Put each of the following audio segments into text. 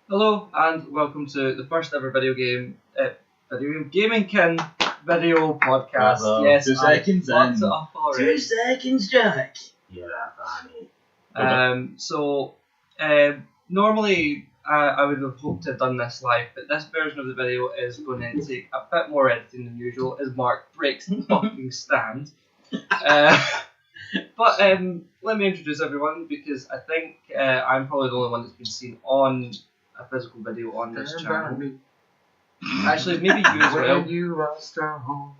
Hello and welcome to the first ever video game gaming kin video podcast. Bravo. Yes, 2 seconds fucked in. it up already. 2 seconds, Jack. Yeah, funny. Normally I would have hoped to have done this live, but this version of the video is going to take a bit more editing than usual as Mark breaks the fucking stand. But let me introduce everyone because I think I'm probably the only one that's been seen on a physical video on this channel. Actually, maybe you as well. When you are strong,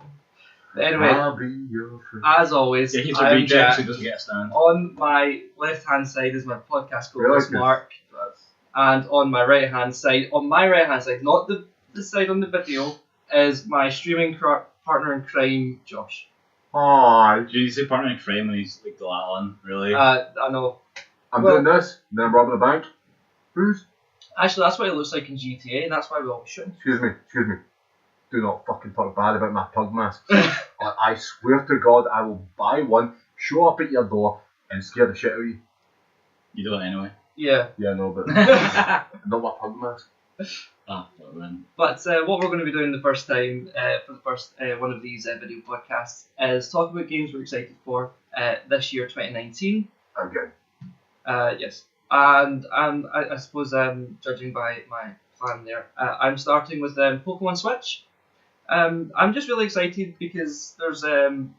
But anyway, I'll be your friend. as always, Yeah, he's I a am reject, Jack. so he doesn't get a stand. On my left hand side is my podcast Really co-host good. Mark, and on my right hand side, not the side on the video, is my streaming partner in crime, Josh. Aw, Did you say partner in crime when he's like Alan? Really? I know. I'm Well- doing this, then I'm robbing a bank. Booze. Actually, that's what it looks like in GTA, and that's why we always shoot. Excuse me. Do not fucking talk bad about my pug mask. I swear to God, I will buy one, show up at your door, and scare the shit out of you. You do it anyway. Yeah. Yeah, no, but But not my pug mask. Well then. what we're going to be doing the first time for the first one of these video podcasts is talk about games we're excited for this year, 2019. I'm good. Yes, and I suppose judging by my plan there, I'm starting with Pokemon Switch. I'm just really excited because there's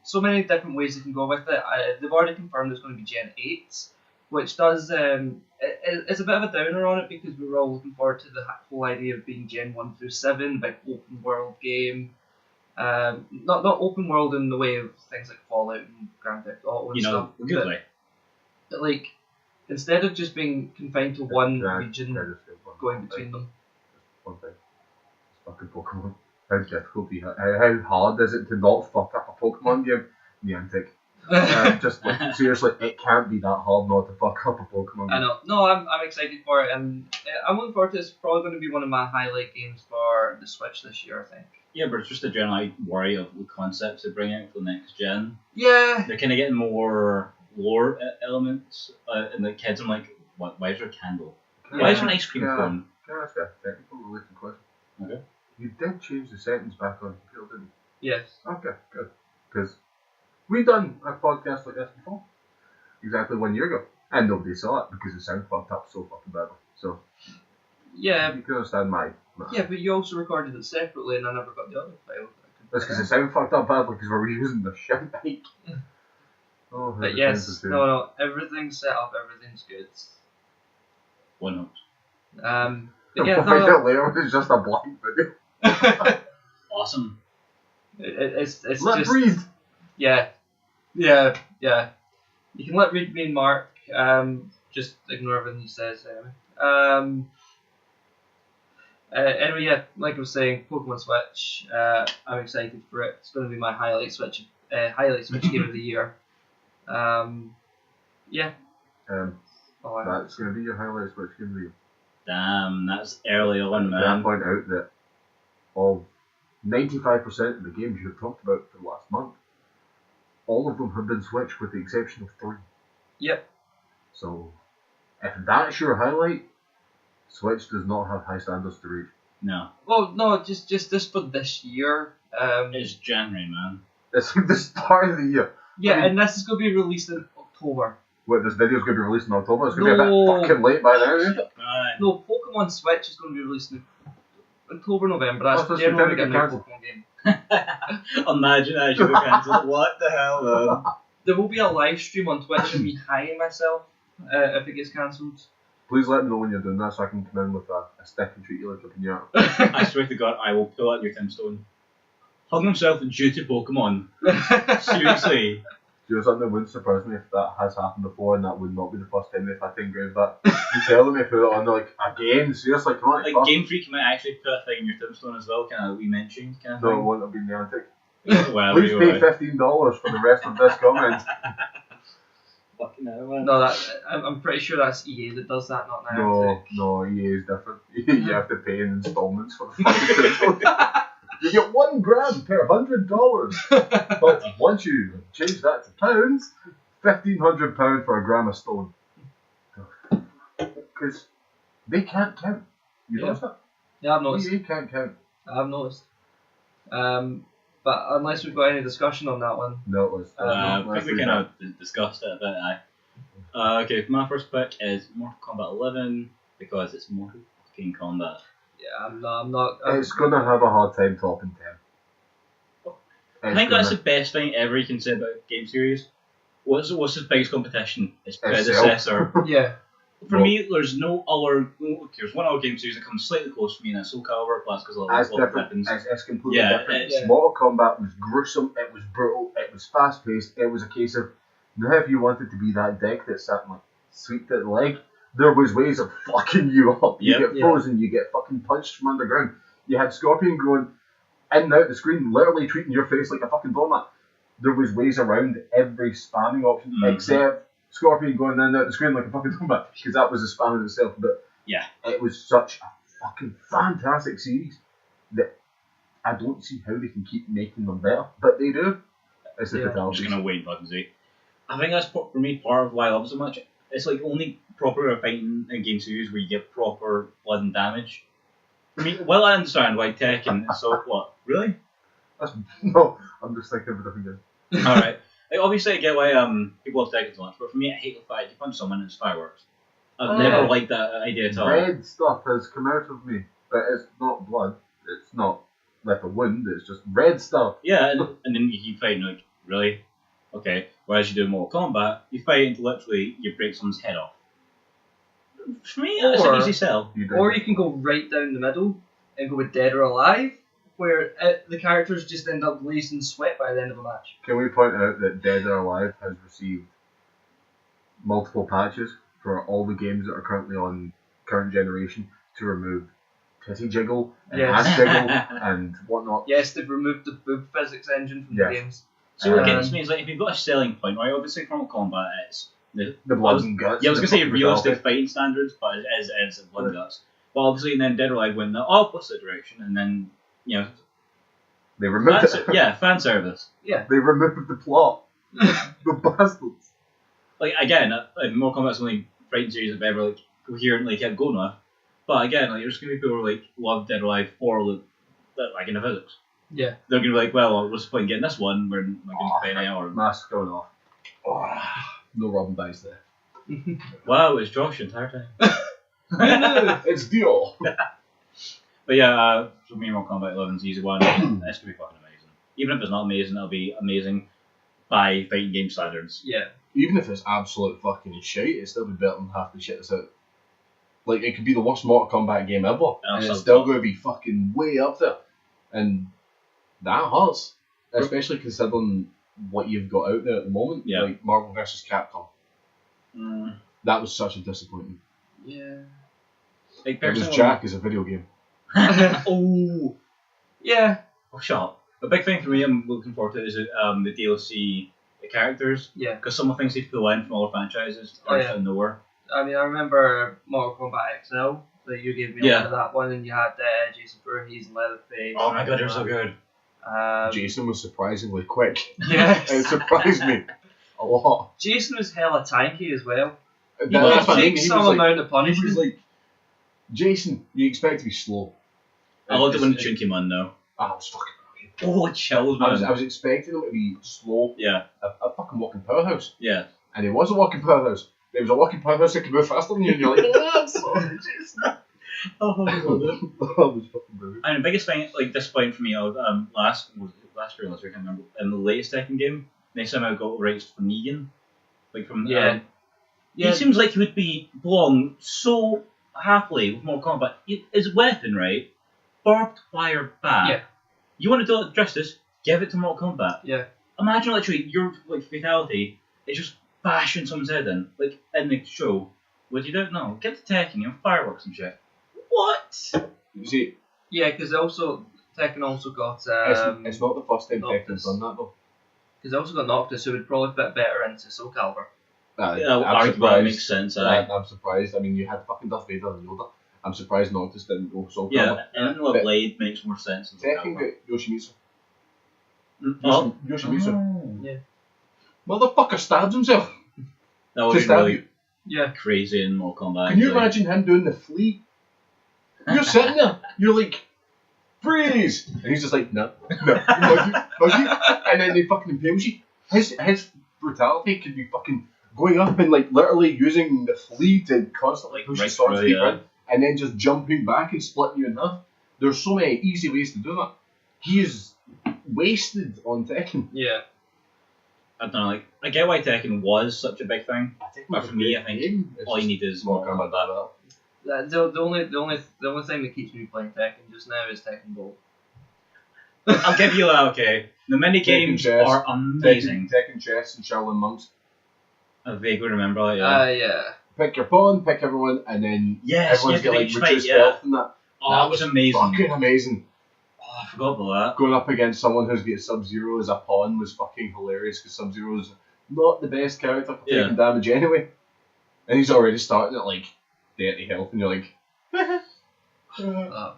so many different ways they can go with it. They've already confirmed it's going to be Gen 8, which does it's a bit of a downer on it because we were all looking forward to the whole idea of being Gen 1 through 7, big open world game. Not open world in the way of things like Fallout and Grand Theft Auto and You know, stuff. a good way. But like, instead of just being confined to one Can I region, just say one going thing? between them. One thing. It's fucking Pokemon. How difficult how hard is it to not fuck up a Pokemon game? Niantic. Just like, seriously, it can't be that hard not to fuck up a Pokemon game. I know. No, I'm excited for it, and I'm looking forward to it. It's probably going to be one of my highlight games for the Switch this year, I think. Yeah, but it's just a general worry of the concepts they bring out for the next gen. Yeah. They're kind of getting more lore elements, and the kids are like, "What? Why is there a candle? Why is there an ice cream cone?" Can I ask a technical related question? Okay. You did change the settings back on the computer, didn't Yes. you? Okay, good. Because we've done a podcast like this before. Exactly 1 year ago. And nobody saw it because the sound fucked up so fucking badly. So, Yeah. you can understand my... Yeah, but you also recorded it separately, and I never got the other file. That's because the sound fucked up badly because we were using the shit mic. Oh, But yes, no, everything's set up, everything's good. Why not? But yeah, Find no, out later it's just a blank video. Awesome. it's Let just breathe. yeah. You can let read me and Mark. Just ignore everything he says anyway. Anyway, yeah, like I was saying, Pokemon Switch. I'm excited for it. It's going to be my highlight Switch game of the year. Yeah. Oh, That's going to be your highlight Switch game of the year. Damn, that's early on, Can I man. point out that of 95% of the games you've talked about for the last month, all of them have been Switch with the exception of 3. Yep. So, if that's your highlight, Switch does not have high standards to reach. No, Well, no, just this for this year. it's January, man. It's like the start of the year. Yeah, I mean- and this is going to be released in October. Wait, this video's going to be released in October? It's going to be a No. bit fucking late by then, isn't it? Right. No, Pokemon Switch is going to be released in October, November. That's That's just generally pretend when to we get get a Pokemon game. Imagine that should be cancelled. What the hell, man? There will be a live stream on Twitch of me hanging myself if it gets cancelled. Please let me know when you're doing that so I can come in with a stick and treat you like a pinata. I swear to God, I will pull out your tombstone. Hung himself due to Pokemon. Seriously. Do you know something that wouldn't surprise me if that has happened before, and that would not be the first time they've had to engrave that? You telling me put it on, like, again? Seriously, come on. Like, Game Freak might actually put a thing in your tombstone as well, kind of we mentioned, kind of No, it thing. won't have been the antic. Well, Please you're pay right. $15 for the rest of this comment. Fucking hell, man. No, I'm pretty sure that's EA that does that, not Niantic. No, EA is different. You have to pay in installments for the fucking tombstone. You get $1,000 per $100, but once you change that to pounds, £1,500 for a gram of stone. Because they can't count. You notice that? Yeah, I've noticed. EA can't count. I've noticed. But unless we've got any discussion on that one. No, it was. I think we kind of discussed it a bit, okay, my first pick is Mortal Kombat 11 because it's Mortal fucking Kombat. Yeah, I'm not. It's gonna have a hard time topping 10. I think that's the best thing ever you can say about a game series. What's his biggest competition? Its predecessor. Yeah. For me, there's no other. There's one other game series that comes slightly close to me, and that's Soul Calibur. Plus, because of That's the different. weapons. It's completely Yeah, different. it's- Mortal Kombat was gruesome, it was brutal, it was fast paced, it was a case of now if you wanted to be that dick that sat and like sweeped at the leg, there was ways of fucking you up. You Yep. get frozen, you get fucking punched from underground. You had Scorpion going in and out the screen, literally treating your face like a fucking doormat. There was ways around every spamming option except Scorpion going in and out the screen like a fucking doormat, because that was a spam in itself. But Yeah. it was such a fucking fantastic series that I don't see how they can keep making them better, but they do. It's the Yeah. I'm fatalities. just gonna wait and fucking see. I think that's for me part of why I love it so much. It's like only proper fighting in game series where you get proper blood and damage. For me, well, I understand why Tekken is so what really. No, I'm just thinking of a different game. All right. Like, obviously, I get why people love Tekken so much, but for me, I hate the fact you punch someone and it's fireworks. I've never liked that idea at all. Red stuff has come out of me, but it's not blood. It's not like a wound. It's just red stuff. Yeah, and then you keep fighting, like, really? Okay. Whereas you do Mortal Kombat, you fight until literally you break someone's head off. For me, that's an Or- easy sell. Or you can go right down the middle and go with Dead or Alive, where the characters just end up blazing sweat by the end of a match. Can we point out that Dead or Alive has received multiple patches for all the games that are currently on current generation to remove titty jiggle and Yes. ass jiggle and whatnot? Yes, they've removed the boob physics engine from Yes. the games. So what Um, gets me is like if you've got a selling point, right? Obviously, Mortal Kombat it's The blood and guts. yeah, I was and gonna say the realistic brutality. fighting standards, but it's blood and guts. But obviously, and then Dead or Alive went the opposite direction, and then you know, They removed it. fan service. They removed the plot. The bastards. Like again, Mortal Kombat's the only fighting series I've ever like coherently kept going with. But again, like there's gonna be people who like love Dead or Alive for like in the physics. Yeah. They're gonna be like, well, what's the point in getting this one? We're not gonna pay any or Mask going off. No Robin dies there. wow, it's Josh the entire time. It's Dio. But yeah, for me, Mortal Kombat 11 is easy one. That's gonna be fucking amazing. Even if it's not amazing, it'll be amazing by fighting game standards. Yeah. Even if it's absolute fucking shite, it'd still be better than half the shit that's out. Like, it could be the worst Mortal Kombat game ever, and it's still going to be fucking way up there. And that hurts. Especially considering what you've got out there at the moment. Yeah. Like Marvel vs. Capcom. That was such a disappointment. Yeah. Like It was personally, Jack as a video game. oh, Yeah. oh, shut up. The big thing for me, I'm looking forward to is the DLC characters. Yeah. Because some of the things they pull in from other franchises Oh, are yeah. out of nowhere. I mean, I remember Mortal Kombat XL that you gave me Yeah. a lot of that one, and you had Jason Voorhees and Leatherface. Oh my god, they're so good. Jason was surprisingly quick. Yes. It surprised me a lot. Jason was hella tanky as well. He That's could what I mean. take He some was like, amount of he punishment. was like, Jason, you expect to be slow. I loved it when the It's- Chun came on though. I was fucking Oh, it chills, man. I was expecting him to be slow, Yeah, a fucking walking powerhouse, yeah. and he was a walking powerhouse. There was a walking powerhouse that could move faster than you, and you're like, oh, I'm sorry, Jason. That was fucking brilliant. And the biggest thing, like disappointing for me, of last year, I can't remember, in the latest Tekken game, they somehow got rights for Negan, like from Yeah. He seems like he would belong so happily with Mortal Kombat. His weapon, right? Barbed wire bat. Yeah. You want to do it justice? Give it to Mortal Kombat. Yeah. Imagine literally your fatality is just bashing someone's head in, like in the show. Would you do it? No. Give it to Tekken, fireworks and shit. What? You see, Yeah, because Tekken also got it's not the first time Noctis. Tekken's done that though. because they also got Noctis, who would probably fit better into Soul Calibur. Yeah, I'm arguably surprised. makes sense. I'm surprised. I mean, you had fucking Darth Vader and Yoda. I'm surprised Noctis didn't go so Yeah, and But- Blade makes more sense. than Tekken Soul got Yoshimitsu. Oh. Yoshimitsu. Yeah. Motherfucker stabbed himself That to would be stab really you. Yeah. crazy in Mortal Kombat. Can you actually. imagine him doing the flea? You're sitting there, you're like, freeze! And he's just like, no, buggy, and then he fucking impales you. His brutality could be fucking going up and like literally using the flea to constantly push Right his swords through, deep yeah. in, and then just jumping back and splitting you in half. There's so many easy ways to do that. He is wasted on Tekken. Yeah. I don't know, like, I get why Tekken was such a big thing. But for me, I think all you need is more Mortal combat Kombat. The only thing that keeps me playing Tekken just now is Tekken Ball. I'll give you that, okay. The mini games chess. are amazing. Tekken chess and Shaolin monks. I vaguely remember that, yeah. Yeah. Pick your pawn, pick everyone, and then Yes, everyone's you got have like to fight, reduced yeah. health and that. Oh, That that was amazing. Fucking amazing. Oh, I forgot about Going up against someone who's got Sub-Zero as a pawn was fucking hilarious because Sub-Zero's not the best character for taking damage anyway. And he's already starting at like 30 health and you're like... That.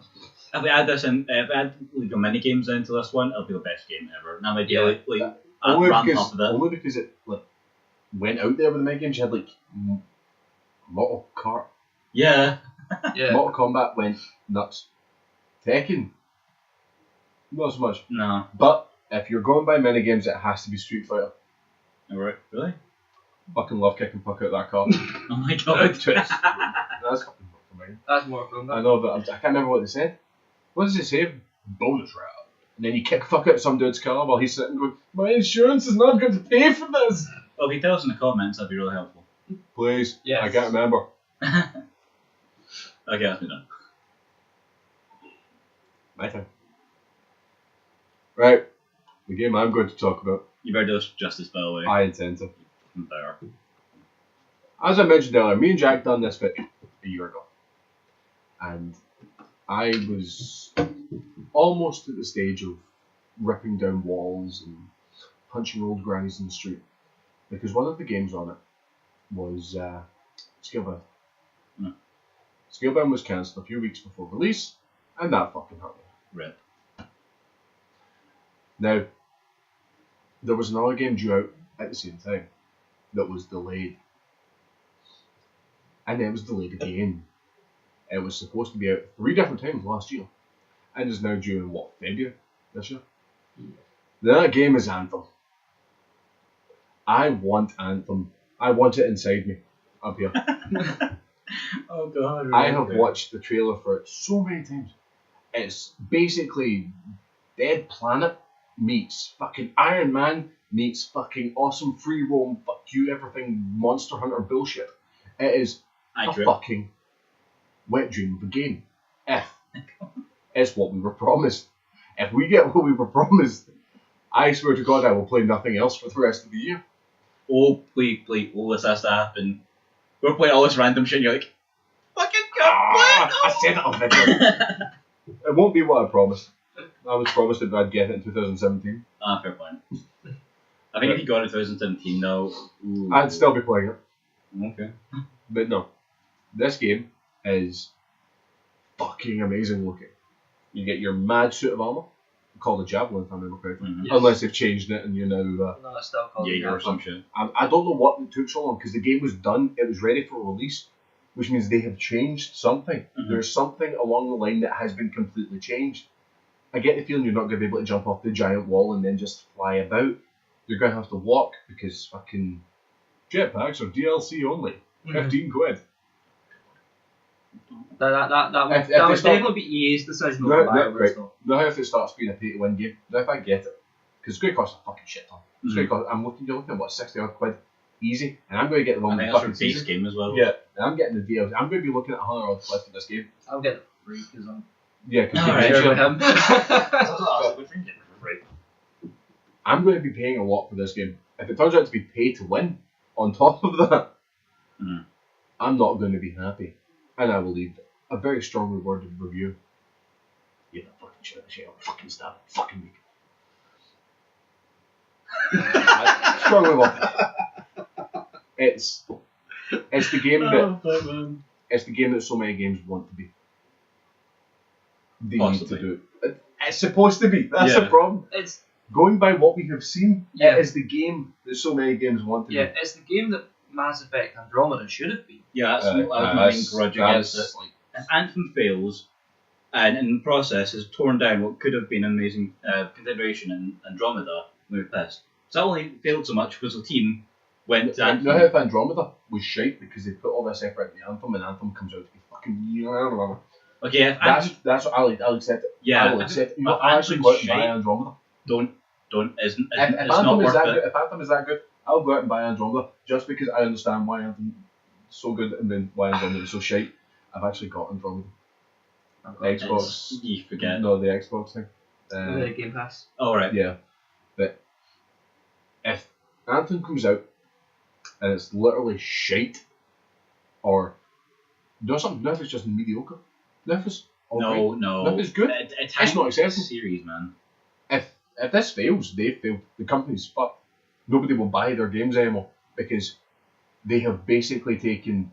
If we add this in, if we add like, mini games into this one, it'll be the best game ever. Now, ideally, only ramp because, up of it. only because it like went out there with the mega games. You had like Mortal Kart. Yeah. Yeah. Mortal Kombat went nuts. Tekken, not so much. No. But if you're going by mini games, it has to be Street Fighter. Alright, really? Fucking love kicking puck out that car. Oh my god. That's fucking for me. That's more fun. I know, but I can't remember what they said. What does it say? Bonus round. And then you kick fuck out some dude's car while he's sitting going, my insurance is not going to pay for this. Well, if you tell us in the comments, that'd be really helpful. Please. Yes. I can't remember. Okay, that's me done. My turn. Right. The game I'm going to talk about. You better do us justice, by the way. I intend to. Better. As I mentioned earlier, me and Jack done this bit a year ago. And I was almost at the stage of ripping down walls and punching old grannies in the street. Because one of the games on it was Scalebound. Mm. Scalebound was cancelled a few weeks before release, and that fucking hurt me. Rip. Now, there was another game due out at the same time that was delayed. And then it was delayed again. It was supposed to be out 3 different times last year, and is now due in February this year. Now that game is Anthem. I want Anthem. I want it inside me, up here. Oh god. Really? I have watched the trailer for it so many times. It's basically Dead Planet meets fucking Iron Man meets fucking awesome free roam, fuck you everything Monster Hunter bullshit. It is a fucking wet dream of a game. It's what we were promised. If we get what we were promised, I swear to God I will play nothing else for the rest of the year. Oh, please, all this has to happen. We're playing all this random shit and you're like, fucking I said it on video. It won't be what I promised. I was promised that I'd get it in 2017. Ah, fair point. I think if you got it in 2017 though, ooh. I'd still be playing it. Okay. But no, this game is fucking amazing looking. You get your mad suit of armor, called a Javelin if I remember correctly. Mhm. Yes. Unless they've changed it and you're now... No, it's still called Jaeger or Jaeger. some shit. I don't know what it took so long because the game was done, it was ready for release, which means they have changed something. Mhm. There's something along the line that has been completely changed. I get the feeling you're not going to be able to jump off the giant wall and then just fly about. You're going to have to walk because fucking jetpacks are DLC only. 15 quid. That would, If that they would start- definitely be EA's decision No, over no, BioWare's right. though. Now if it starts being a pay-to-win game, now if I get it, because it's going to cost a fucking shit ton. It's going to cost, you're looking at what, 60 odd quid? Easy. And I'm going to get the I one think with that's fucking for base season. game as well. Yeah, and I'm getting the DLC. I'm going to be looking at 100 odd quid for this game. I'll get it for free because I'm Yeah, because Alright. sure with him. I'm going to be paying a lot for this game. If it turns out to be pay to win, on top of that, Mhm. I'm not going to be happy, and I will leave a very strongly worded review. Yeah, that fucking shit, I'll fucking stab it, fucking make it. Strongly worded. It's the game that it's the game that so many games want to be. They Possibly. need to do it. It's supposed to be. That's the Yeah. problem. It's Going by what we have seen, Yeah. it is the game that so many games want to yeah, be. it's the game that Mass Effect Andromeda should have been. Yeah, that's Uh, my main that's- grudge against it. that's like- If Anthem fails, and in the process has torn down what could have been an amazing continuation in Andromeda, we're pissed. So that only failed so much because the team went to You Anthem. know how if Andromeda was shite because they put all this effort into Anthem and Anthem comes out to be fucking. Okay, if Anthem, That's what I'll accept it. yeah, I will accept it. You know, if I'll actually Anthem's go out and buy shite, Andromeda. isn't If it's not Anthem is worth that it. good, if Anthem is that good, I'll go out and buy Andromeda just because I understand why Anthem is so good and then why Andromeda is so shite. I've actually got Andromeda. Xbox. You forget. No, the Xbox thing. The Game Pass. All right. Yeah, but if Anthem comes out and it's literally shite, or do something, no, if it's just mediocre, no, if it's alright, No. no, if it's good, It's not acceptable. Series, man. if this fails, they failed. The company's fucked. Nobody will buy their games anymore because they have basically taken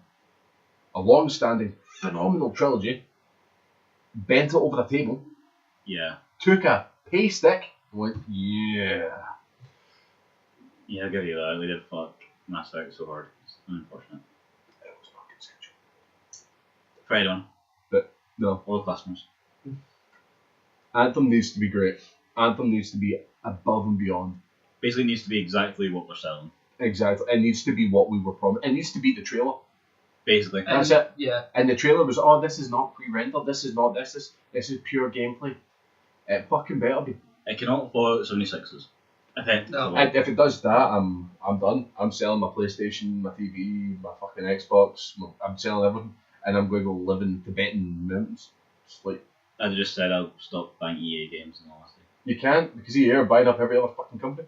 a long-standing, phenomenal trilogy, bent it over the table, Yeah. took a pay stick, and went, yeah. Yeah, I'll give you that. They did fuck Mass Effect so hard. It's unfortunate. It was not consensual. Fried on. No. All the customers. Anthem needs to be great. Anthem needs to be above and beyond. Basically, it needs to be exactly what we're selling. Exactly. It needs to be what we were promised. It needs to be the trailer. Basically. That's it. Yeah. And the trailer was, oh, this is not pre-rendered. This is not this. This is pure gameplay. It fucking better be. It cannot follow 76s. No. And if it does that, I'm done. I'm selling my PlayStation, my TV, my fucking Xbox. I'm selling everything, and I'm going to go live in Tibetan mountains. Just like I just said I'll stop buying EA games in all honesty. you can't because EA are buying up every other fucking company.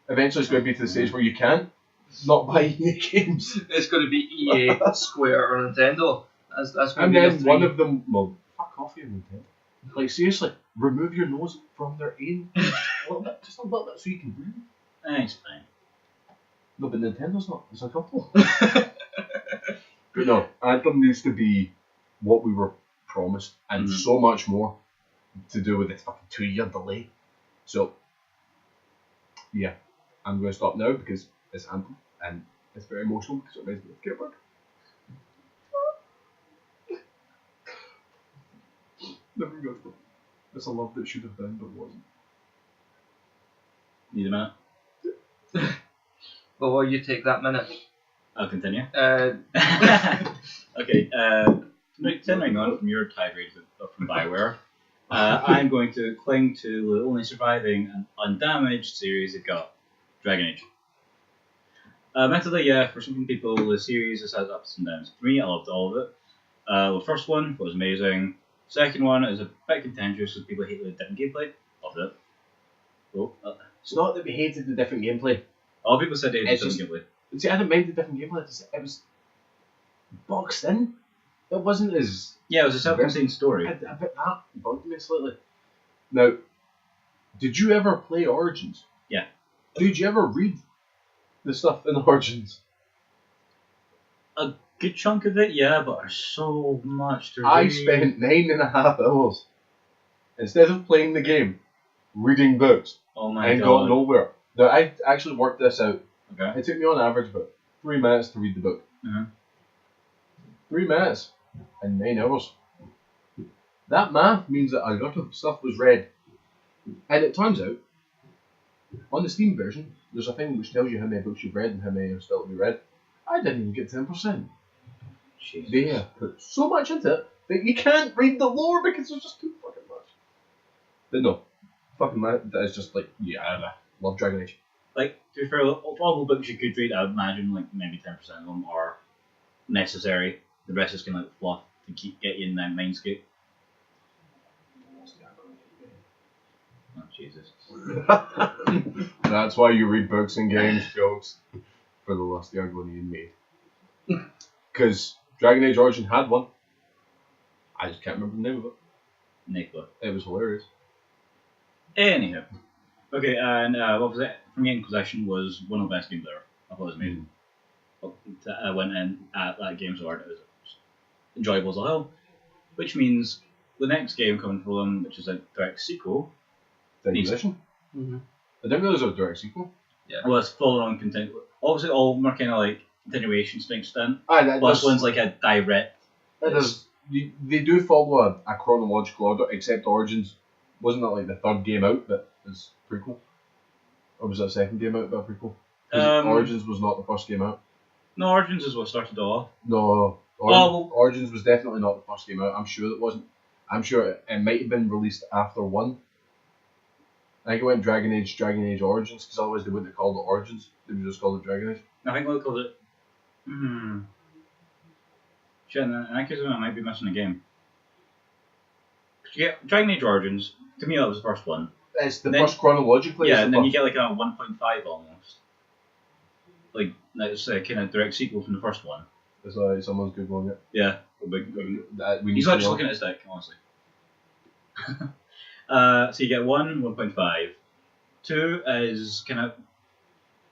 Eventually, it's going to be to the stage where you can't not buy EA games. It's going to be EA, Square, or Nintendo. That's going And to be then the one three. of them, well, fuck off you, Nintendo. Like seriously, remove your nose from their aim a little bit, just a little bit, so you can breathe. It's fine. No, but Nintendo's not. It's uncomfortable. But no, Anthem needs to be what we were promised, and so much more to do with this fucking 2-year delay. So, yeah, I'm going to stop now because it's Anthem, and it's very emotional because it reminds me of Gearbird. Never got to. It's a love that should have been but wasn't. Need a minute? But while you take that minute, I'll continue. Okay, continuing on from your tirade from Bioware, I'm going to cling to the only surviving and undamaged series it got, Dragon Age. Admittedly, yeah, for some people the series has had ups and downs. For me, I loved all of it. The first one was amazing. Second one is a bit contentious because people hate the different gameplay. Loved it. Oh, It's not that we hated the different gameplay. all people said they hated It's the just- different gameplay. See, I didn't mind the different gameplay. It was boxed in. It wasn't as Yeah, it was a self-contained story. a bit that bugged me slightly. Now, did you ever play Origins? Yeah. Did you ever read the stuff in Origins? Good chunk of it, yeah, but there's so much to read. I spent 9.5 hours instead of playing the game, reading books, Oh my and god. got nowhere. Now, I actually worked this out. Okay. It took me on average about 3 minutes to read the book. Mhm. 3 minutes and 9 hours. That math means that a lot of stuff was read. And it turns out, on the Steam version, there's a thing which tells you how many books you've read and how many are still to be read. I didn't even get 10%. Jesus. They have put so much into it that you can't read the lore because there's just too fucking much. But no, fucking that is just like, yeah, I love Dragon Age. Like, to be fair, of all the books you could read, I would imagine like maybe 10% of them are necessary. The rest is kind of like fluff to get you in that mindscape. Oh, Jesus. That's why you read books and games, jokes, for the Lost Argonian made. Because Dragon Age Origin had one. I just can't remember the name of it. Nicola. It was hilarious. Anyhow. Okay, and what was it? For me, Inquisition was one of the best games ever. I thought it was amazing. I went in at that game's award. It was enjoyable as a whole. Which means the next game coming for them, which is a direct sequel. The Inquisition? Mm-hmm. I didn't realize it was a direct sequel. Yeah. Well, it's full on content. Obviously, all of them are kind of like continuations mixed in. That Plus, one's like a direct. They do follow a chronological order, except Origins. Wasn't that like the third game out that was prequel? Or was that the second game out but a prequel? 'Cause Origins was not the first game out. No, Origins is what started off. No, Well- Origins was definitely not the first game out. I'm sure it wasn't. I'm sure it might have been released after one. I think it went Dragon Age Origins, because otherwise they wouldn't have called it Origins. They would just call it Dragon Age. I think they called it. Shit, I think I might be missing a game. You get Dragon Age Origins. To me, that was the first one. It's the Then- first chronologically. Yeah, it's and the then you first. get like a 1.5 almost. Like that's a kind of direct sequel from the first one. It's like someone's googling it. Yeah, We need he's to not just know. looking at his deck, honestly. So you get 1.5. 2 is kind of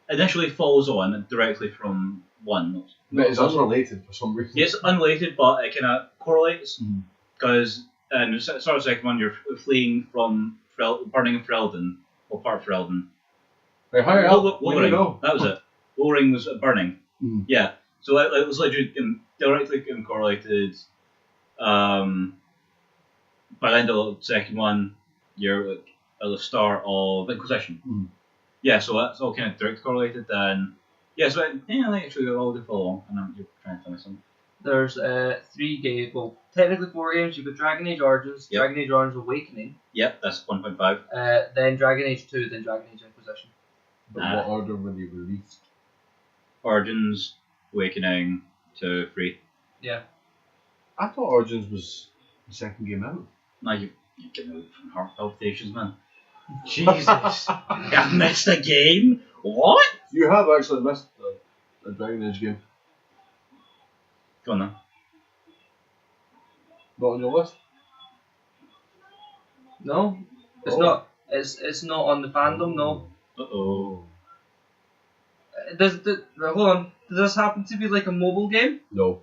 initially follows on directly from 1. But it's unrelated for some reason. It's unrelated, but it kind of correlates Mhm. because in the start of the second one, you're fleeing from burning of Ferelden, or part of Ferelden. Hey, hurry up! Lowering, No. that was it. Lowering was burning. Mhm. Yeah, so it was literally directly correlated. By the end of the second one, you're like at the start of Inquisition. Mhm. Yeah, so that's all kind of direct correlated. And yeah, so I think actually they're all good follow along. And you're trying to tell me something. There's 3 games, well, technically 4 games. You've got Dragon Age Origins, Yep. Dragon Age Origins Awakening, Yep, that's 1.5. then Dragon Age 2, then Dragon Age Inquisition. But what order were they released? Origins, Awakening, 2, 3. Yeah. I thought Origins was the second game out. Now you're getting out from heart palpitations, man. Jesus, I've missed a game. What? You have actually missed a Dragon Age game. Go on then. Not on your list? No, it's Oh. not. It's not on the fandom. No. Uh-oh. Hold on. Does this happen to be like a mobile game? No,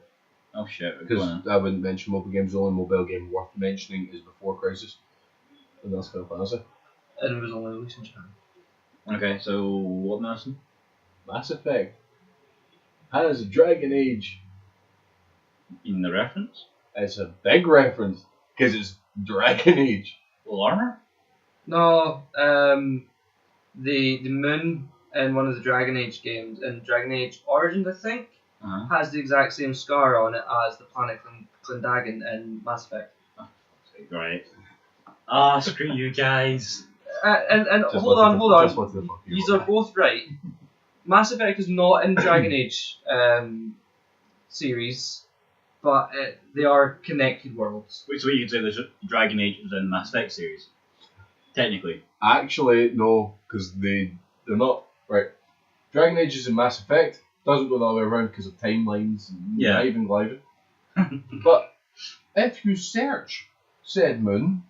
Oh shit, go because on. I wouldn't mention mobile games. The only mobile game worth mentioning is Before Crisis. And that's Final Fantasy. And it was only released in Japan. Okay, so what, Nelson? Mass Effect has a Dragon Age. In the reference? It's a big reference, because it's Dragon Age. Full armor? No, the moon in one of the Dragon Age games, in Dragon Age Origins, I think, Uh-huh. has the exact same scar on it as the planet Clyndagon in Mass Effect. Right. Ah, screw you guys. And Just hold wanted on. Just wanted to fuck you These up. are both right. Mass Effect is not in Dragon Age series, but they are connected worlds. Wait, so you could say the Dragon Age was in the Mass Effect series? Technically. Actually, no, because they're not. Right. Dragon Age is in Mass Effect. Doesn't go the other way around because of timelines and Yeah. even gliding. But if you search said moon,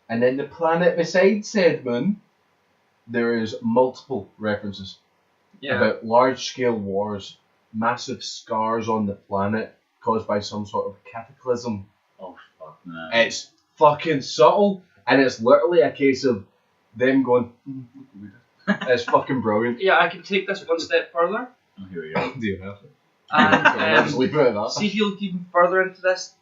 and then the planet beside said moon, there is multiple references Yeah. about large-scale wars, massive scars on the planet caused by some sort of cataclysm. Oh, fuck, man. It's fucking subtle, and it's literally a case of them going, look what we did. It's fucking brilliant. Yeah, I can take this one step further. Oh, here we go. Do you have to? And Just leave it at that. see if you look even further into this,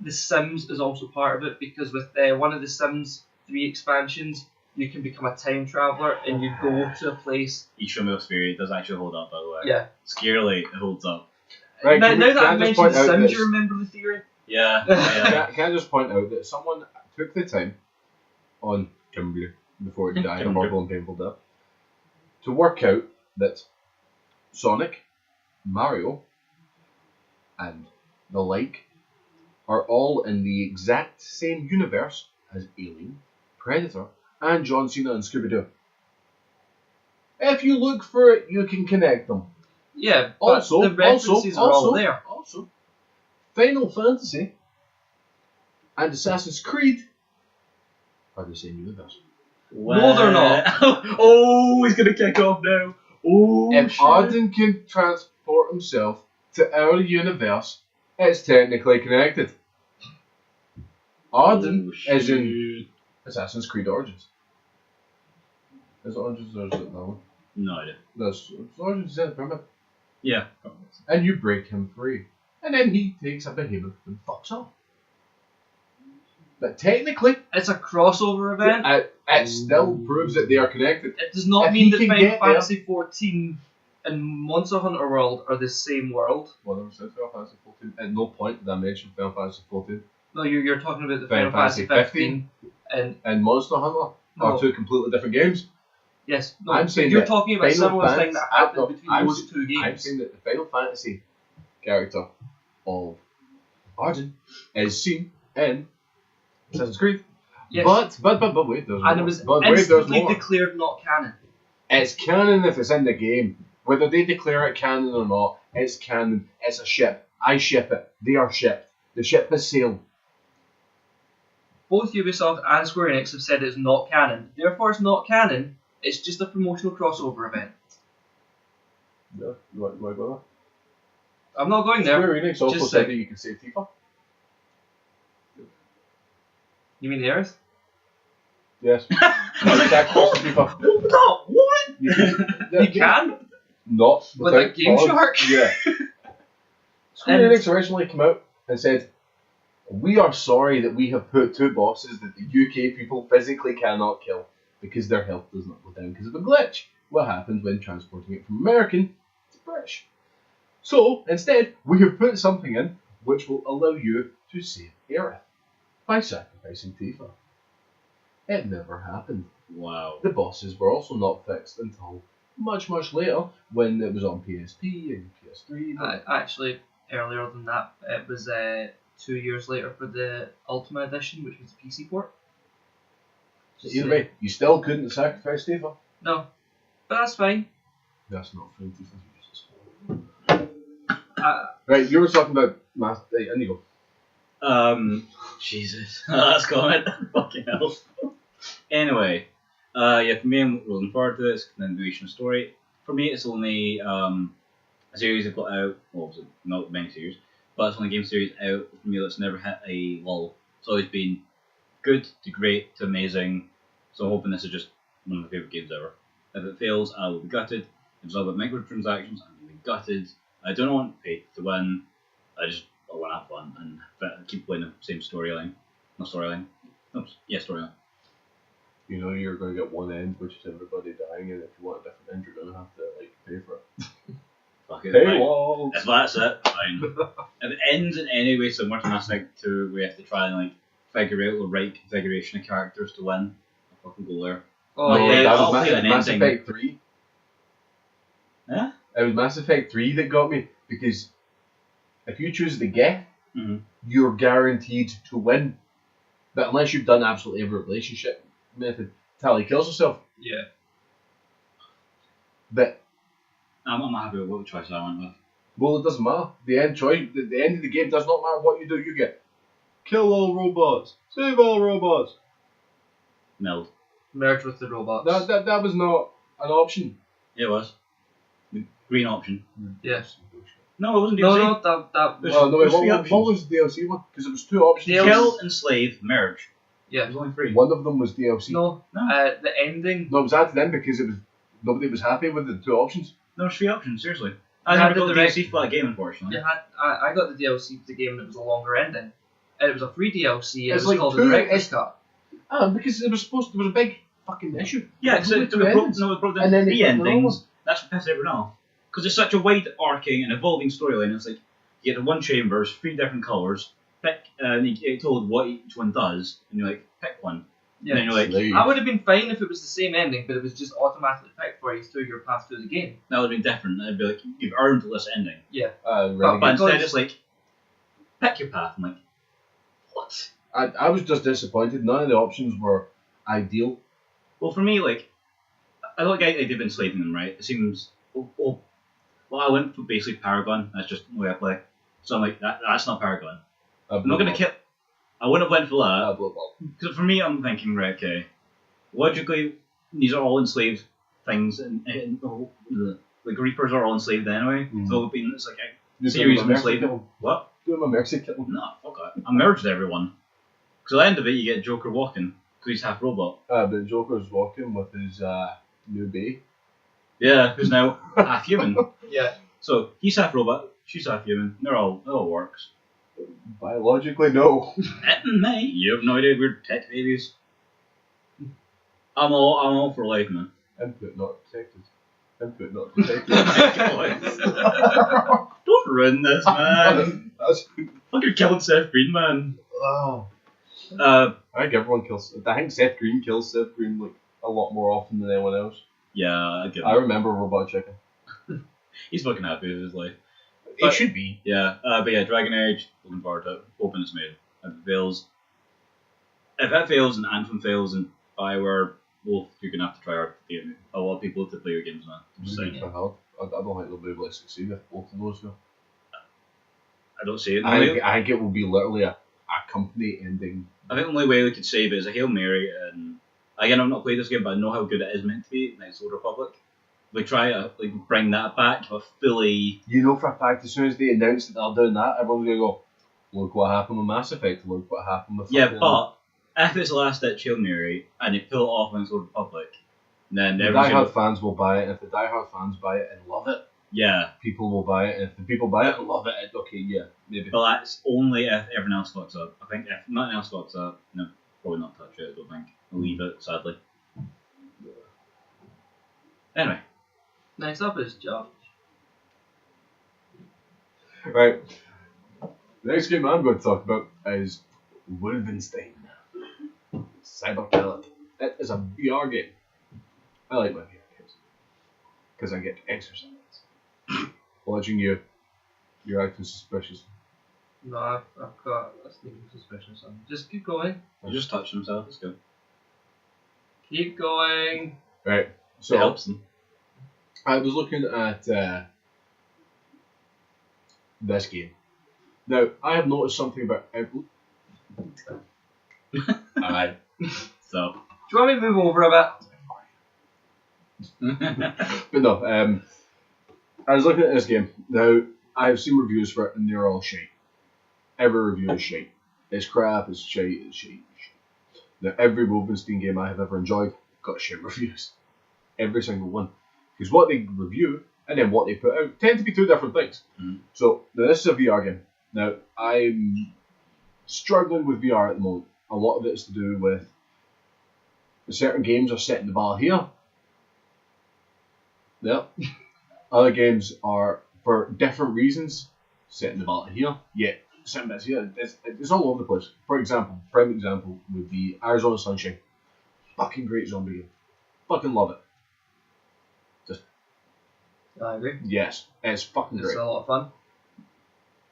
The Sims is also part of it, because with one of the Sims 3 expansions, you can become a time traveller and you go to a place. Each Remote Spirit does actually hold up, by the way. Yeah. Scarily, it holds up. Right, now can that I I've just mentioned point The out Sims, this? you remember the theory? Yeah. Can I just point out that someone took the time on Kimberly before it died a horrible and painful death to work out that Sonic, Mario, and the like are all in the exact same universe as Alien, Predator, and John Cena and Scooby-Doo. If you look for it, you can connect them. Yeah, but the references are all there. Also, Final Fantasy and Assassin's Creed are the same universe. No, they're not. Oh, he's gonna kick off now. Oh, If shit. Arden can transport himself to our universe, it's technically connected. Arden is in Assassin's Creed Origins. Is it Origins or is it that one? No idea. That's Origins is in the pyramid. Yeah. And you break him free. And then he takes a behemoth and fucks off. But technically, It's a crossover event. it still proves that they are connected. It does not If mean he that can Final get there- Fantasy 14 and Monster Hunter World are the same world. Well, there was Final Fantasy 14. At no point did I mention Final Fantasy 14. No, you're talking about the Final Final Fantasy Fantasy 15 and And Monster Hunter No. are two completely different games. yes, no, I'm saying you're that talking about a Final similar thing Fantasy- that happened between I'm those two I'm games. saying that the Final Fantasy character of Arden is seen in Assassin's Creed. Yes. But wait, there's and more. it was But wait, there's instantly more. declared not canon. It's canon if it's in the game. Whether they declare it canon or not, it's canon. It's a ship. I ship it. They are shipped. The ship has sailed. Both Ubisoft and Square Enix have said it's not canon. Therefore, it's not canon. It's just a promotional crossover event. Yeah, you want to go I'm not going there? there. Square Enix also Just said saying. that you can save Tifa. You mean the Earth? Yes. was like, Attack cost Tifa. What? You can? Not With without a Game pause. Shark? Yeah. Square And- Enix originally came out and said, "We are sorry that we have put two bosses that the UK people physically cannot kill because their health does not go down because of a glitch. What happens when transporting it from American to British? So instead, we have put something in which will allow you to save Aerith by sacrificing Tifa." It never happened. Wow. The bosses were also not fixed until much later when it was on PSP and PS3. Actually, earlier than that, it was 2 years later for the Ultimate Edition, which was the PC port. Either way, you still couldn't sacrifice Tifa. No, but that's fine. That's not fair. Tifa's useless. Right, you were talking about math. Right, Indigo. Jesus. That's comment. Fucking hell. Anyway, yeah, for me, I'm looking forward to this continuation story. For me, it's only a series they've got out. Well, it's not many series, but it's only a game series out for me that's never hit a lull. It's always been good to great to amazing. So I'm hoping this is just one of my favourite games ever. If it fails, I will be gutted. If it's all about microtransactions, I will be gutted. I don't want pay to win. I want to have fun and keep playing the same storyline. Not storyline. Oops. Yeah, storyline. You know you're going to get one end, which is everybody dying, and if you want a different end, you're going to have to pay for it. Fuck it. Pay Fine. walls. If that's it, fine. If it ends in any way similar to Mass Effect 2, we have to try and figure out the right configuration of characters to win, I'll fucking go there. Oh, No, yeah. that I'll was play an Mass ending. Effect 3. Yeah? It was Mass Effect 3 that got me, because if you choose the get, Mhm. you're guaranteed to win. But unless you've done absolutely every relationship method, Tally kills herself. Yeah. But, I'm not happy with what choice I went with. well, it doesn't matter. The end choice, the end of the game does not matter what you do. You get kill all robots, save all robots. Meld. Merge with the robots. That was not an option. Yeah, it was. The green option. Yes. No, it wasn't No, DLC. no, that There's- Oh, no, wait, there's three what options. was the DLC one? Because there was two options. DLC. Kill, enslave, merge. Yeah. There's only three. One of them was DLC. No, No. the ending. No, it was added in because it was nobody was happy with the two options. No, there's three options, seriously. I Yeah, never the got the direct- DLC for that game, unfortunately. You had, I got the DLC for the game that was a longer ending. And it was a free DLC, and It's it was like called two- the Director's it's- Cut. Because it was supposed there was a big fucking issue. Yeah, because Only it two broke endings. down And then to they three put another endings. That's what pissed everyone off. Because it's such a wide arcing and evolving storyline. It's like, You get the one chambers, 3 different colours. Pick, and you get told what each one does, and you're like, pick one. Yeah. And then you're like, Slave. I would have been fine if it was the same ending, but it was just automatically picked for you through your path through the game. that would have been different. It'd be like, you've earned this ending. But But instead, because- it's like, pick your path. I'm like, what? I was just disappointed. None of the options were ideal. Well, for me, like, I like the idea of enslaving them, right? It seems, well, I went for basically Paragon. That's just the way I play. So I'm like, that's not Paragon. I'm not gonna kill. I wouldn't have went for that. Because for me, I'm thinking, right, okay, logically, these are all enslaved things, and the Reapers are all enslaved anyway. Mm. So it's like a series of enslavement. What? Do him a mercy kill. No, fuck that. I merged everyone. Because at the end of it, you get Joker walking, because he's half robot. But Joker's walking with his new bae. Yeah, who's now half human. Yeah. So he's half robot, she's half human. It all works. Biologically, no. Mate, you have no idea we're tech babies. I'm all for life, man. Input not detected. Input not detected. Don't ruin this, man. That's. Fucking killing Seth Green, man. Oh. Uh, I think everyone kills. I think Seth Green kills Seth Green like a lot more often than anyone else. yeah, I get I it. remember Robot Chicken. He's fucking happy with his life. It should be. Yeah, but yeah, Dragon Age, looking forward to it. Hoping it's made. If it fails, and Anthem fails, and Bioware, both, you're gonna have to try hard to get a lot of people to play your games, man. I'm just Really saying. try hard. I don't think they'll be able to succeed if both of those go. I don't see it. I think it will be literally a company ending. I think the only way we could save it is a Hail Mary, and again, I've not played this game, but I know how good it is meant to be. Knights of the Old Republic. We try to bring that back, but fully. You know for a fact, as soon as they announce that they're doing that, everyone's gonna go, "Look what happened with Mass Effect. Look what happened with." Yeah, fucking-" but if it's a last ditch Hail Mary and you pull it off Knights of the Old Republic, then the everyone's diehard gonna, fans will buy it. And if the diehard fans buy it and love it, yeah. people will buy it. And if the people buy it and love it, okay, yeah, maybe. But that's only if everyone else fucks up. I think if nothing else fucks up, no, probably not touch it. I don't think. I'll leave it, sadly. Anyway. Next up is Josh. Right. The next game I'm going to talk about is Wolfenstein Cyberpilot. It is a VR game. I like my VR games because I get exercise. Watching you're acting suspicious. No, I've got a sneaking suspicion, son. Just keep going. He just touched himself. Let's go. Keep going. Right. It So helps him. I was looking at this game. Now I have noticed something about. Alright. So. Do you want me to move over a bit? But no, I was looking at this game. Now, I've seen reviews for it and they're all shite. Every review is shite. It's crap, it's shite, it's shite, it's shite. Now, every Wolfenstein game I have ever enjoyed got shit reviews. Every single one. Because what they review and then what they put out tend to be two different things. Mm. So, now this is a VR game. Now, I'm struggling with VR at the moment. A lot of it is to do with certain games are set in the bar here. Yep. Other games are, for different reasons, set in the bar here. Yet, certain bits here, it's all over the place. For example, prime example would be Arizona Sunshine. Fucking great zombie game. Fucking love it. I agree. Yes, it's fucking It's great. a lot of fun.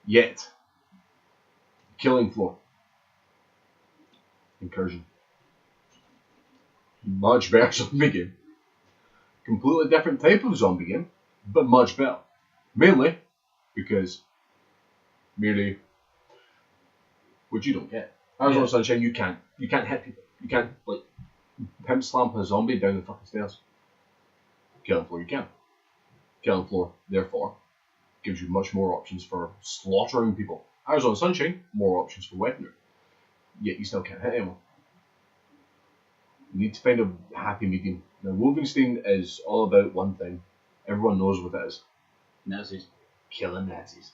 Yet, Killing Floor. Incursion. Much better zombie game. Completely different type of zombie game, but much better. Mainly because merely which you don't get. Arizona Sunshine, you can't hit people. You can't like pimp slam a zombie down the fucking stairs. Killing Floor, you can. Killing Floor, therefore, gives you much more options for slaughtering people. Arizona Sunshine, more options for weaponry. Yet you still can't hit anyone. You need to find a happy medium. Now, Wolfenstein is all about one thing. Everyone knows what it is. Nazis. Killing Nazis.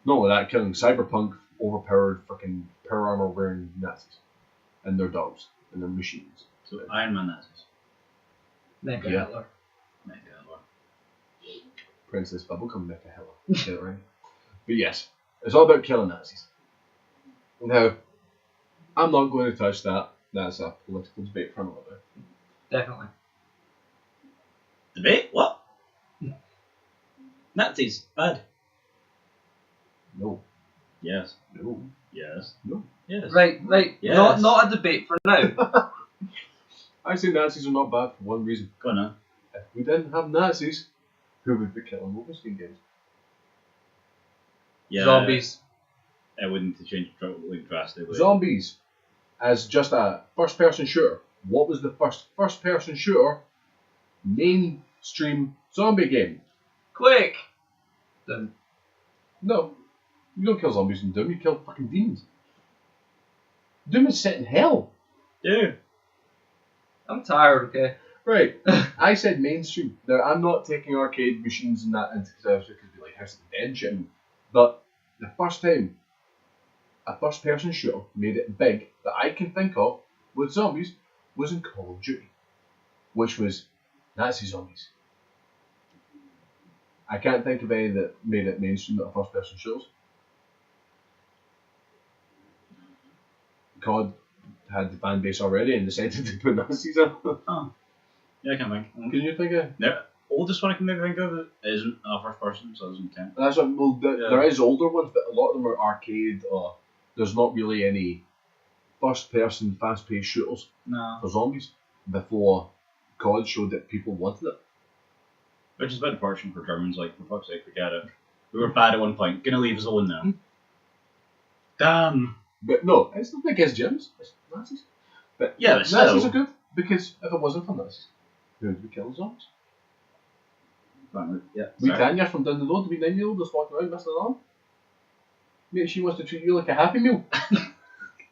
Not only that, killing cyberpunk, overpowered, freaking power armor wearing Nazis. And their dogs. And their machines. So Iron Man Nazis. Mega Yeah. Hitler. Mega Hitler. Princess Bubblegum Nick a Hiller. Get it right. But yes, it's all about killing Nazis. Now, I'm not going to touch that. That's a political debate for another day. Definitely. Debate? What? Nazis. Bad. No. Yes. No. Yes. No. Yes. Right. Yes. Not a debate for now. I say Nazis are not bad for one reason. Go on now. If we didn't have Nazis, who would be killing Wolfenstein games? Yeah. Zombies. I wouldn't change it drastically. Zombies, as just a first-person shooter. What was the first-person shooter mainstream zombie game? Quick. Then No, you don't kill zombies in Doom. You kill fucking demons. Doom is set in hell. Dude. I'm tired. Okay. Right. I said mainstream. Now, I'm not taking arcade machines and that into consideration because it'd be like House of the Dead shit. But the first time a first-person shooter made it big that I can think of with zombies was in Call of Duty, which was Nazi zombies. I can't think of any that made it mainstream that are first-person shooters. COD had the fan base already and decided to put Nazis in. Oh. Yeah, I can think. Can you think of? The oldest one I can maybe think of isn't a first person, so it doesn't count. That's what, well, Yeah. there is older ones, but a lot of them are arcade or there's not really any first-person fast-paced shooters No. for zombies before COD showed that people wanted it. Which is a bit unfortunate for Germans, like, for fuck's sake, forget it. We were bad at one point. Gonna leave us alone now. Damn. But no, it's not against Germans, it's Nazis. But Yeah, but Nazis still. are good because if it wasn't for Nazis, who would we kill zombies? Yeah. We sorry. Tanya from down the road, the wee 9-year-old just walking around missing an arm. Mate, she wants to treat you like a Happy Meal.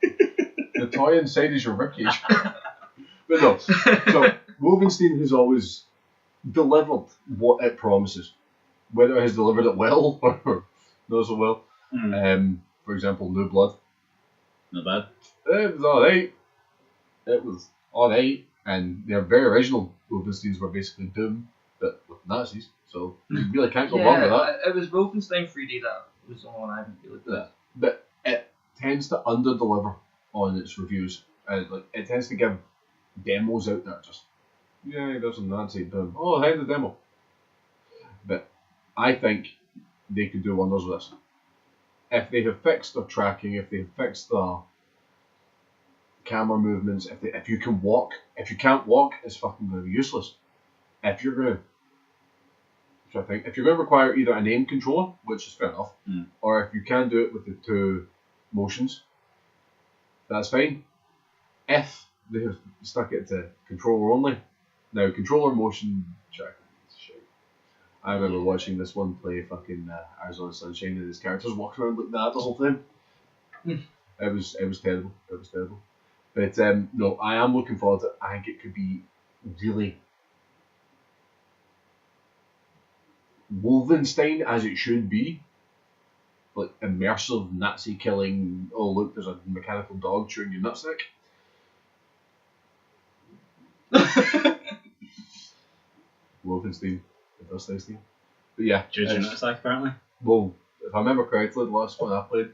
The toy inside is your ribcage. But no, so Wolfenstein has always delivered what it promises. Whether it has delivered it well or not so well. For example, New Blood. Not bad. It was alright. It was alright. And their very original Wolfensteins were basically Doom, but with Nazis. So you really can't go wrong with that. It was Wolfenstein 3D that was the only one I really played. Yeah. But it tends to under-deliver on its reviews. It tends to give demos out there just, yeah, there's a Nazi Doom. Oh, hey, the demo. But I think they could do wonders with this. If they have fixed their tracking, if they have fixed the camera movements, if you can walk, if you can't walk, it's fucking going to be useless. If you're going to require either an aim controller, which is fair enough, or if you can do it with the two motions, that's fine. If they have stuck it to controller only, now controller motion tracking is shit. I remember watching this one play fucking Arizona Sunshine and his characters walking around like that the whole time. It was terrible. It was terrible. But no, I am looking forward to it. I think it could be really Wolfenstein as it should be. Like immersive Nazi killing. Oh look, there's a mechanical dog chewing your nutsack. Wolfenstein, the first Steam. But yeah, Choose your nutsack, apparently. well, if I remember correctly, the last one I played,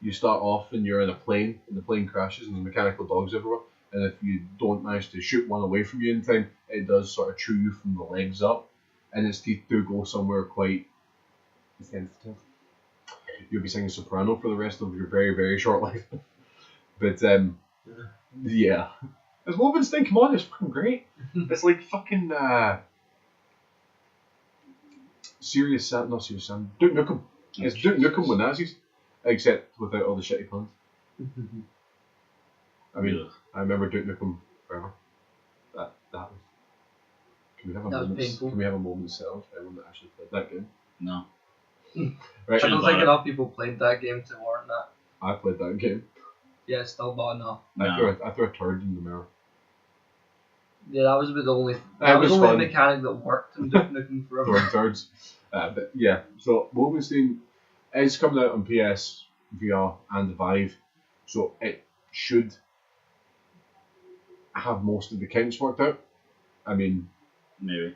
you start off and you're in a plane, and the plane crashes, and there's mechanical dogs everywhere. And if you don't manage to shoot one away from you in time, it does sort of chew you from the legs up, and its teeth do go somewhere quite sensitive. You'll be singing soprano for the rest of your very, very short life. But yeah, it's Wolfenstein. Come on, it's fucking great. It's like fucking not Serious Sam, Duke Nukem. It's Duke Nukem with Nazis, except without all the shitty puns. I mean, I remember Duke Nukem forever. That was. Can we have a That was moment? painful. Can we have a moment of silence for everyone that actually played that game? No. Right, I don't think enough people played that game to warrant that. I played that game. Yeah, still not enough. No. I threw a turd in the mirror. Yeah, that was about the only. That That was was the only fun. mechanic that worked in Duke Nukem Throwing Forever. turds. But yeah, so Wolfenstein is coming out on PS, VR, and the Vive, so it should have most of the kinks worked out. I mean, Maybe.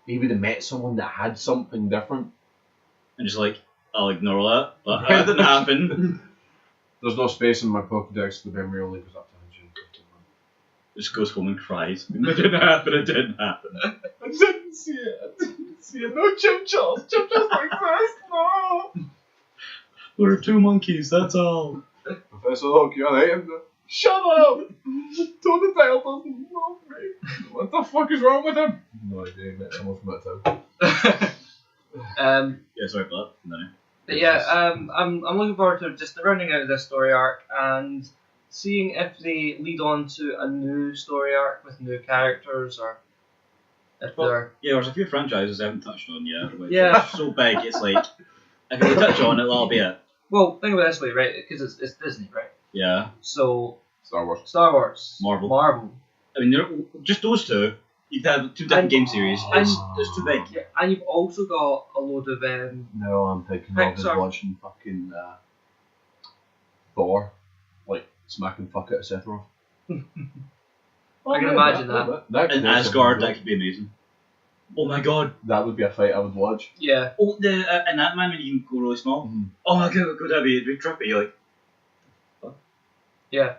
he would have met someone that had something different. And just like, I'll ignore that, but that didn't happen. There's no space in my Pokedex. The memory only goes up to 151. Just goes home and cries. It didn't happen. It didn't happen. I didn't see it. I didn't see it. No Chim Charles. Chim Charles like this. No. We're 2 monkeys. That's all. Professor Oak, you're right. Shut up! Totodile doesn't love me. What the fuck is wrong with him? No idea, mate. I'm off my time. Yeah, sorry about that. No. But yeah, I'm looking forward to just rounding out this story arc and seeing if they lead on to a new story arc with new characters, or if they're... Yeah, there's a few franchises I haven't touched on yet, which Yeah. are so big, it's like, if they touch on it, that'll be it. Well, think about it this way, right? Because it's Disney, right? Yeah. So, Star Wars. Star Wars. Marvel. I I mean, just those two, you'd have 2 different game series. It's too big. Yeah, and you've also got a load of... No, I'm thinking of is Pixar. watching fucking Thor, like smacking fuck out of Sephiroth. I can imagine that. And Asgard, that could be amazing. Oh my god. That would be a fight I would watch. Yeah. Oh, in Ant-Man when you can go really small. Mm. Oh my god, that'd be trippy. You're like, Yeah.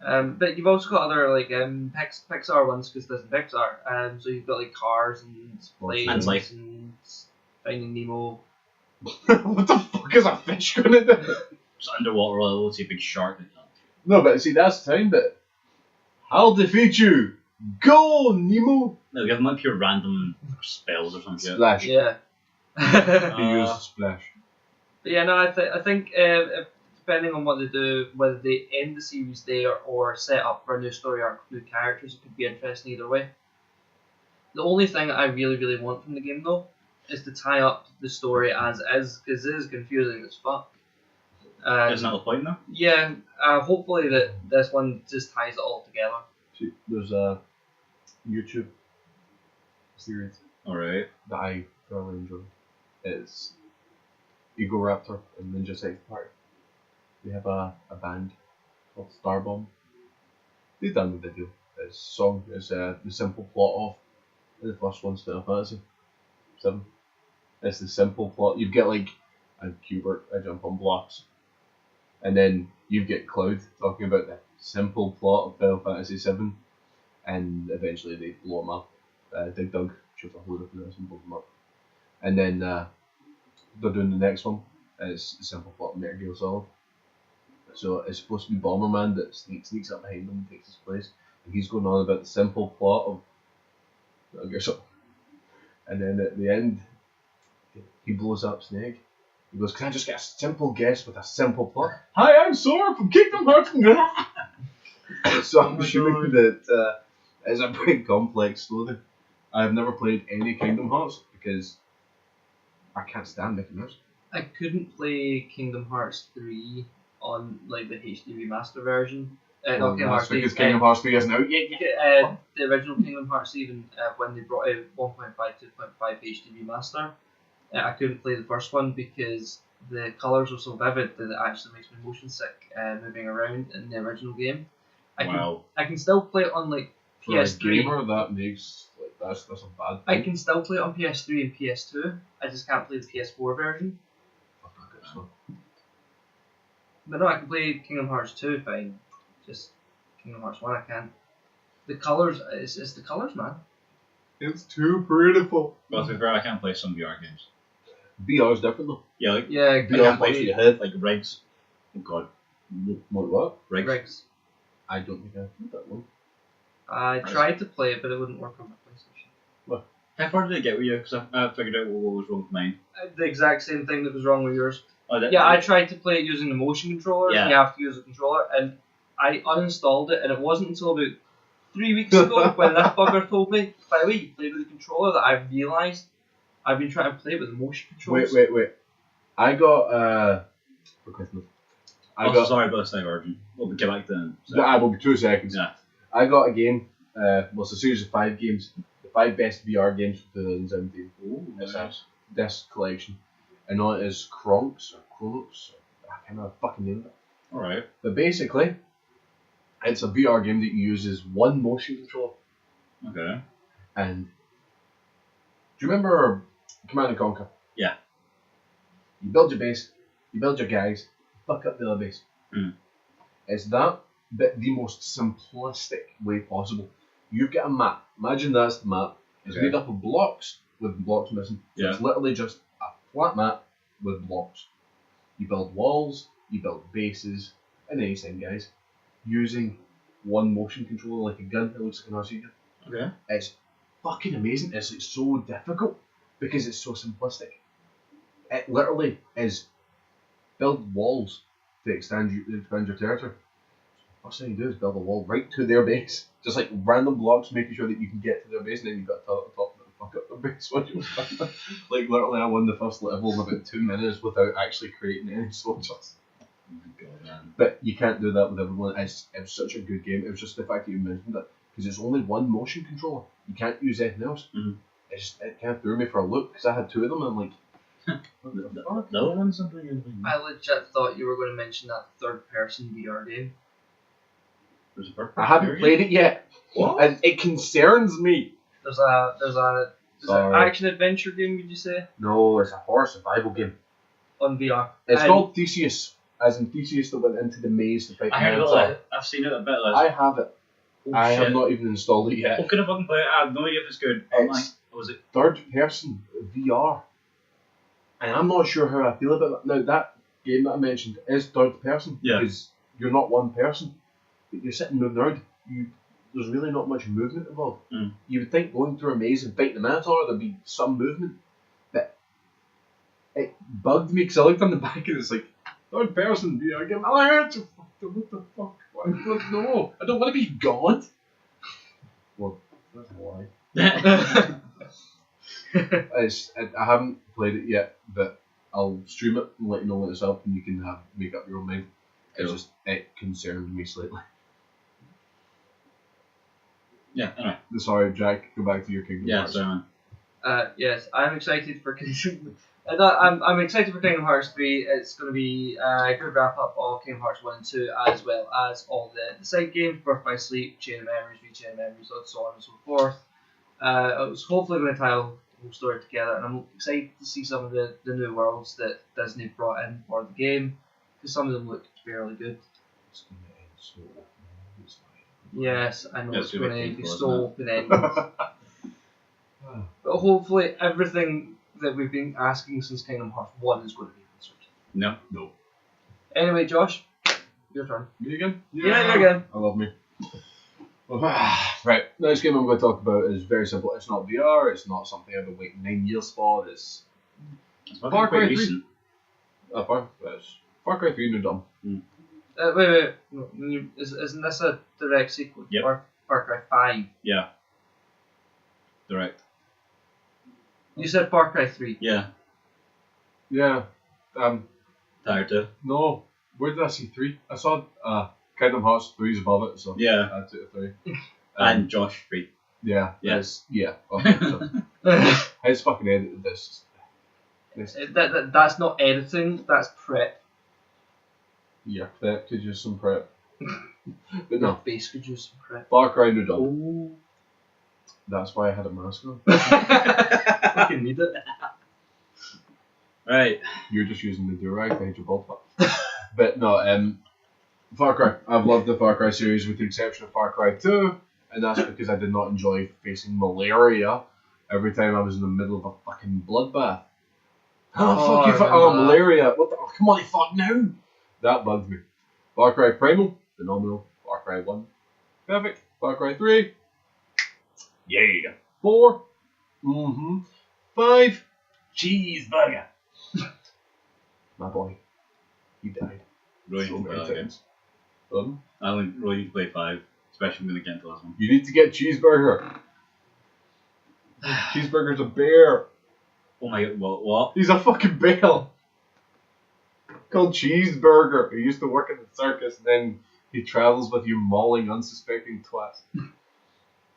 But you've also got other like Pixar ones because there's Pixar. So you've got like Cars and Planes And Life. and Finding Nemo. What the fuck is a fish gonna do? it's underwater, I'll see a big shark. No, but see, that's the time bit. I'll defeat you. Go, Nemo. No, give them like pure random spells or something. Splash. Yeah. He used splash. But yeah, no, I think if, depending on what they do, whether they end the series there or set up for a new story arc with new characters, it could be interesting either way. The only thing I really, really want from the game though is to tie up the story as is, because it is confusing as fuck. Isn't that the point though? Yeah, hopefully that this one just ties it all together. See, there's a YouTube series Alright. that I thoroughly enjoy. It's Ego Raptor and Ninja Sex Party. They have a band called Starbomb. They've done the video. It's song is the simple plot of the first one's Final Fantasy 7. It's the simple plot. You get like a Cubert, I jump on blocks, and then you get Cloud talking about the simple plot of Final Fantasy 7, and eventually they blow him up. Dig Dug shoots a load of this and blows him up, and then they're doing the next one. It's the simple plot of Metal Gear Solid. So it's supposed to be Bomberman that sneaks up behind him and takes his place, and he's going on about the simple plot of Metal Gear Solid. And then at the end, he blows up Snake. He goes, "Can I just get a simple guess with a simple plot?" Hi, I'm Sora from Kingdom Hearts. So I'm assuming that it's a pretty complex story. I've never played any Kingdom Hearts because I can't stand Mickey Mouse. I couldn't play Kingdom Hearts 3 on like the HD remaster version. Not Kingdom Hearts 3. Because Kingdom Hearts 3 isn't out yet. The original Kingdom Hearts, even when they brought out 1.5 2.5 HD remaster, I couldn't play the first one because the colours were so vivid that it actually makes me motion sick moving around in the original game. I can still play it on like For a PS3. gamer, that makes like that's a bad I thing. can still play it on PS3 and PS2. I just can't play the PS4 version. Fuck that good stuff. But no, I can play Kingdom Hearts 2 fine. Just Kingdom Hearts 1 I can't. The colours, it's the colours, man. It's too beautiful. Well, to be fair, I can't play some VR games. VR is different though. Yeah, like, Yeah, I VR can't puts play your head. like Rigs. Oh god. What? Rigs. Rigs. I don't think I've played that one. I tried to play it, but it wouldn't work on my PlayStation. How far did it get with you? Because I figured out what was wrong with mine. The exact same thing that was wrong with yours. Oh, Yeah, I tried to play it using the motion controller, Yeah. and you have to use a controller, and I uninstalled it, and it wasn't until about 3 weeks ago when that bugger told me, by the way, you played with the controller, that I realised I've been trying to play with the motion controls. Wait. I got for Christmas. sorry about this diversion. We'll get back to it. I will be 2 seconds. Yeah. I got a game. Well, it's a series of 5 games. The 5 best VR games for 2017. Ooh, It's nice. a disc collection, and on it is Chronox. I can't remember the fucking name of it. Alright. But basically, it's a VR game that uses one motion controller, Okay. and you remember Command and Conquer? Yeah. You build your base, you build your guys, fuck up the other base. It's that, but the most simplistic way possible. You've got a map. Imagine that's the map. It's made up of blocks with blocks missing. So it's literally just a flat map with blocks. You build walls, you build bases, and anything, guys, using one motion controller like a gun. It looks like an RC gun. Okay. It's fucking amazing. It's like so difficult because it's so simplistic. It literally is build walls to expand your territory. First thing you do is build a wall right to their base. Just like random blocks, making sure that you can get to their base, and then you've got to top of it and fuck up their base. Like literally, I won the first level in about 2 minutes without actually creating any soldiers. Oh my god, man. But you can't do that with everyone. It was such a good game. It was just the fact that you mentioned it, because it's only one motion controller. You can't use anything else. It kind of threw me for a loop because I had 2 of them, and I'm like, what the fuck? The other one's something. I legit thought you were going to mention that third-person VR game. There's a purpose. I haven't played it yet, and it concerns me. There's an action adventure game. Would you say No, it's a horror survival game. on VR? It's called Theseus, as in Theseus that went into the maze to fight the I heard Minotaur. about it. I've seen it a bit. I have it. Oh, I shit. have not even installed it yet. What kind of fucking play it? I have no idea if it's good. I'm like, It's was it? third person VR, and I'm not sure how I feel about that. Now that game that I mentioned is third person because you're not one person, but you're sitting moving around. There's really not much movement involved. You would think going through a maze and fighting the Minotaur there'd be some movement, but it bugged me because I looked on the back and it's like third person VR game. What the fuck? No, I don't want to be God. Well, that's a lie. I haven't played it yet, but I'll stream it and let you know when it's up, and you can make up your own mind. It concerned me slightly. Yeah. Anyway. Sorry, Jack. Go back to your Kingdom Hearts. Sorry, man. Yes, I'm excited for Kingdom. I'm excited for Kingdom Hearts 3. It's going to be a good wrap up of Kingdom Hearts 1 and 2, as well as all the side games, Birth by Sleep, Chain of Memories, Chain of Memories, and so on and so forth. It was hopefully going to tie the whole story together, and I'm excited to see some of the new worlds that Disney brought in for the game, because some of them look fairly good. It's going to end so Yes, I know it's going to be so isn't open-ended. But hopefully everything that we've been asking since Kingdom Hearts 1 is going to be answered. No. Anyway, Josh, your turn. Me again? Yeah, you again. I love me. Right, next game I'm going to talk about is very simple. It's not VR, it's not something I've been waiting 9 years for. It's Far Cry 3. recent. Far Cry 3 New Dawn. Wait. No, isn't this a direct sequel? Yep. Far Cry 5. Yeah. Direct. You said Far Cry 3. Yeah. Yeah. Tired to. No. Where did I see 3? I saw Kingdom Hearts 3 is above it, so Yeah. I took 3. And Josh 3. Yeah. Yes. Okay, so it's fucking edited this. That's not editing, that's prep. Yeah, prep could use some prep. But no, Base could use some prep. Far Cry New Dawn. That's why I had a mask on. Fucking need it. Right. You're just using the durag to hide your bald spot. But no, Far Cry. I've loved the Far Cry series with the exception of Far Cry 2, and that's because I did not enjoy facing malaria every time I was in the middle of a fucking bloodbath. Fuck you, malaria. What the? Oh, come on, fuck now. That bugged me. Far Cry Primal, phenomenal. Far Cry 1, perfect. Far Cry 3, yeah. 4, 5, cheeseburger. My boy, he died. Really So need to play many that game. times. I only really need to play 5, especially when I get into the last one. You need to get cheeseburger. Cheeseburger's a bear. Oh my god, what? He's a fucking bear. Called Cheeseburger. He used to work in the circus, and then he travels with you mauling unsuspecting twats.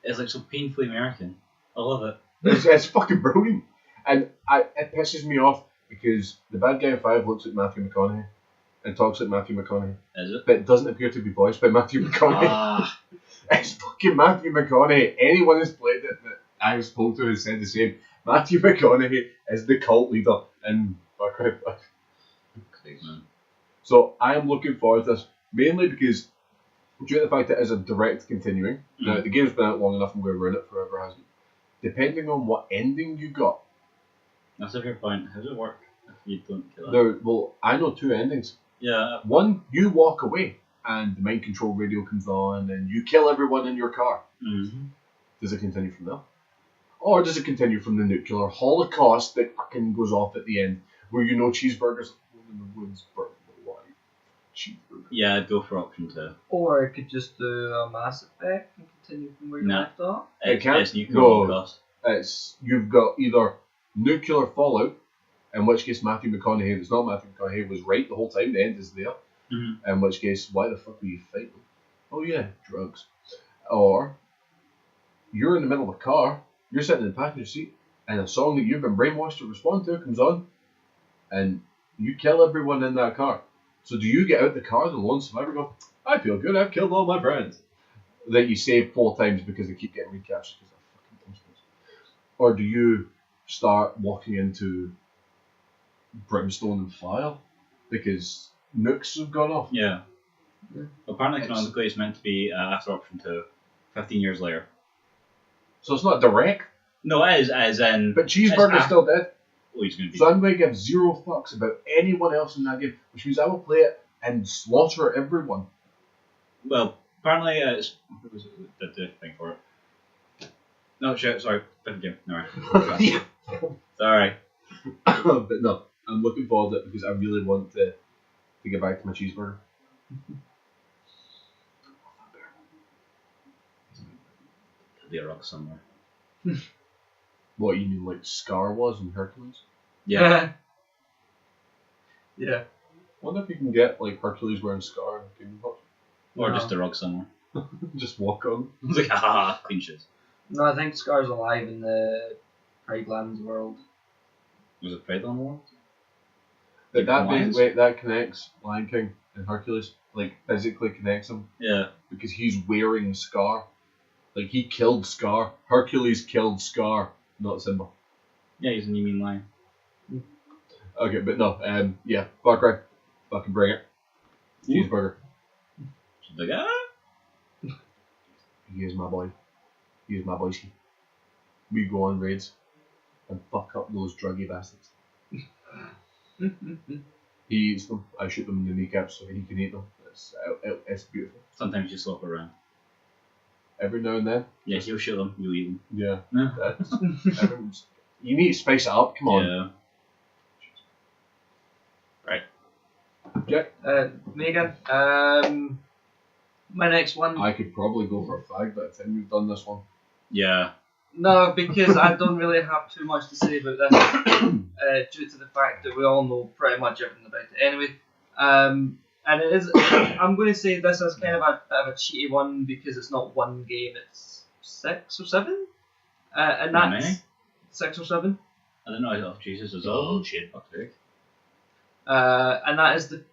It's like so painfully American. I love it. It's fucking brilliant. And it pisses me off because the bad guy in 5 looks like Matthew McConaughey and talks like Matthew McConaughey. Is it? But it doesn't appear to be voiced by Matthew McConaughey. It's fucking Matthew McConaughey. Anyone who's played it that I've spoken to has said the same. Matthew McConaughey is the cult leader in Far Cry 5. Craig, man. So I am looking forward to this, mainly because due to the fact that it is a direct continuing. Now, the game's been out long enough and we're in it forever, hasn't it? Depending on what ending you got. That's a fair point. How does it work if you don't kill it? There, well, I know two endings. Yeah. One, you walk away and the mind control radio comes on and you kill everyone in your car. Mm-hmm. Does it continue from there? Or does it continue from the nuclear holocaust that fucking goes off at the end, where you know cheeseburgers in the woods burn the light? Cheeseburger. Yeah, I'd go for option 2. Or it could just do a Mass Effect and continue from where you Nah. left off. It can't. It's nuclear No. holocaust. It's you've got either nuclear fallout, in which case Matthew McConaughey, and it's not Matthew McConaughey, was right the whole time. The end is there. Mm-hmm. In which case, why the fuck were you fighting? Oh yeah, drugs. Or you're in the middle of a car, you're sitting in the passenger seat, and a song that you've been brainwashed to respond to comes on, and you kill everyone in that car. So do you get out the car, the lone survivor, go, I feel good, I've killed all my friends, that you save 4 times because they keep getting recaptured because they're fucking dumpsters? Or do you start walking into brimstone and fire because nukes have gone off? Yeah. Apparently, canonically, it's meant to be after option 2, 15 years later. So it's not direct, No, it is, as in. but Cheeseburger's still dead. Oh, he's going to be. So I'm going to give 0 fucks about anyone else in that game, which means I will play it and slaughter everyone. Well, apparently, it's. Who was it that did the thing for it? No, shit, sorry. Different game. No, right. Sorry. But no, I'm looking forward to it because I really want to get back to my cheeseburger. There'll be a rock somewhere. What, you mean like Scar was in Hercules? Yeah. Yeah. Wonder if you can get like Hercules wearing Scar in Kingdom Hearts. Or No. just a rock somewhere. Just walk on. It's like, ah, clean shit. No, I think Scar's alive in the Pride world. Was it Pride on the World? But Lions? that connects Lion King and Hercules. Like physically connects them Yeah. because he's wearing Scar. Like he killed Scar. Hercules killed Scar, not Simba. Yeah, he's a new mean lion. Okay, but no, yeah, Far Cry. Fucking bring it. Cheeseburger. She's like, ah. He is my boy. He is my boyski. We go on raids and fuck up those druggy bastards. He eats them. I shoot them in the kneecaps so he can eat them. It's beautiful. Sometimes you swap around. Every now and then. Yeah, he'll shoot them, you'll eat them. Yeah. No. That's, you need to spice it up. Come on. Yeah. Jack. Megan, my next one. I could probably go for a fag by the time we've done this one. Yeah. No, because I don't really have too much to say about this, due to the fact that we all know pretty much everything about it anyway. And it is, I'm going to say this is kind of a bit of a cheaty one because it's not one game, it's 6 or 7. And How that's many? 6 or 7. I don't know, oh Jesus is all shit, fuck's sake. And that is the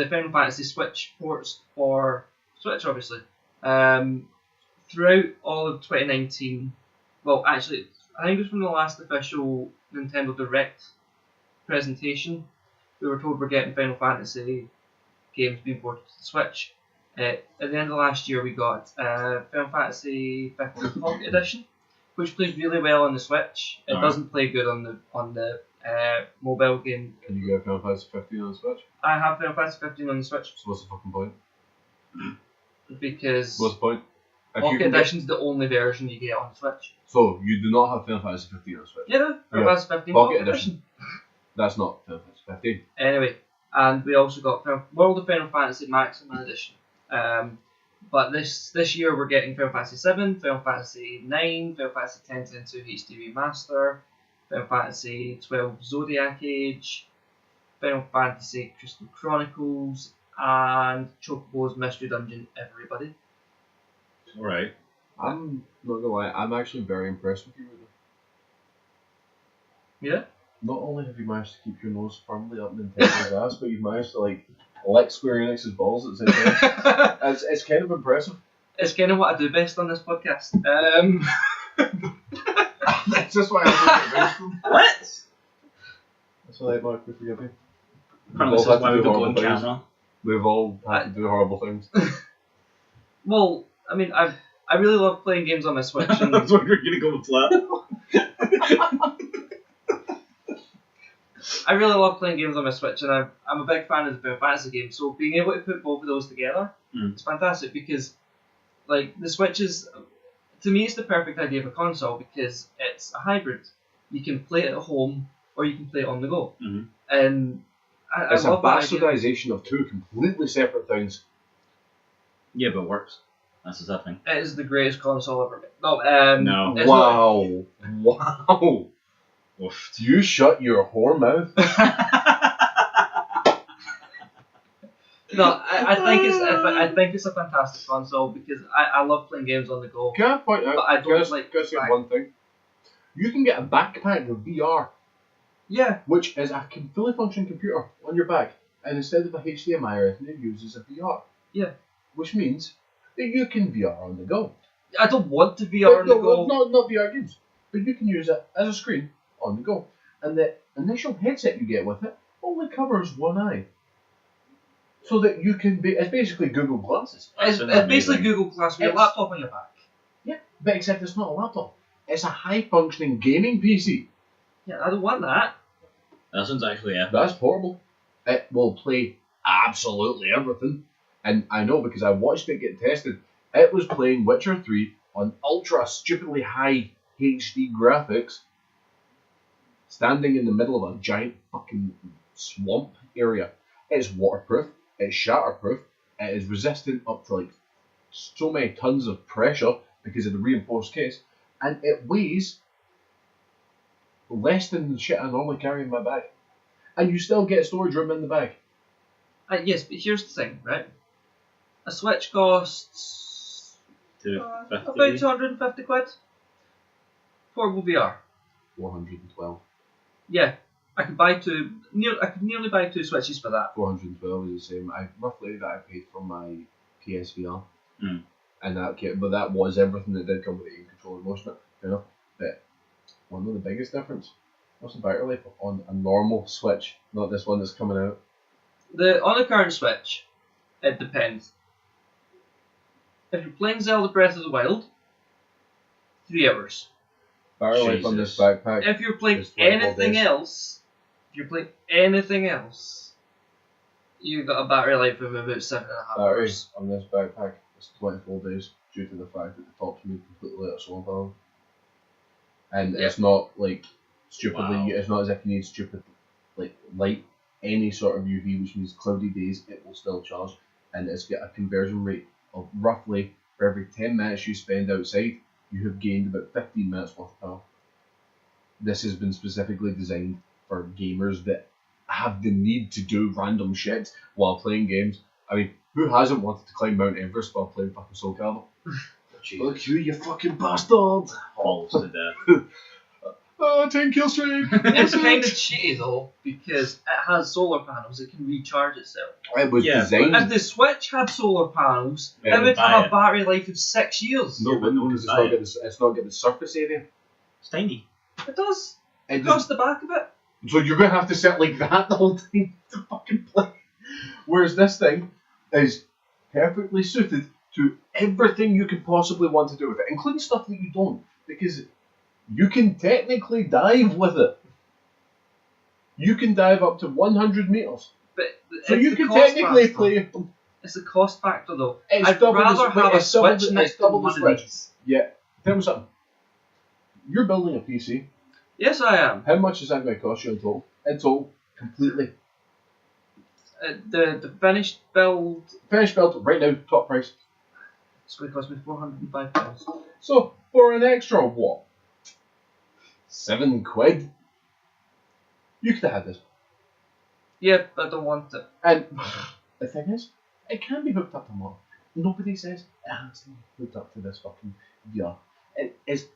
Final Fantasy Switch ports for Switch, obviously. Throughout all of 2019, well, actually, I think it was from the last official Nintendo Direct presentation, we were told we're getting Final Fantasy games being ported to the Switch. At the end of last year, we got Final Fantasy 15 Pocket Edition, which plays really well on the Switch. It Alright. doesn't play good on the mobile game. Can you get Final Fantasy 15 on the Switch? I have Final Fantasy 15 on the Switch So what's the fucking point? because What's the point? If you Pocket can get- Edition's the only version you get on the Switch. So you do not have Final Fantasy 15 on the Switch. Yeah, Final Yeah. Fantasy 15 Pocket Pocket Edition. Edition. That's not Final Fantasy 15. Anyway, and we also got World of Final Fantasy Maximum Edition. But this year we're getting Final Fantasy 7, Final Fantasy 9, Final Fantasy 10-2 HD Remaster, Final Fantasy 12 Zodiac Age, Final Fantasy Crystal Chronicles, and Chocobo's Mystery Dungeon Everybody. Alright. I'm not gonna lie, I'm actually very impressed with you right now. Yeah? Not only have you managed to keep your nose firmly up Nintendo's ass, but you've managed to like lick Square Enix's balls at the same time. It's kind of impressive. It's kind of what I do best on this podcast. That's just why I think it makes What? That's why, Mark, we forgive you. Apparently, We've this all is why had we to do don't go on horrible things. camera. We've all had to do horrible things. Well, I mean, I really love playing games on my Switch. I And was wondering if you're going to go with that. I really love playing games on my Switch, and I'm a big fan of the Final Fantasy games. So being able to put both of those together, it's fantastic because, like, the Switch is, to me, it's the perfect idea of a console because it's a hybrid. You can play it at home or you can play it on the go, and I It's a love that idea. bastardization of two completely separate things. Yeah, but it works. That's the sad thing. It is the greatest console ever made. No, No. it's not- Wow. Oof. Do you shut your whore mouth? No, I think it's a fantastic console because I love playing games on the go. Can I point out? But I don't can like I say back- one thing? You can get a backpack of VR, Yeah, which is a fully functioning computer on your back, and instead of a HDMI or anything, it uses a VR. Yeah. Which means that you can VR on the go. I don't want to VR on the go. Not VR games, but you can use it as a screen on the go. And the initial headset you get with it only covers one eye. So that you can be, it's basically Google Glasses. It's basically Google Glass with your It's- laptop on your back. Yeah, but except it's not a laptop. It's a high functioning gaming PC. Yeah, I don't want that. That sounds actually epic. That's portable. It will play absolutely everything. And I know because I watched it get tested. It was playing Witcher 3 on ultra stupidly high HD graphics, standing in the middle of a giant fucking swamp area. It's waterproof, it's shatterproof, it is resistant up to like so many tons of pressure because of the reinforced case, and it weighs less than the shit I normally carry in my bag. And you still get storage room in the bag. Yes, but here's the thing, right? A Switch costs about 250. 250 quid. Portable VR. 412. Yeah, I could buy two. I could nearly buy two Switches for that. 412 is the same. Roughly that I paid for my PSVR. Mm. And but that was everything that did come with the aim control and motion. Fair enough. But one of the biggest difference, what's the battery life on a normal Switch, not this one that's coming out? On the current Switch, it depends. If you're playing Zelda Breath of the Wild, 3 hours. Battery life on this Jesus. backpack. If you're playing It's 24 anything days. else, you've got a battery life of about 7.5 Battery hours. on this backpack is 24 days due to the fact that the top's made completely out of solar panel. And it's not like stupidly, Wow. it's not as if you need stupid like light, any sort of UV, which means cloudy days, it will still charge. And it's got a conversion rate of roughly for every 10 minutes you spend outside, you have gained about 15 minutes worth of power. This has been specifically designed for gamers that have the need to do random shit while playing games. I mean, who hasn't wanted to climb Mount Everest while playing fucking Soul Calibur? Fuck you, you fucking bastard! Falls to death. Oh, 10 kill streak! It's kind of cheaty though, because it has solar panels, it can recharge itself. It was Yeah, designed. If the Switch had solar panels, Yeah, it would buy have it. a battery life of 6 years. No, but no, because buy it's not got the surface area. It's tiny. It does. It Across the back of it. So you're going to have to sit like that the whole time to fucking play. Whereas this thing is perfectly suited to everything you could possibly want to do with it, including stuff that you don't, because you can technically dive with it. You can dive up to 100 meters. But So it's you the can cost technically factor. play. It's the cost factor though. It's I'd double the rather Switch- have a it's double Switch the- next it's to double the one of Switch. these. Yeah, tell me something. You're building a PC. Yes, I am. How much is that going to cost you in total? In total, completely. The finished build Finished build right now, top price. it's going to cost me £405. So, for an extra what? £7? You could have had this. Yeah, but I don't want it. And the thing is, it can be hooked up to more. Nobody says it has to be hooked up to this fucking VR. It is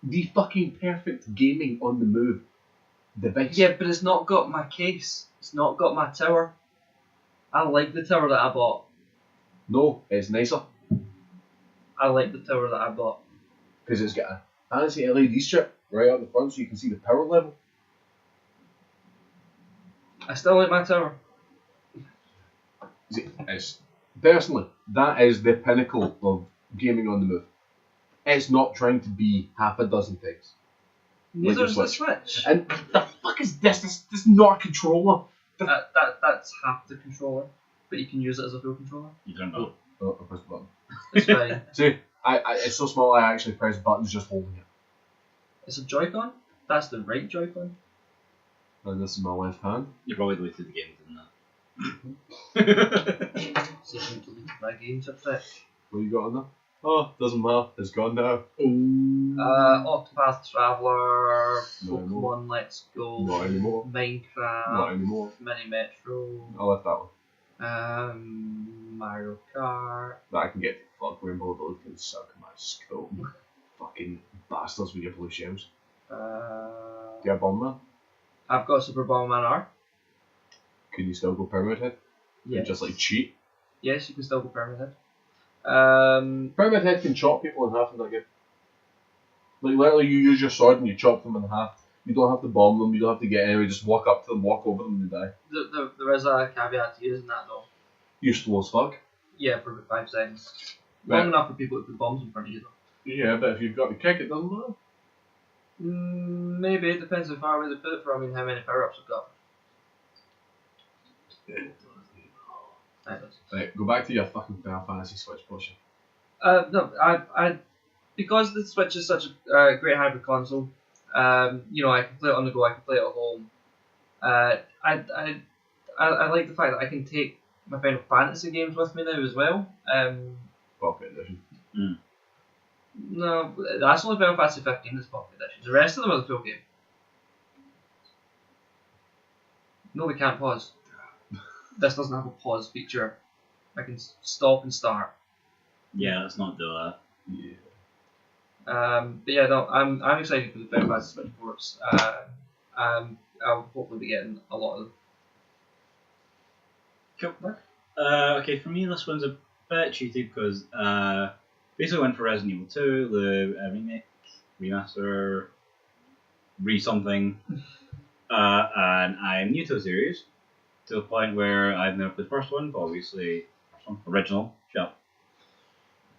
the fucking perfect gaming on the move device. Yeah, but it's not got my case. It's not got my tower. I like the tower that I bought. No, it's nicer. I like the tower that I bought. Because it's got a fancy LED strip right up the front so you can see the power level. I still like my tower. It's personally, that is the pinnacle of gaming on the move. It's not trying to be half a dozen things. Neither Like is the the Switch. And the fuck is this? This is not a controller. That's half the controller, but you can use it as a full controller. You don't know. Oh, I pressed the button. It's fine. See, it's so small I actually press buttons just holding it. It's a Joy-Con. That's the right Joy-Con. And this is my left hand. You probably deleted the game, didn't that? So you can delete my games upset. What you got on there? Oh, doesn't matter. It's gone now. Octopath Traveler, No Pokemon anymore. Let's Go, Not anymore. Minecraft, Not anymore. Mini Metro, I left that one. Mario Kart. But I can get to fuck Rainbow Road can suck my skull. Fucking bastards with your blue shims. Do you have Bomberman? I've got Super Bomberman R. Can you still go Pyramid Head? Yeah. Just like cheat? Yes, you can still go Pyramid Head. Pyramid Head can chop people in half in that game. Like literally you use your sword and you chop them in half. You don't have to bomb them, you don't have to get anywhere, just walk up to them, walk over them and they die. There is a caveat to using that though. You're slow as fuck. Yeah, for about 5 seconds. Right. Long enough for people to put bombs in front of you though. Yeah, but if you've got the kick it doesn't matter. Maybe, it depends how far away they put it from and how many power-ups I've got. Right, go back to your fucking Final Fantasy Switch potion. No, I because the Switch is such a great hybrid console. You know, I can play it on the go. I can play it at home. I like the fact that I can take my Final Fantasy games with me now as well. Pocket edition. No, that's only Final Fantasy 15 that's pocket edition. The rest of them are the full game. No, we can't pause. This doesn't have a pause feature. I can stop and start. Yeah, let's not do that. Yeah. But yeah, no, I'm excited for the Final Fantasy Switch ports. I'll hopefully be getting a lot of them. Cool. Okay, for me this one's a bit cheaty because basically went for Resident Evil 2, the remake, remaster, re-something, and I'm new to the series to the point where I've never played the first one, but obviously first one, original, shut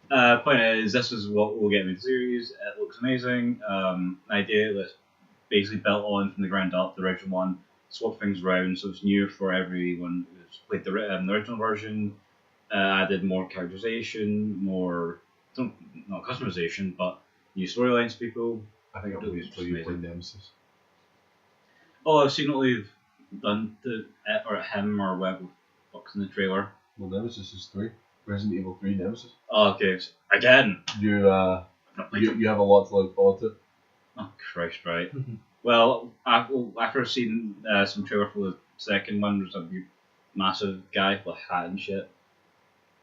up. Point is, this is what will get me the series. It looks amazing. Idea that's basically built on from the ground up, the original one, swap things around so it's new for everyone who's played the original version. Added more characterization, more not customization, but new storylines. People. I think I'll wait until you play Nemesis. Oh, I've seen what they've done to it or him or whatever fuck's in the trailer. Well, Nemesis is 3. Resident Evil 3 Nemesis. Oh, okay. Again. You have a lot to look forward to. Oh Christ! Right. Well, after seeing some trailer for the second one, there's a big, massive guy with a hat and shit.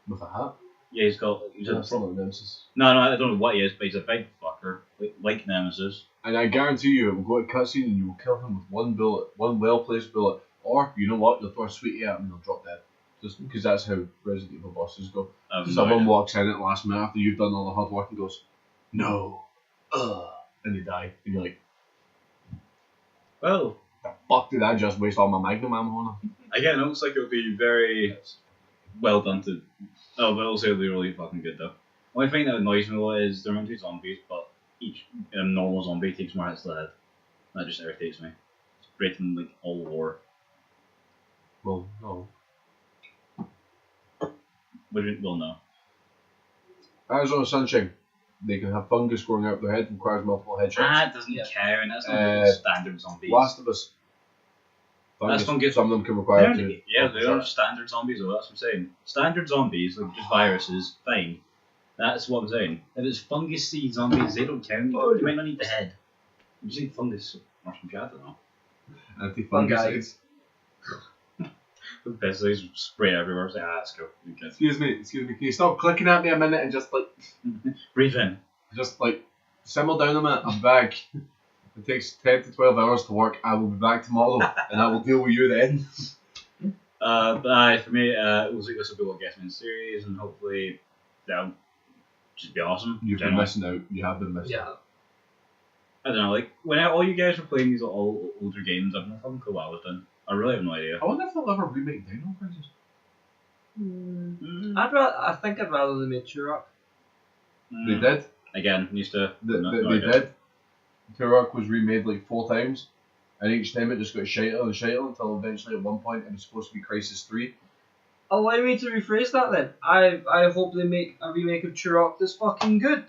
With a hat? Yeah, he's got. He's a That's not Nemesis. No, I don't know what he is, but he's a big fucker, like Nemesis. And I guarantee you, it will go to cutscene and you will kill him with one bullet, one well-placed bullet, or you know what, you'll throw a sweetie at him and he'll drop dead. Just because that's how Resident Evil bosses go. Someone walks in at the last minute after you've done all the hard work and goes, no, and they die, and you're like, well, the fuck did I just waste all my Magnum ammo on? again, it looks like it'll be very well done to. Oh, but also it'll be really fucking good though. Only thing that annoys me a lot is they're meant to be zombies, but each normal zombie takes more hits to the head. That just irritates me. It's breaking like all war. Well, no. Well, no. Arizona Sunshine. They can have fungus growing out their head, requires multiple headshots. It doesn't count. That's not standard zombies. Last of Us. That's fungus. Some of them can require two. Yeah, they are standard zombies, though. That's what I'm saying. Standard zombies, like just viruses, fine. That's what I'm saying. If it's fungusy zombies, they don't count. You might not need the head. You just need fungus or some shit, I don't know. Anti-fungicides. Pesticides spray everywhere. It's like, let's go. Okay. Excuse me. Can you stop clicking at me a minute and just like, breathe in. just like, simmer down a minute. I'm back. It takes 10 to 12 hours to work. I will be back tomorrow, and I will deal with you then. But for me, it looks like this will be what gets me in the series, and hopefully that'll just be awesome. You've been missing out. You have been missing out. I don't know, like when all you guys were playing these all older games, I've not clue what I was doing. I really have no idea. I wonder if they'll ever remake Dino Crisis. I think I'd rather they made Turok. They did. Again, used to. They did. Turok was remade like 4 times, and each time it just got shighter and shighter until eventually at one point it was supposed to be Crisis 3. Allow me to rephrase that then. I hope they make a remake of Turok that's fucking good.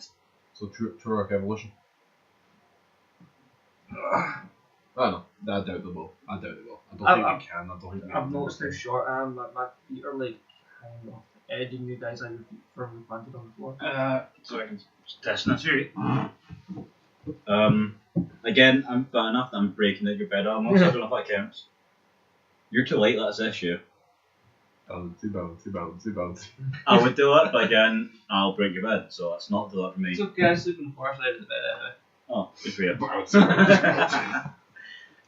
So Turok Evolution. I don't know. I doubt they will. I don't think they can. I don't think I've noticed how short I am. My feet are like kind of edging you guys out your feet firmly planted on the floor. So I can test that theory. Again, I'm fat enough that I'm breaking out your bed almost. I don't know if that counts. You're too late, that's the issue. Too bad. I would do it, but again, I'll break your bed, so it's not do it for me. It's okay, I sleep on the far side of the bed anyway. Oh, good for you.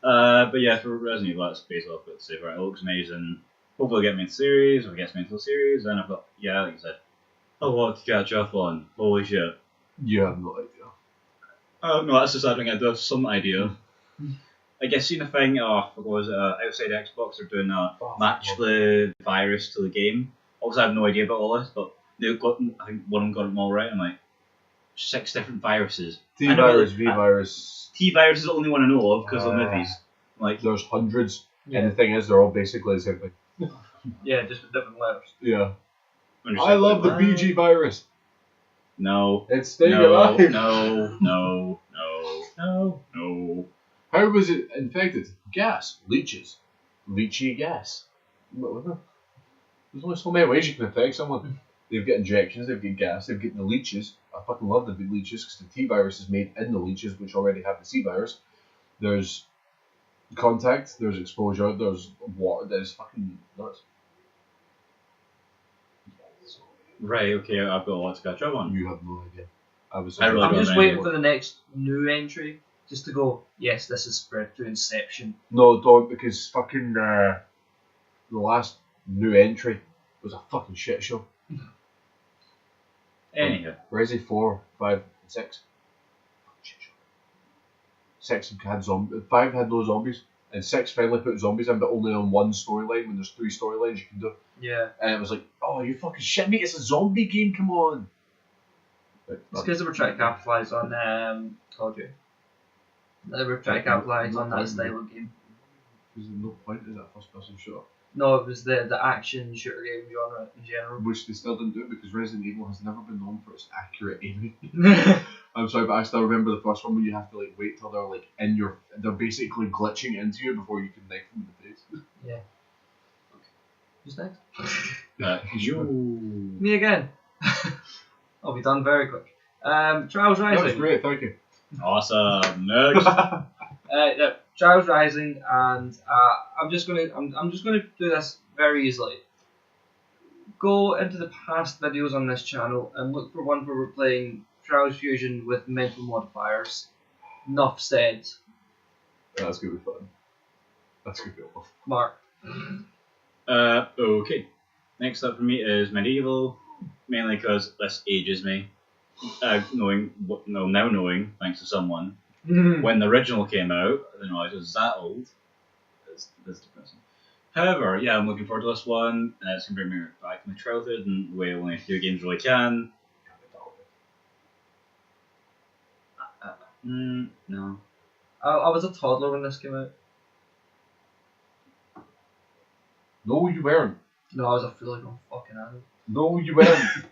But yeah, for Resident Evil, that's based off what to say. Right, it looks amazing. Hopefully, it'll get me into the series. If it gets me into the series, then I've got, yeah, like I said, a lot to catch up on. Holy shit. You have no idea. Oh, no, that's the sad thing. I do have some idea. I guess seen a thing, what was it, outside Xbox, they're doing a match the virus to the game. Obviously, I have no idea about all this, but they've got, I think one of them got them all right. I'm like, 6 different viruses. T-virus, V-virus. T-virus is the only one I know of because of the movies. Like, there's hundreds, Yeah. and the thing is, they're all basically the same thing. Yeah, just with different letters. Yeah. I'm just I like, love the what? BG virus. No. It's staying No. alive. No. How was it infected? Gas. Leeches. Leechy gas. There's only so many ways you can infect someone. They've got injections, they've got gas, they've got the leeches. I fucking love the leeches because the T virus is made in the leeches, which already have the C virus. There's contact, there's exposure, there's water. There's fucking nuts. Right, okay, I've got a lot to catch up on. You have no idea. I really I'm don't just know waiting anymore. for the next new entry, just to go, yes, this is spread to Inception. No, don't, because fucking the last new entry was a fucking shit show. Anyhow. Resi 4, 5, and 6. Shit show. 6 had 5 had no zombies, and 6 finally put zombies in, but only on one storyline when there's 3 storylines you can do. Yeah. And it was like, oh, you fucking shit me, it's a zombie game, come on. It's because they were trying to capitalise on, told you. They were trying to capitalise on that style of game. There's no point in that first person shooter. No, it was the action shooter game genre in general. Which they still didn't do because Resident Evil has never been known for its accurate aiming. I'm sorry, but I still remember the first one where you have to like wait till they're like in your, they're basically glitching into you before you can knife them in the face. Yeah. Who's next? You. Me again. I'll be done very quick. Trials Rising. That was great, thank you. Awesome. Next. Yeah, Trials Rising, and I'm just gonna do this very easily. Go into the past videos on this channel and look for one where we're playing Trials Fusion with mental modifiers. Enough said. That's gonna be fun. That's gonna be awful. Mark. Okay. Next up for me is Medieval, mainly because this ages me. Now knowing, thanks to someone, when the original came out, I didn't realise it was that old. It's depressing. However, yeah, I'm looking forward to this one. It's going to bring me back to my childhood in the way only video games really can. No. I was a toddler when this came out. No, you weren't. No, I was a fully grown fucking adult. No, you weren't.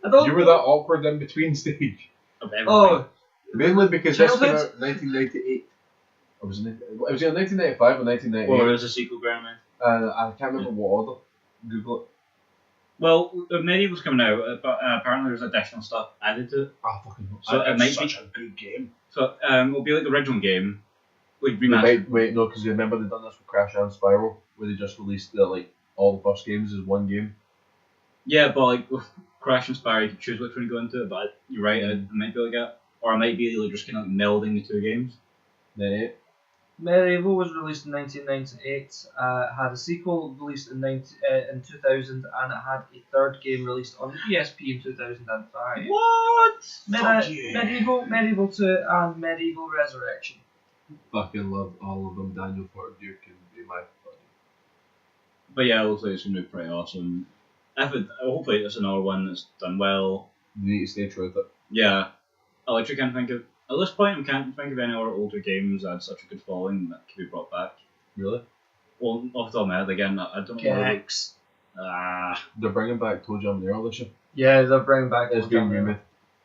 I don't You were that awkward in between stage. Of everything. Oh, Mainly because this came Childhood? out in 1998. It was either 1995 or 1998. Or there's a sequel, Grandma. I can't remember what order. Google it. Well, Medieval's coming out, but apparently there's additional stuff added to it. I fucking know. So it It's might such a good game. So it'll be like the original game, like They remastered. wait, no, because you remember they done this with Crash and Spiral, where they just released all the first games as one game. Yeah, but like with Crash and Spyro, you can choose which one to go into. But you're right, it might be like that, or it might be like just kind of melding the two games. 98. Medieval was released in 1998, had a sequel released in 2000, and it had a third game released on the PSP in 2005. What? Fuck yeah. Medieval 2, and Medieval Resurrection. Fucking love all of them. Daniel Duke can be my buddy. But yeah, it looks like it's going to be pretty awesome. Hopefully it's another one that's done well. You need to stay true with it. Yeah. I literally can't think of, at this point, I can't think of any other older games that had such a good following that could be brought back. Really? Well, off the top of my head, again, I don't know. Gex. They're bringing back Toe Jam the Earl this year. Yeah, they're bringing back. It's being remade.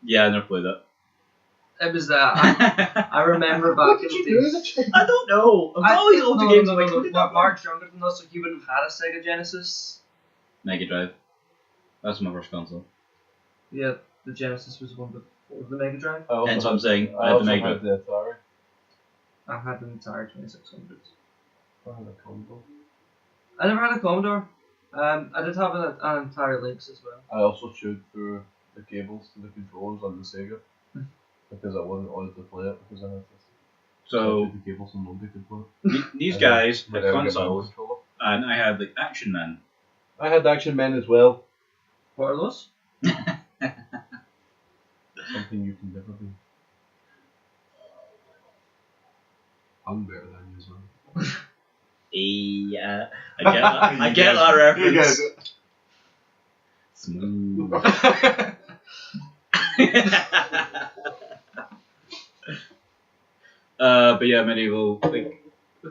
Yeah, I never played it. It was I remember back in the days. I don't know. I've got all these older games. I'm like, what did that Mark's younger than us, so he wouldn't have had a Sega Genesis. Mega Drive. That's my first console. Yeah, the Genesis was one before the Mega Drive. Hence what I'm saying. I I had the also Mega had Drive. the Atari. I had an entire 2600. I had a Commodore. I never had a Commodore. I did have an entire Lynx as well. I also chewed through the cables to the controllers on the Sega because I wasn't allowed to play it because I had this. I So, chewed the cables and nobody could play it. these guys But had I didn't get my consoles, controller. and I had like Action Man. I had Action Men as well. What are those? Something you can never be. I'm better than you as well. Yeah, I get that reference. You guys. Smooth. But yeah, Medieval, like,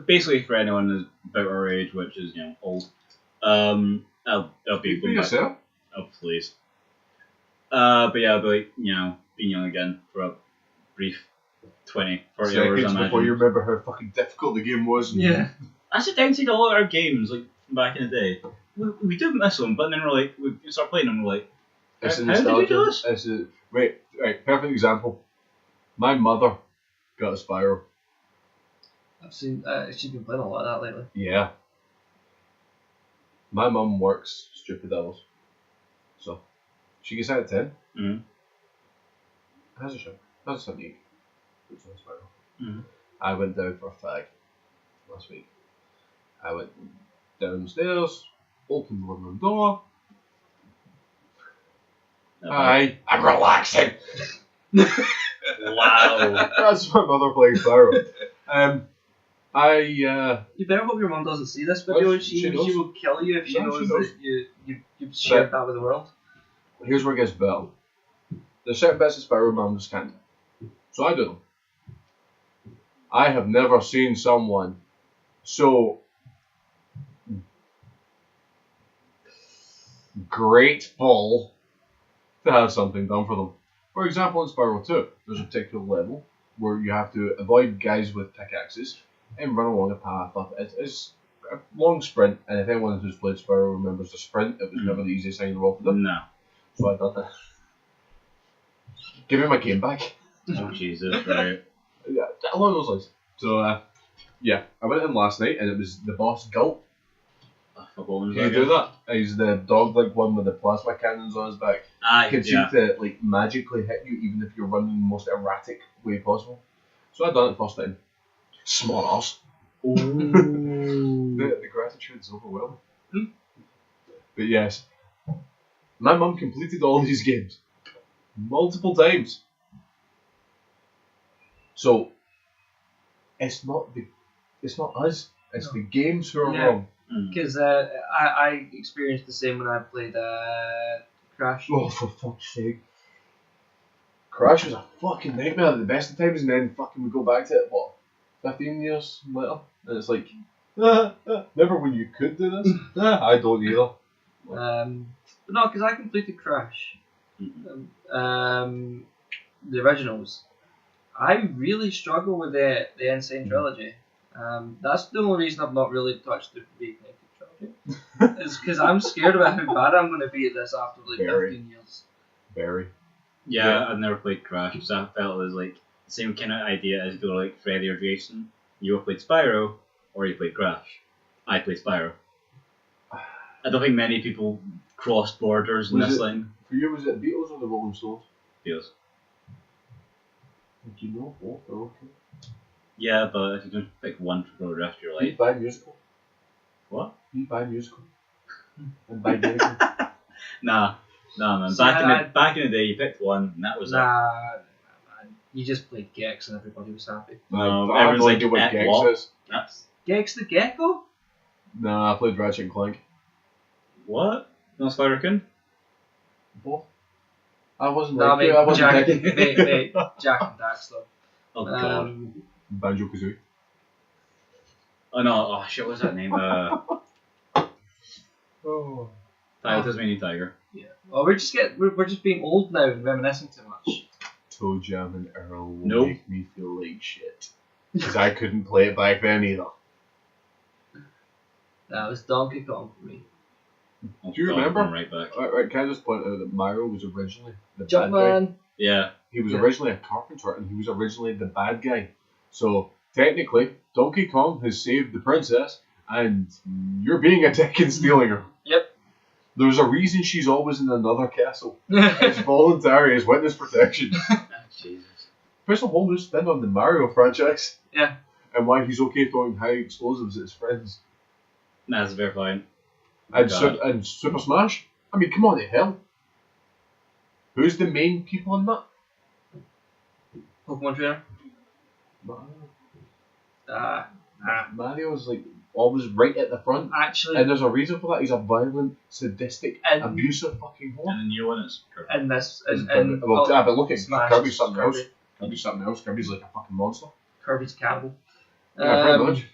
basically for anyone who's about our age, which is, old, I'll be For going back. yourself? Oh, please. But yeah, I'll be like, being young again for a brief 20, 40 hours, I Seconds imagine. before you remember how fucking difficult the game was. Yeah. That's the downside of all our games, like, from back in the day. We do miss them, but then we're like, we start playing them, we're like, It's a how did we do nostalgia. this? Right, perfect example. My mother got a Spyro. I've seen. She's been playing a lot of that lately. Yeah. My mum works stupid hours. So, she gets out of 10. Mhm. Has a show. Has a Sunday. Puts on a Spyro. Mhm. I went down for a fag last week. I went downstairs, opened the living room door. Hi, I'm relaxing. Wow. That's my mother playing Spyro. You better hope your mum doesn't see this video. Well, She she knows. will kill you if she No, knows she knows. that you've shared that with the world. Here's where it gets better. There's certain bits of Spyro Mum just can't do. So I do them. I have never seen someone so grateful to have something done for them. For example, in Spyro 2, there's a particular level where you have to avoid guys with pickaxes and run along a path up. It's a long sprint, and if anyone who's played Spyro remembers the sprint, it was never the easiest thing in the world to do. No. So I did that. Give me my game back. Oh, Jesus, right. Yeah, along those lines. So, yeah, I went in last night and it was the boss Gulp. I forgot what was Can you that do again? that? He's the dog-like one with the plasma cannons on his back. Ah, Can seem to like magically hit you even if you're running the most erratic way possible. So I done it first time. Smart ass. Ooh. The gratitude is overwhelming. But yes, my mum completed all these games multiple times. So it's not us. It's the games who are Yeah. wrong. Because I experienced the same when I played Crash. Oh, for fuck's sake! Crash was a fucking nightmare at the best of times, and then fucking we go back to it. What, 15 years later, and it's like, remember when you could do this? I don't either. But no, because I completed Crash. The originals. I really struggle with the Insane Trilogy. That's the only reason I've not really touched the Reignited Trilogy. Is because I'm scared about how bad I'm going to be at this after like Very. 15 years. Very. Yeah, I've never played Crash, because I felt it was like the same kind of idea as go like Freddy or Jason. You either played Spyro or you played Crash. I played Spyro. I don't think many people crossed borders in Was this it- line. For you, was it Beatles or the Rolling Stones? Feels. Did you know both? Oh, okay. Yeah, but if you're going to pick one for the rest of your You life. buy musical. What? You buy musical. And buy musical. Nah, man. See, Back in the day, you picked one, and that was it. Nah, man. You just played Gex and everybody was happy. No, I have everyone's no like, idea what "Eh, Gex what?" is. That's Gex the Gecko? No, I played Ratchet and Clank. what? No Spyro What? I wasn't Nah, like you. mate, I wasn't Jack, picking. mate, Jack and Daxter. Oh god. Banjo Kazooie. Oh no. Oh shit. What's that name? Oh. Tasmanian Tiger. Yeah. Well, we're just being old now and reminiscing too much. Toe Jam and Earl will Nope. make me feel like shit. Because I couldn't play it back then either. That was Donkey Kong for me. Oh, Do you God, remember? I'm right back. Right, can I just point out that Mario was originally the bad guy? Jumpman. Yeah. He was Yeah. originally a carpenter and he was originally the bad guy. So technically, Donkey Kong has saved the princess and you're being a dick and stealing her. Yep. There's a reason she's always in another castle. It's voluntary as witness protection. Oh, Jesus. There's a whole new spin on the Mario franchise. Yeah. And why he's okay throwing high explosives at his friends. That's very fine. And, God. and Super Smash? I mean, come on to hell. Who's the main people in that? Pokemon trainer. Mario's like always right at the front. Actually, And there's a reason for that. He's a violent, sadistic, And- abusive fucking whore. And the new one is Kirby. in this, Well, and yeah, but look at Smash, Kirby's something Kirby. else. Kirby's something else. Kirby's like a fucking monster. Kirby's a cannibal. Yeah, pretty much.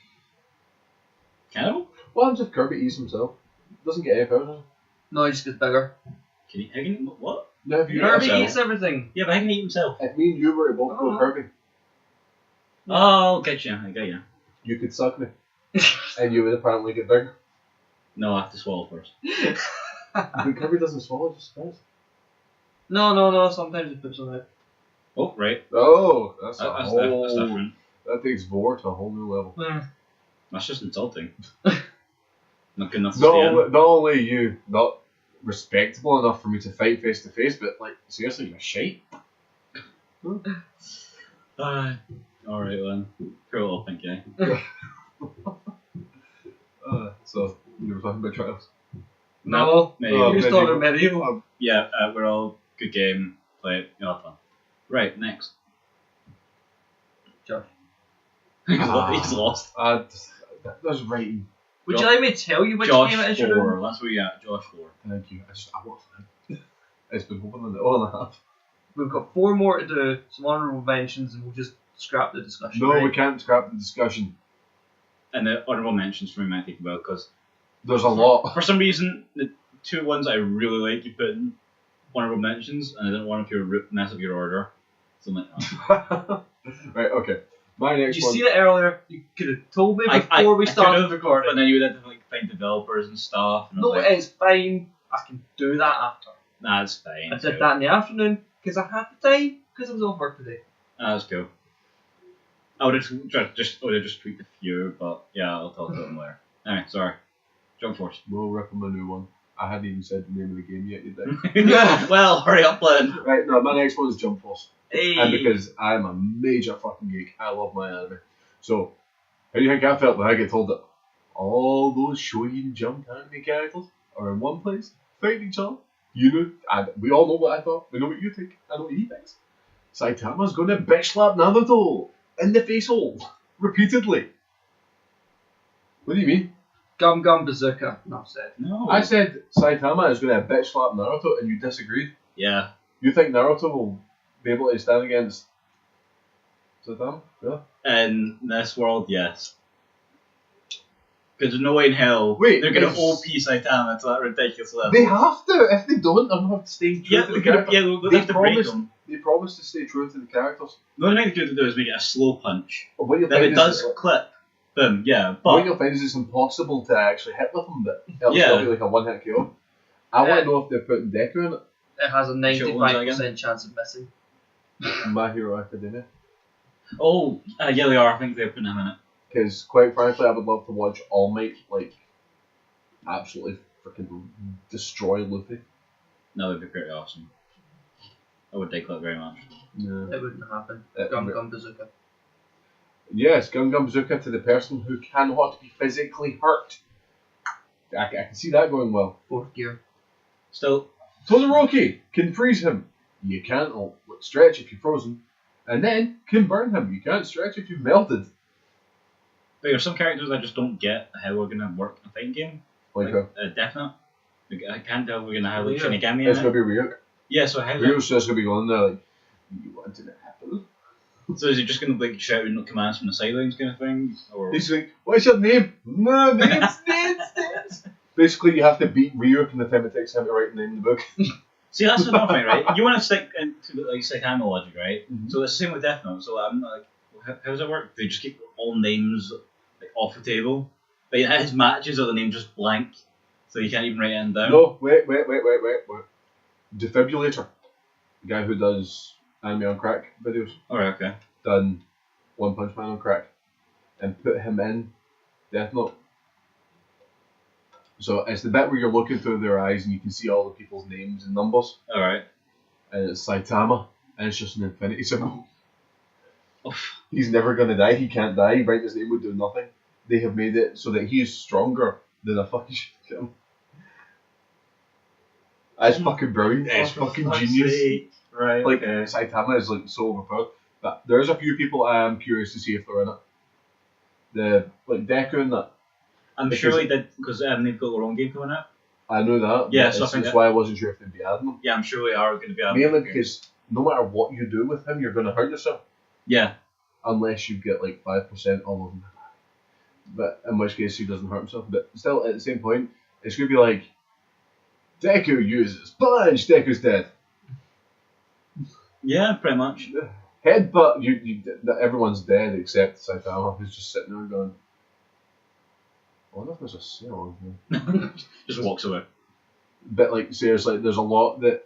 Cannibal? What happens if Kirby eats himself? Doesn't get any powers. No, he just gets bigger. Can he? How can he? What? No, if you Kirby himself. eats everything. Yeah, but how can he eat himself? if me and you were to both Oh. go Kirby, Oh, get you. I get you. you could suck me, and you would apparently get bigger. No, I have to swallow first. But Kirby doesn't swallow, just spits. No. Sometimes he puts on it. Oh, right. Oh, that's That's whole. different. That takes Vor to a whole new level. That's just insulting. Not good enough to Not stay in. only, not only are you not respectable enough for me to fight face to face, but like seriously, you're shite. Alright then. Cool little pink guy. So you were talking about trials. No, Medieval. you're Medieval. talking medieval. Yeah, we're all good game. Play it. You'll have fun. Right, next. Josh. He's lost. That's writing. Would you like me to tell you which Josh game it is 4. you're doing? That's where you at. Josh 4. Thank you. I want to. It's been open an hour and a half. We've got 4 more to do, some honourable mentions, and we'll just scrap the discussion. No, right? we can't scrap the discussion. And the honourable mentions for me might take a while because There's a lot. for some reason the 2 ones I really like you put in honourable mentions and I didn't want to mess up your order. So I'm like, oh. Right. Okay. My Did next you one. see that earlier? You could have told me I before we started could've, recording. But then you would have to like find developers and stuff. And I No, was like, it's fine. I can do that after. nah, it's fine. I it's did cool. that in the afternoon because I had the time because I was off work today. Nah, that's cool. I would have just tweaked a few, but yeah, I'll talk about them later. Anyway, sorry. Jump Force. We'll rip on a new one. I hadn't even said the name of the game yet. You did. Well, hurry up, Len. Right. No, my next one is Jump Force. Hey. And because I'm a major fucking geek, I love my anime. So, how do you think I felt when I get told that all those Shonen Jump anime characters are in one place, fighting each other? You know, and we all know what I thought. We know what you think. I know what he thinks. Saitama's gonna bitch slap Naruto in the face hole repeatedly. What do you mean? Gum Gum Bazooka. Enough said. No. I said Saitama is gonna bitch slap Naruto, and you disagreed. Yeah. You think Naruto will be able to stand against Saitama? Yeah. In this world, yes. Because there's no way in hell Wait, they're going to is- OP Saitama to that ridiculous level. They have to. If they don't, I'm gonna have to stay true yeah, to we the could have, character. yeah, we'll They have to break promised- them. They promise to stay true to the characters. The only thing they could do is make it a slow punch. But what you'll Then find it does is clip them, yeah, what but you'll find is it's impossible to actually hit with them, but it'll Yeah. still be like a one-hit KO. I want Yeah. to know if they're putting Deku in it. It has a Sure, what was that 95% chance of missing. My Hero Academia. oh, yeah, they are. I think they're putting him in it. Because quite frankly, I would love to watch All Might like absolutely freaking destroy Luffy. No, that'd be pretty awesome. I would dig that very much. Yeah. It wouldn't happen. It- Gum Gum Bazooka. Yes, Gun Gun Bazooka to the person who cannot be physically hurt. I can see that going well. Fourth gear. Still, Todoroki can freeze him. You can't stretch if you're frozen. And then can burn him. You can't stretch if you've melted. but there's some characters I just don't get how we're gonna work in a fighting game. Like Definite. Like, I can't tell we're gonna have like Ryuk. Shinigami it's in going it. to be Ryuk. Yeah, so how? Ryuk's just going to be going there like, you want an apple? So is he just gonna be like shouting commands from the sidelines kind of thing, or? He's like, what's your name? No, names. Basically, you have to beat Ryuk in the time it takes him to write the name in the book. See, that's another thing, right? You want to stick into like psychoanalytic logic, right? Mhm. So it's the same with Death Note. So I'm like, how does it work? They just keep all names like off the table. But his matches are the name just blank, so you can't even write it down. No, wait. Defibrillator. The guy who does anime on crack videos. Alright, okay. Done One Punch Man on crack. And put him in Death Note. So it's the bit where you're looking through their eyes and you can see all the people's names and numbers. Alright. And it's Saitama. And it's just an infinity symbol. Oof. He's never going to die. He can't die. Writing his name would do nothing. They have made it so that he's stronger than a fucking Shinigami. That's fucking brilliant. It's fucking genius. Right. Like, okay. Saitama is like so overpowered. But there's a few people I am curious to see if they're in it. Deku and that. I'm because- sure they did because they've got their own game coming out. I know that. Yeah, but so I think that's that- why I wasn't sure if they'd be adding them. Yeah, I'm sure they are going to be. Mainly because no matter what you do with him, you're going to hurt yourself. Yeah. Unless you get like 5% all of them. But in which case he doesn't hurt himself. But still, at the same point, it's going to be like, Deku uses punch, Deku's dead. Yeah, pretty much. Headbutt, everyone's dead except Saitama, who's just sitting there going, I wonder if there's a sale on here. Just walks away. But like, seriously, there's a lot that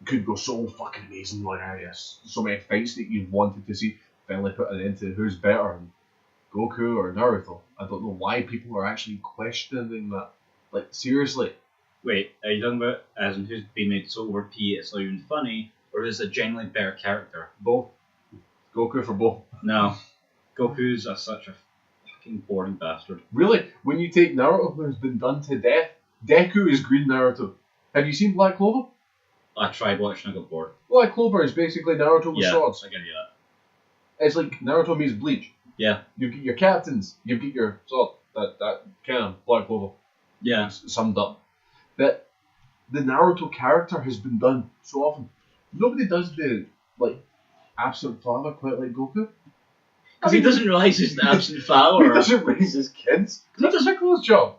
could go so fucking amazing. Like, yes, so many fights that you've wanted to see finally put an end to. Who's better, Goku or Naruto? I don't know why people are actually questioning that. Like, seriously. Wait, are you talking about as in who's been made so OP it's not even funny, or is it a genuinely better character? Both. Goku for both. No. Goku's such a fucking boring bastard. Really? When you take Naruto, who's been done to death, Deku is Green Naruto. Have you seen Black Clover? I tried watching, I got bored. Black Clover is basically Naruto with Yeah, swords. I give you that. It's like Naruto meets Bleach. Yeah. You get your captains, you get your sword. That kind of Black Clover. Yeah. Summed up. But the Naruto character has been done so often. Nobody does the absent father quite like Goku. Because he doesn't realise he's an absent father. He doesn't raise his kids. He does a close job.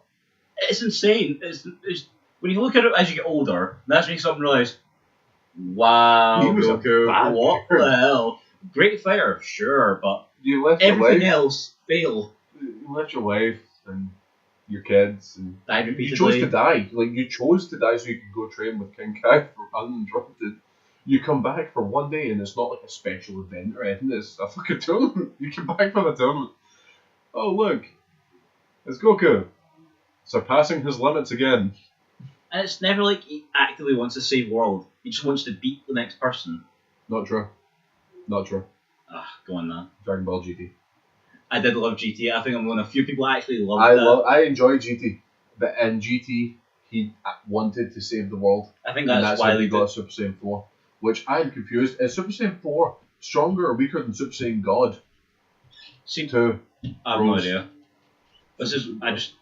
It's insane. It's when you look at it as you get older, that's when you start to realise, wow, He was a Goku, bad what player. the hell? Great fighter, sure, but You left your everything wife. else fail. You left your wife and your kids and Died you repeatedly. chose to die. Like, you chose to die so you could go train with King Kai for uninterrupted. You come back for one day and it's not like a special event or anything. It's a fucking tournament. You come back from the tournament. Oh look, it's Goku surpassing his limits again. And it's never like he actively wants to save the world. He just wants to beat the next person. Not true. Not true. Ah, go on then. Dragon Ball GT. I did love GT. I think I'm one of the few people that actually loved that. I enjoy GT, but in GT he wanted to save the world, I think and that's that's why how they he got got. Super Saiyan 4. Which I'm confused. Is Super Saiyan 4 stronger or weaker than Super Saiyan God? See, 2. I have no Rose. idea. This is I just.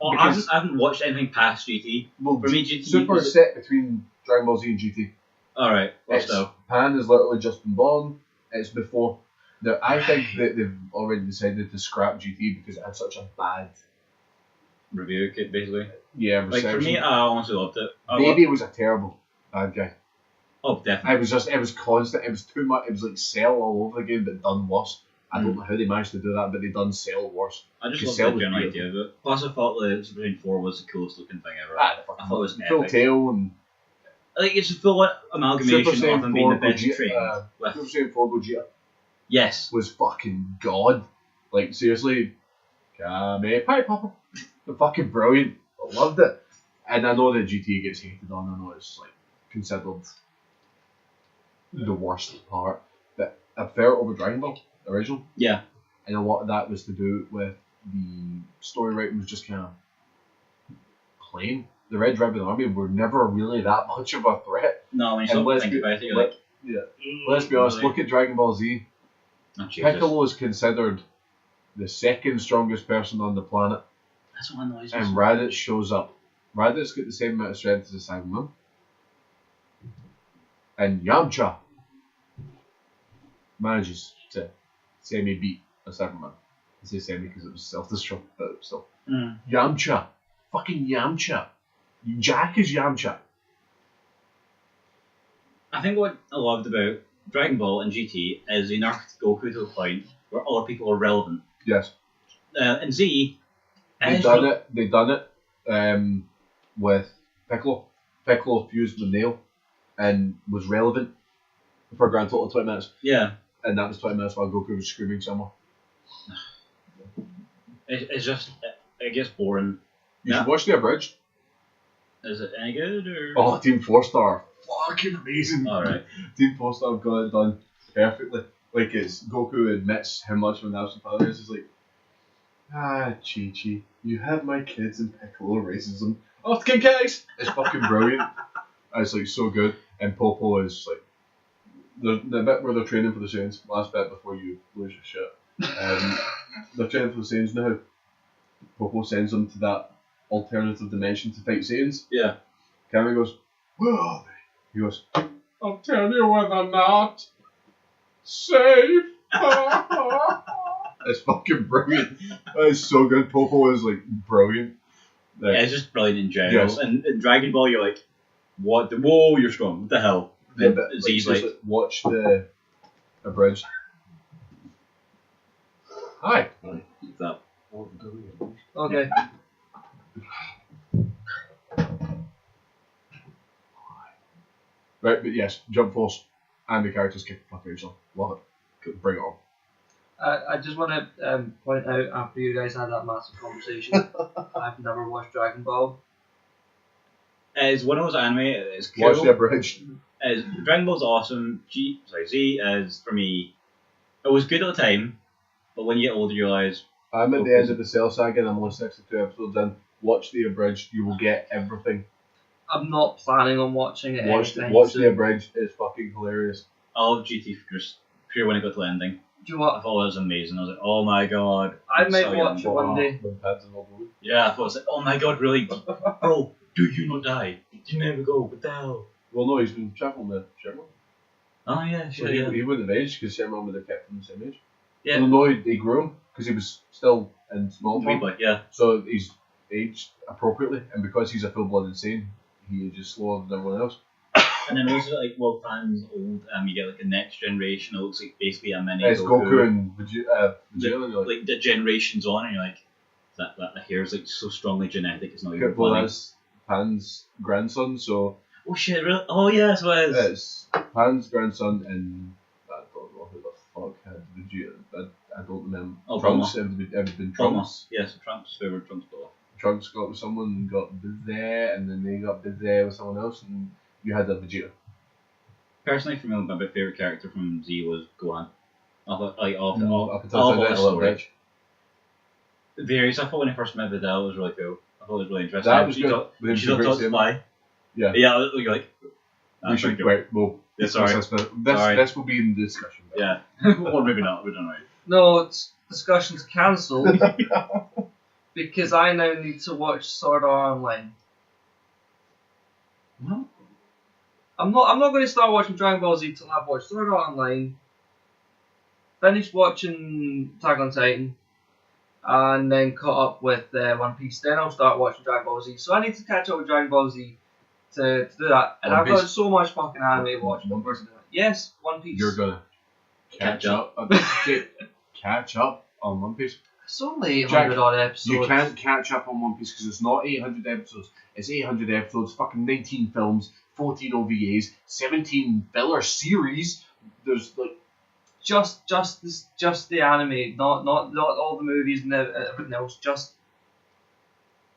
Because- I haven't watched anything past GT. Well, For me, GT Super was- is set between Dragon Ball Z and GT. Alright, well, It's- so. Pan has literally just been born. It's before. Now, I think that they've already decided to scrap GT because it had such a bad Review kit, basically. reception. Like, for me, I honestly loved it. Baby was a terrible bad guy. Oh, definitely. It was constant. It was too much. It was like Cell all over again, but done worse. I don't know how they managed to do that, but they done Cell worse. I just the loved cell the was general beautiful. idea of it. Plus, I thought the Super Saiyan 4 was the coolest looking thing ever. Ah, I thought it was full epic. tail and Like, it's a full amalgamation Super Saiyan of them being the 4 best Gogeta, trained. With, Super Saiyan 4 Gogeta yes. was fucking god. Like, seriously, Kame Pie Popper. Fucking brilliant. I loved it. And I know that GT gets hated on. I know it's like considered the worst part. But I prefer it over Dragon Ball original, Yeah. and a lot of that was to do with the story writing was just kind of plain. The Red Ribbon Army were never really that much of a threat. No, when you And stop let's thinking be- about it, you're let- like, Let's be honest, really? look at Dragon Ball Z. Oh, Jesus. Piccolo is considered the second strongest person on the planet, That's what annoys me. and so Raditz shows up. Raditz got the same amount of strength as a Cyberman. And Yamcha manages to semi-beat a Cyberman. I say semi because it was self-destruct, but still. Mm. Yamcha. Fucking Yamcha. Jack is Yamcha. I think what I loved about Dragon Ball and GT is they nerfed Goku to the point where other people are relevant. Yes. And Z, They done it with Piccolo. Piccolo fused with Nail and was relevant for a grand total of 20 minutes. Yeah, And that was 20 minutes while Goku was screaming somewhere. it's just it gets boring. You Yeah. should watch the abridged. Is it any good or? Oh, Team 4-Star. Fucking amazing. All right. Team 4-Star got it done perfectly. Like, it's Goku admits how much of an absolute father is. It's like, Chi-Chi, you have my kids and Piccolo races them. Oh, King Case! It's fucking brilliant. It's like so good. And Popo is like, the bit where they're training for the Saiyans, last bit before you lose your shit. They're training for the Saiyans now. Popo sends them to that alternative dimension to fight Saiyans. Yeah. Cammy goes, where are they? He goes, I'll tell you when they're not safe. It's fucking brilliant. It's so good. Popo is like brilliant. Like, Yeah, it's just brilliant in general. Yes. And in Dragon Ball, you're like, what? Whoa, you're strong. What the hell? yeah, And but, Z's seriously, like, watch the abridged. Hi. what's up? Okay. Right, but yes, Jump Force and the characters kick the fuck out of each other. Love it. Bring it on. I just want to point out, after you guys had that massive conversation, I've never watched Dragon Ball. It's one of those anime. It's cool. Watch the abridged. Dragon Ball's awesome. Z is, for me, it was good at the time, but when you get older, you realise, I'm at the end of the Cell Saga and I'm only 62 episodes in. Watch the abridged. You will get everything. I'm not planning on watching it. Watch anytime the soon. abridged. It's fucking hilarious. I love GT just pure when I got to the ending. Do you know I what? thought it was amazing. I was like, oh my god. I I'm might so watch young. it one day. When Pad's in all blue. Yeah, I thought it was like, oh my god, really? Bro, do you not die? You never go. What the hell? Well, no, he's been travelling with Sherman. Oh yeah, So sure, he, yeah. he wouldn't have aged because Sherman would have kept him the same age. Yeah. Well, no, he grew him because he was still in small Wee form. boy, yeah. So he's aged appropriately, and because he's a full-blooded insane, he ages slower than everyone else. And then also like, well, fans old, you get like a next generation. It looks like basically a mini It's Goku and Vegeta, and you're like, like the generations on, and you're like, that the hair is like so strongly genetic. It's not even well, funny. that's Pan's grandson, so Oh shit! Really? Oh yeah, that's what it is. it's Pan's grandson, and I don't know who the fuck had Vegeta. I don't remember. Oh, Trunks, it would have been Trunks. Almost. Yes, Trunks. Whoever Trunks got off. Trunks got with someone and got Bizet, and then they got Bizet with someone else, and you had a Vegeta. Personally, for me, my favourite character from Z was Gohan. I thought, like, Up until all I said that, the I love story. Bitch. Varies. I thought when I first met Vidal, it was really cool. I thought it was really interesting. That was She good. taught- We had She some great taught to scenes. fly. Yeah. Yeah, you're like, We that's should pretty wait. Well, Yeah, sorry. This Sorry. will be in the discussion. cool. Yeah. Or maybe not. We don't know. No, it's discussion's cancelled because I now need to watch Sword Art Online. What? I'm not going to start watching Dragon Ball Z till I've watched Sword Art Online, finished watching Attack on Titan, and then caught up with One Piece. Then I'll start watching Dragon Ball Z. So I need to catch up with Dragon Ball Z to do that. And One I've got Piece. so much fucking anime to watch. One Piece. Yes, One Piece. You're gonna catch Catch up. Catch up on One Piece. It's only 800 odd episodes. You can't catch up on One Piece because it's not 800 episodes. It's 800 episodes, fucking 19 films, 14 OVAs, 17 filler series. There's like Just the anime, not all the movies and everything else. Just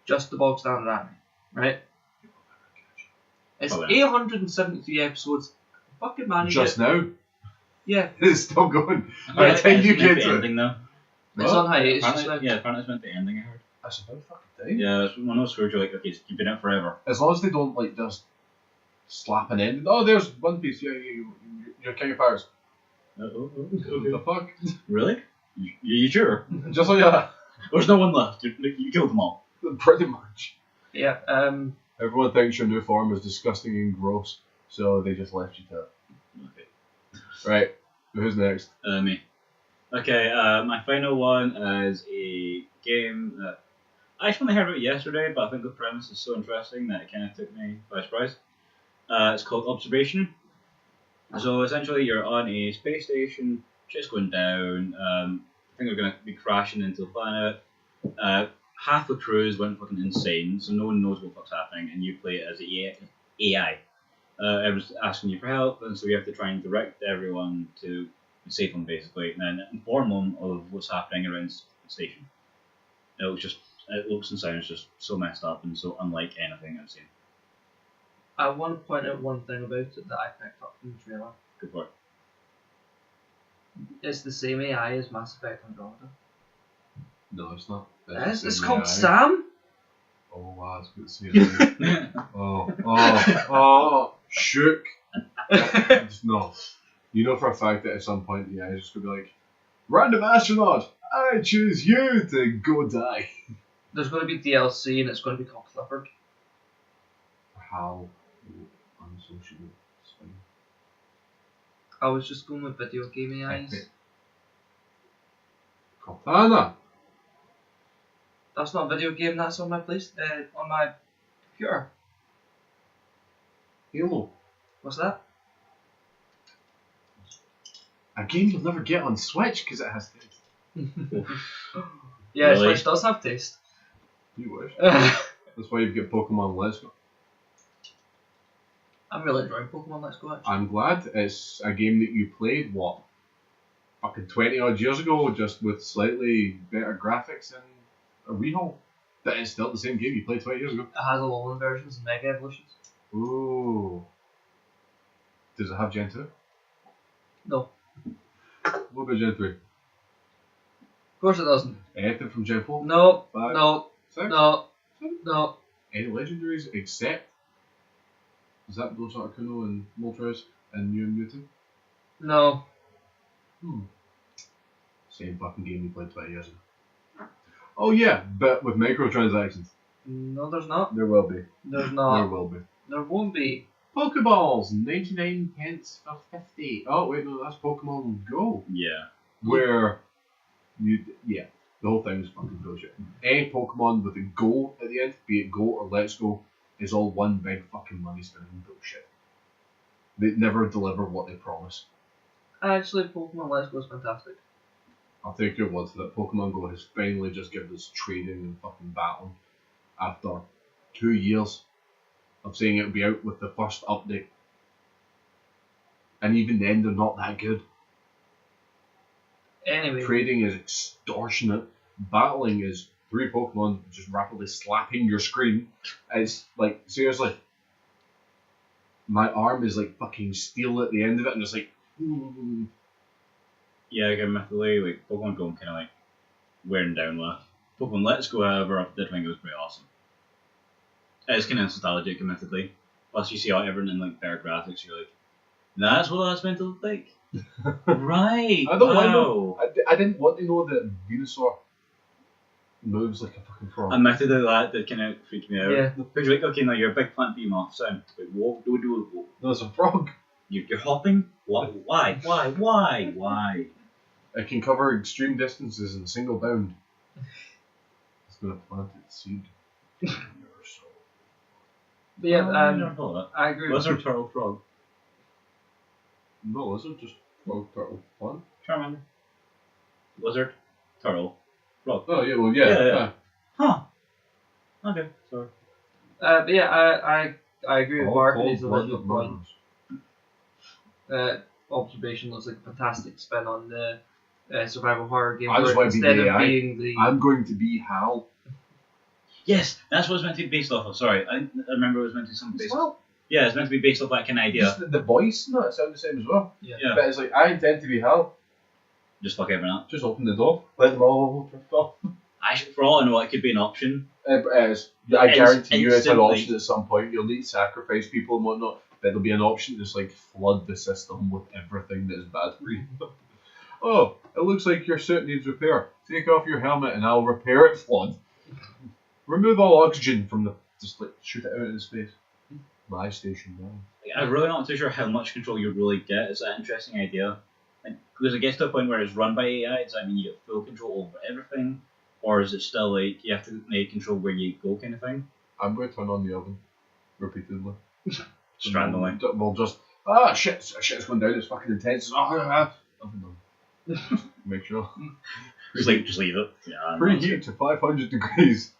the bog standard anime, right? It's Probably 873 episodes. Fucking manage just it. now. Yeah. It's still going. Yeah, By the time It's you meant to get be to it. ending though. It's on hiatus just Apparently, now. yeah, apparently it's meant to be ending. I heard. That's about fucking time. Yeah, it's one of those where you're like, okay, it's been out forever. As long as they don't like just slap an end. Oh, there's One Piece. Yeah, you're King of Pirates. What the fuck? Really? You sure? Just like that. There's no one left. You killed them all. Pretty much. Yeah. Everyone thinks your new form is disgusting and gross, so they just left you to it. Okay. Right. Who's next? Me. Okay, my final one is a game that I actually only heard about yesterday, but I think the premise is so interesting that it kind of took me by surprise. It's called Observation. So essentially, you're on a space station, shit's going down. I think we're going to be crashing into the planet. Half the crews went fucking insane, so no one knows what the fuck's happening, and you play it as an AI. Everyone's asking you for help, and so you have to try and direct everyone to a safe one, basically, and then inform them of what's happening around the station. It looks and sounds just so messed up and so unlike anything I've seen. I want to point out one thing about it that I picked up from the trailer. Good for it. It's the same AI as Mass Effect Andromeda. No, it's not. It's called Sam? Oh, wow, it's good to see it. Shook. No. You know for a fact that at some point the AI is just going to be like, random astronaut, I choose you to go die. There's going to be DLC and it's going to be called Clifford. How unsociable. It's fine. I was just going with video game AIs. Epic. Cortana. That's not a video game, that's on my on my computer. Halo. What's that? A game you'll never get on Switch because it has taste. Yeah, Really? Switch does have taste. You wish. That's why you get Pokemon Let's Go. I'm really enjoying Pokemon Let's Go actually. I'm glad it's a game that you played, what, fucking 20 odd years ago, just with slightly better graphics and a rehaul. That is still the same game you played 20 years ago. It has Alolan versions and Mega Evolutions. Ooh. Does it have Gen 2? No. What about Gen 3? Of course it doesn't. Anything from Gen 4? No, 5? no, 6? no, 7? no. Any legendaries except Zapdos, Articuno, and Moltres and Mew and Mewtwo? No. Same fucking game you played 20 years ago. Oh yeah, but with microtransactions. No, there's not. There will be. There's There not. will be. There won't be. Pokeballs, 99 pence for 50. Oh wait, no, that's Pokemon Go. Yeah. Where the whole thing is fucking bullshit. Any Pokemon with a Go at the end, be it Go or Let's Go, is all one big fucking money spending bullshit. They never deliver what they promise. Actually, Pokemon Let's Go is fantastic. I'll take your word for that. Pokemon Go has finally just given us trading and fucking battling after 2 years of saying it'll be out with the first update. And even then, they're not that good. Anyway, Trading is extortionate. Battling is 3 Pokemon just rapidly slapping your screen. It's like, seriously. My arm is like fucking steel at the end of it, and just like, Yeah, again, mythically, like, Pokemon Go kind of like wearing down with. Pokemon Let's Go, however, I did think it was pretty awesome. It's kind of nostalgic, admittedly. Plus, you see all everything in like better graphics, you're like, that's what that's meant to look like. Right. I don't want to wow. know. I didn't want to know that Venusaur moves like a fucking frog. Admittedly, that kind of freaked me out. yeah. Because you're like, okay, now you're a big plant beam off, so wait, what do we do? No, it's a frog. You're hopping? Why? Why? It can cover extreme distances in a single bound. It's gonna plant its seed in your soul. But yeah, I never thought of I agree that. with Lizard, turtle, frog. No, lizard, just frog, turtle, plant. Charmander. Lizard, turtle, frog. Oh yeah, well yeah. Huh. Okay, sorry. But yeah, I agree with All Mark and his cold-blooded original point. murderers. Observation looks like a fantastic spin on the survival horror game. I just where want to be instead the of AI. being the I'm going to be Hal. Yes, that's what it's meant to be based off of. Sorry, I remember it was meant to be something based off. well, Yeah, it's meant to be based off that kind of idea. Just the voice and that sound the same as well. Yeah. Yeah. But it's like, I intend to be Hal. Just fuck everyone up. Just open the door. Let them all drift off. Actually, for all I know, it could be an option. I guarantee you it's an Instantly. option at some point. You'll need to sacrifice people and whatnot. But there'll be an option to just like flood the system with everything that's bad for you. Oh, it looks like your suit needs repair. Take off your helmet and I'll repair it, flood. Remove all oxygen from the... Just like shoot it out in space. My station now. I'm really not too sure how much control you really get. It's an interesting idea. Because it gets to a point where it's run by AI, does that mean you get full control over everything? Or is it still like you have to make control where you go kind of thing? I'm going to turn on the oven repeatedly. Just randomly. We'll just... shit's going down, it's fucking intense. Oven done. Make sure. Just leave it. Yeah, Preheat to 500 degrees.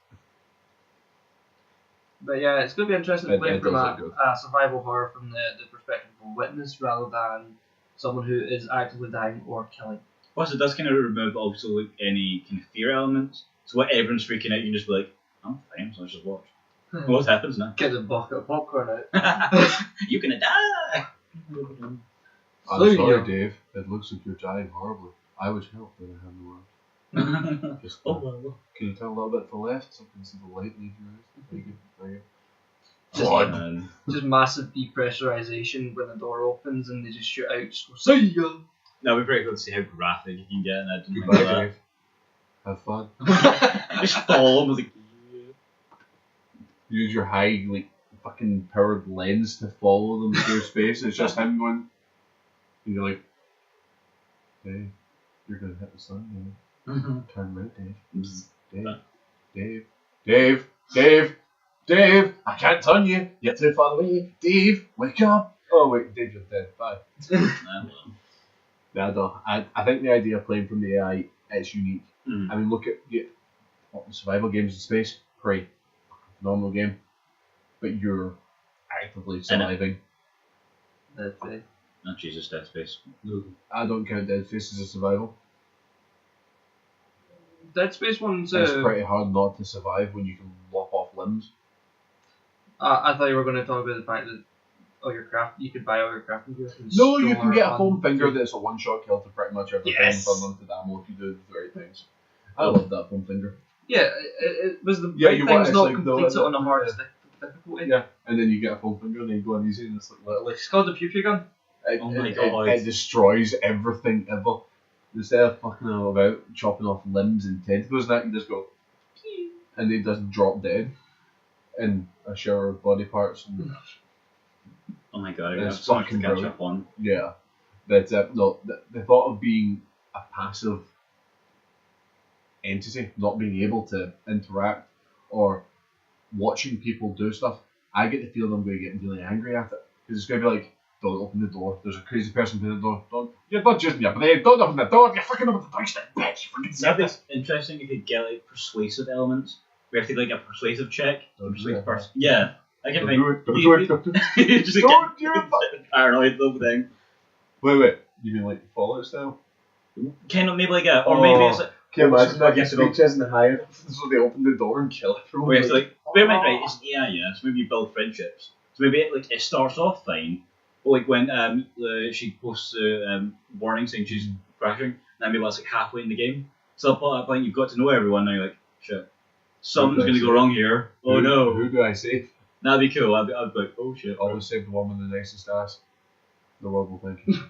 But yeah, it's going to be interesting to play It from does look a survival horror from the perspective of a witness rather than someone who is actively dying or killing. Plus, it does kind of remove also like, any kind of fear elements. So when everyone's freaking out, you can just be like, "I'm fine, so let's just watch." What happens now? Get a bucket of popcorn out. You're gonna die. I'm So sorry, young. Dave. It looks like you're dying horribly. I was helped, but I have no words. Just, Oh well. can you turn a little bit to the left so I can see the light leave your eyes? Very good. Very good. Just, Man. just massive depressurization when the door opens and they just shoot out. Just go, see ya! That would be pretty cool to see how graphic you can get, and I didn't think Goodbye, of Dave. Have fun. that. Just follow him with like. Use your high, like, fucking powered lens to follow them through space. It's just him going. And you're like, Dave, you're gonna hit the sun, Dave. Turn right, Dave. Dave. Dave. Dave. Dave. I can't turn you. You're too far away. Dave, wake up. Oh wait, Dave, you're dead. Bye. Yeah, no. I think the idea of playing from the AI is unique. Mm. I mean, look at survival games in space. Great, phenomenal game, but you're actively surviving. That's it. Oh Jesus, Dead Space. I don't count Dead Space as a survival. Dead Space one's. It's pretty hard not to survive when you can lop off limbs. I thought you were going to talk about the fact that you could buy all your crafting gear. and No, you can store get a on- foam finger that's a one-shot kill to pretty much everything Yes. with unlimited ammo if you do the right things. I love that foam finger. Yeah, it was the Yeah, right you things want- it's not like complete it the- on the hardest difficulty. Yeah, and then you get a foam finger and then you go on easy and it's like literally It's called the Pew Pew gun. Oh my God. it destroys everything ever. Instead of fucking about chopping off limbs and tentacles and that, you just go and they just drop dead in a shower of body parts. And, Oh my god, I It's have so much to fucking catch brilliant. up on. yeah, but no, the thought of being a passive entity, not being able to interact or watching people do stuff, I get the feeling I'm going to get really angry at it because it's going to be like, don't open the door. There's a crazy person behind the door. You're not using your brain. Don't open the door. You're fucking open the joystick, bitch. You fucking That'd this. be interesting if you could get like persuasive elements. We have to like a persuasive check. Don't do Persuasive it. person. Yeah. I can Don't do it. Don't you- do it. Don't do it. just Don't do it. paranoid little thing. Wait. You mean like Fallout style? Kind of maybe like a, or maybe it's like, Can you imagine that? I guess Your speech isn't higher. So they open the door and kill everyone. where it's like, bear in mind, right, it's AI, yeah, so maybe you build friendships. So maybe like it starts off fine, but like when she posts a warning saying she's crashing, then maybe that's like halfway in the game. So at that point you've got to know everyone, now you're like, shit, something's going to go wrong here. Oh no. Who do I save? That'd be cool. I'd be like, oh shit. Always save the one with the nicest ass. The world will thank you.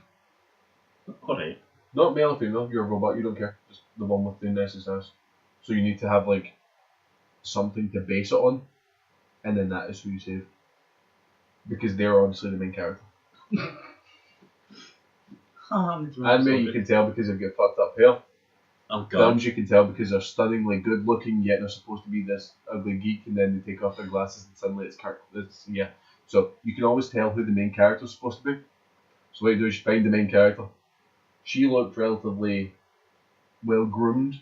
Alright. Not male or female, you're a robot, you don't care. Just the one with the nicest ass. So you need to have like something to base it on, and then that is who you save. Because they're obviously the main character. Anime you can tell because they've got fucked up hair. Oh god. Films you can tell because they're stunningly good looking, yet they're supposed to be this ugly geek, and then they take off their glasses and suddenly it's yeah. So you can always tell who the main character is supposed to be. So what you do is you find the main character. She looked relatively well groomed,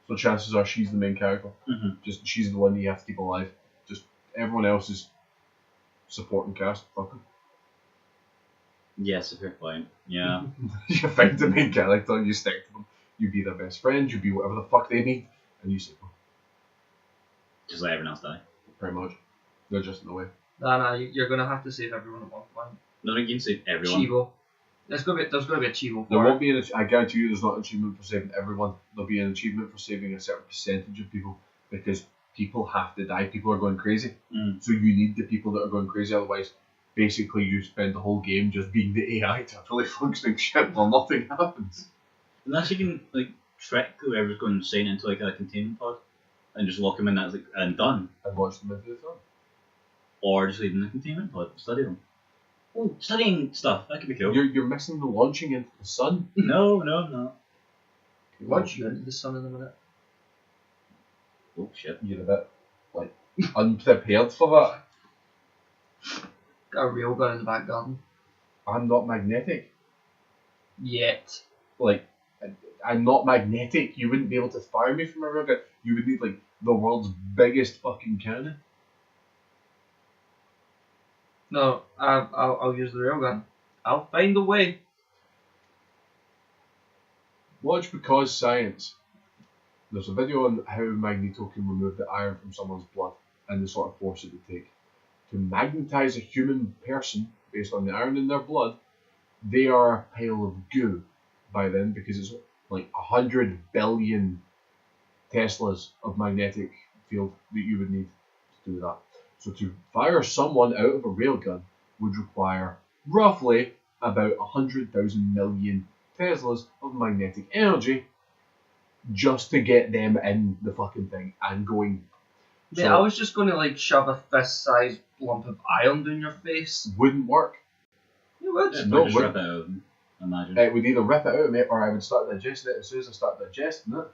so chances are she's the main character. Mhm. Just she's the one you have to keep alive. Just everyone else is supporting cast. Fuck 'em. Yes, a fair point. Yeah. You find the main character and you stick to them. You be their best friend. You be whatever the fuck they need, and you save them. Just let everyone else die. Pretty much. They're just in the way. Nah, you're gonna have to save everyone at one point. No, you can save everyone. Chivo. There's gonna be a Chivo. There won't be I guarantee you there's not an achievement for saving everyone. There'll be an achievement for saving a certain percentage of people because people have to die. People are going crazy. So you need the people that are going crazy. Otherwise, basically you spend the whole game just being the AI to a fully functioning ship while nothing happens. Unless you can like trick whoever's going insane into like a containment pod and just lock them in that and done. And watch them into the sun. Or just leave them in the containment pod and study them. Oh, studying stuff, that could be cool. You're missing the launching into the sun. No, no. Launch you into the sun in a minute. Oh shit. You're a bit like unprepared for that. Got a railgun in the back garden. I'm not magnetic. Yet. Like, I'm not magnetic. You wouldn't be able to fire me from a railgun. You would need like the world's biggest fucking cannon. No, I'll use the railgun. I'll find a way. Watch Because Science. There's a video on how Magneto can remove the iron from someone's blood and the sort of force it would take. To magnetize a human person based on the iron in their blood, they are a pile of goo by then because it's like 100 billion Teslas of magnetic field that you would need to do that. So to fire someone out of a railgun would require roughly about 100,000 million Teslas of magnetic energy just to get them in the fucking thing and going. Mate, I was just going to like shove a fist-sized lump of iron down your face. Wouldn't work. You would. Yeah, No, just would- rip it out, imagine. It would either rip it out, mate, or I would start digesting it. As soon as I start digesting it,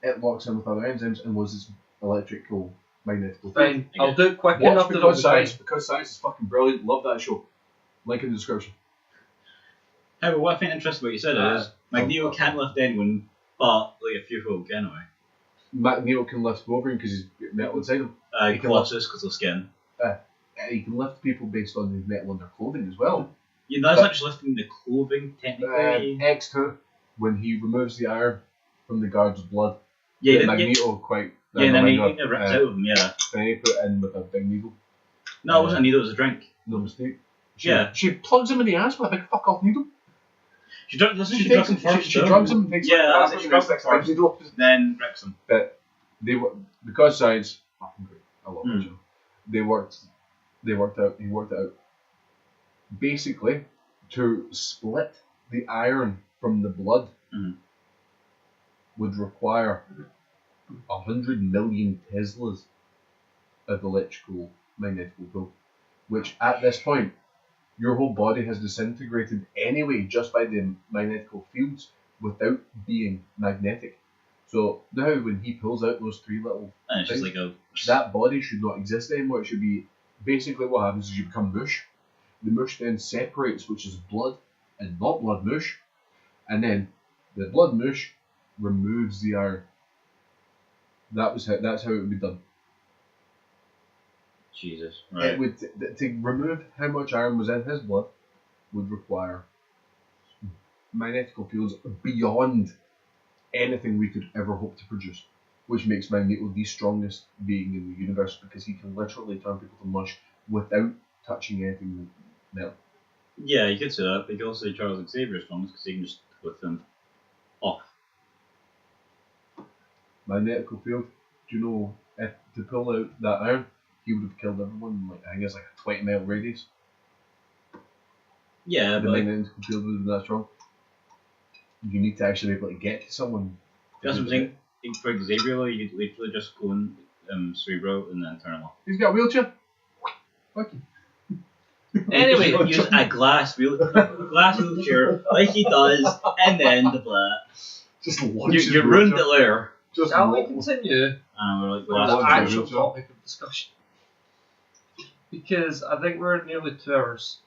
it locks in with other enzymes and loses electrical magnetical field. Fine. I'll do it quick Watch enough that it'll Because be Science. fine. Because Science is fucking brilliant. Love that show. Link in the description. However, what I find interesting what you said is Magneto can't lift anyone, but like a few folk anyway. Magneto can lift Wolverine because he's got metal inside him. He can Colossus because of skin. He can lift people based on the metal in their clothing as well. Yeah, that's not just lifting the clothing technically. X2, when he removes the iron from the guard's blood, Yeah, Magneto quite. yeah, then he Magneto, rips out of them. Yeah. Then he put it in with a big needle. No, it wasn't a needle. It was a drink. No mistake. Yeah. She plugs him in the ass with a big fuck off needle. She drugs him first. She drugs him. Takes Yeah, him she drugs him first. needle. Then rips him. But they were Because Science. Fucking great. I love that show. He worked it out. Basically, to split the iron from the blood would require 100 million Teslas of electrical magnetical field, which at this point your whole body has disintegrated anyway just by the magnetical fields without being magnetic. So now when he pulls out those three little And it's just things, like a. that body should not exist anymore. It should be basically what happens is you become mush. The mush then separates, which is blood and not blood mush, and then the blood mush removes the iron. That's how it would be done. Jesus. Right. It would to remove how much iron was in his blood would require magnetical fields beyond anything we could ever hope to produce, which makes Magneto the strongest being in the universe because he can literally turn people to mush without touching anything metal. Yeah, you could say that, but you could also say Charles Xavier's strongest because he can just lift them off. Magnetical field. Do you know if to pull out that iron, he would have killed everyone in like I think it's like a 20-mile radius. Yeah, The but like, magnetical field would have been that strong. You need to actually be able to get to someone. that's what I'm saying. For Xavier, though, you could literally just go in Cerebro and then turn him off. He's got a wheelchair. Fuck you. Anyway, use a glass wheelchair like he does, and then the blah. Just launch You ruined it there. Just Shall we launch- continue And we're like, with the Launch glass. it. actual wheelchair. topic of discussion? Because I think we're at nearly 2 hours.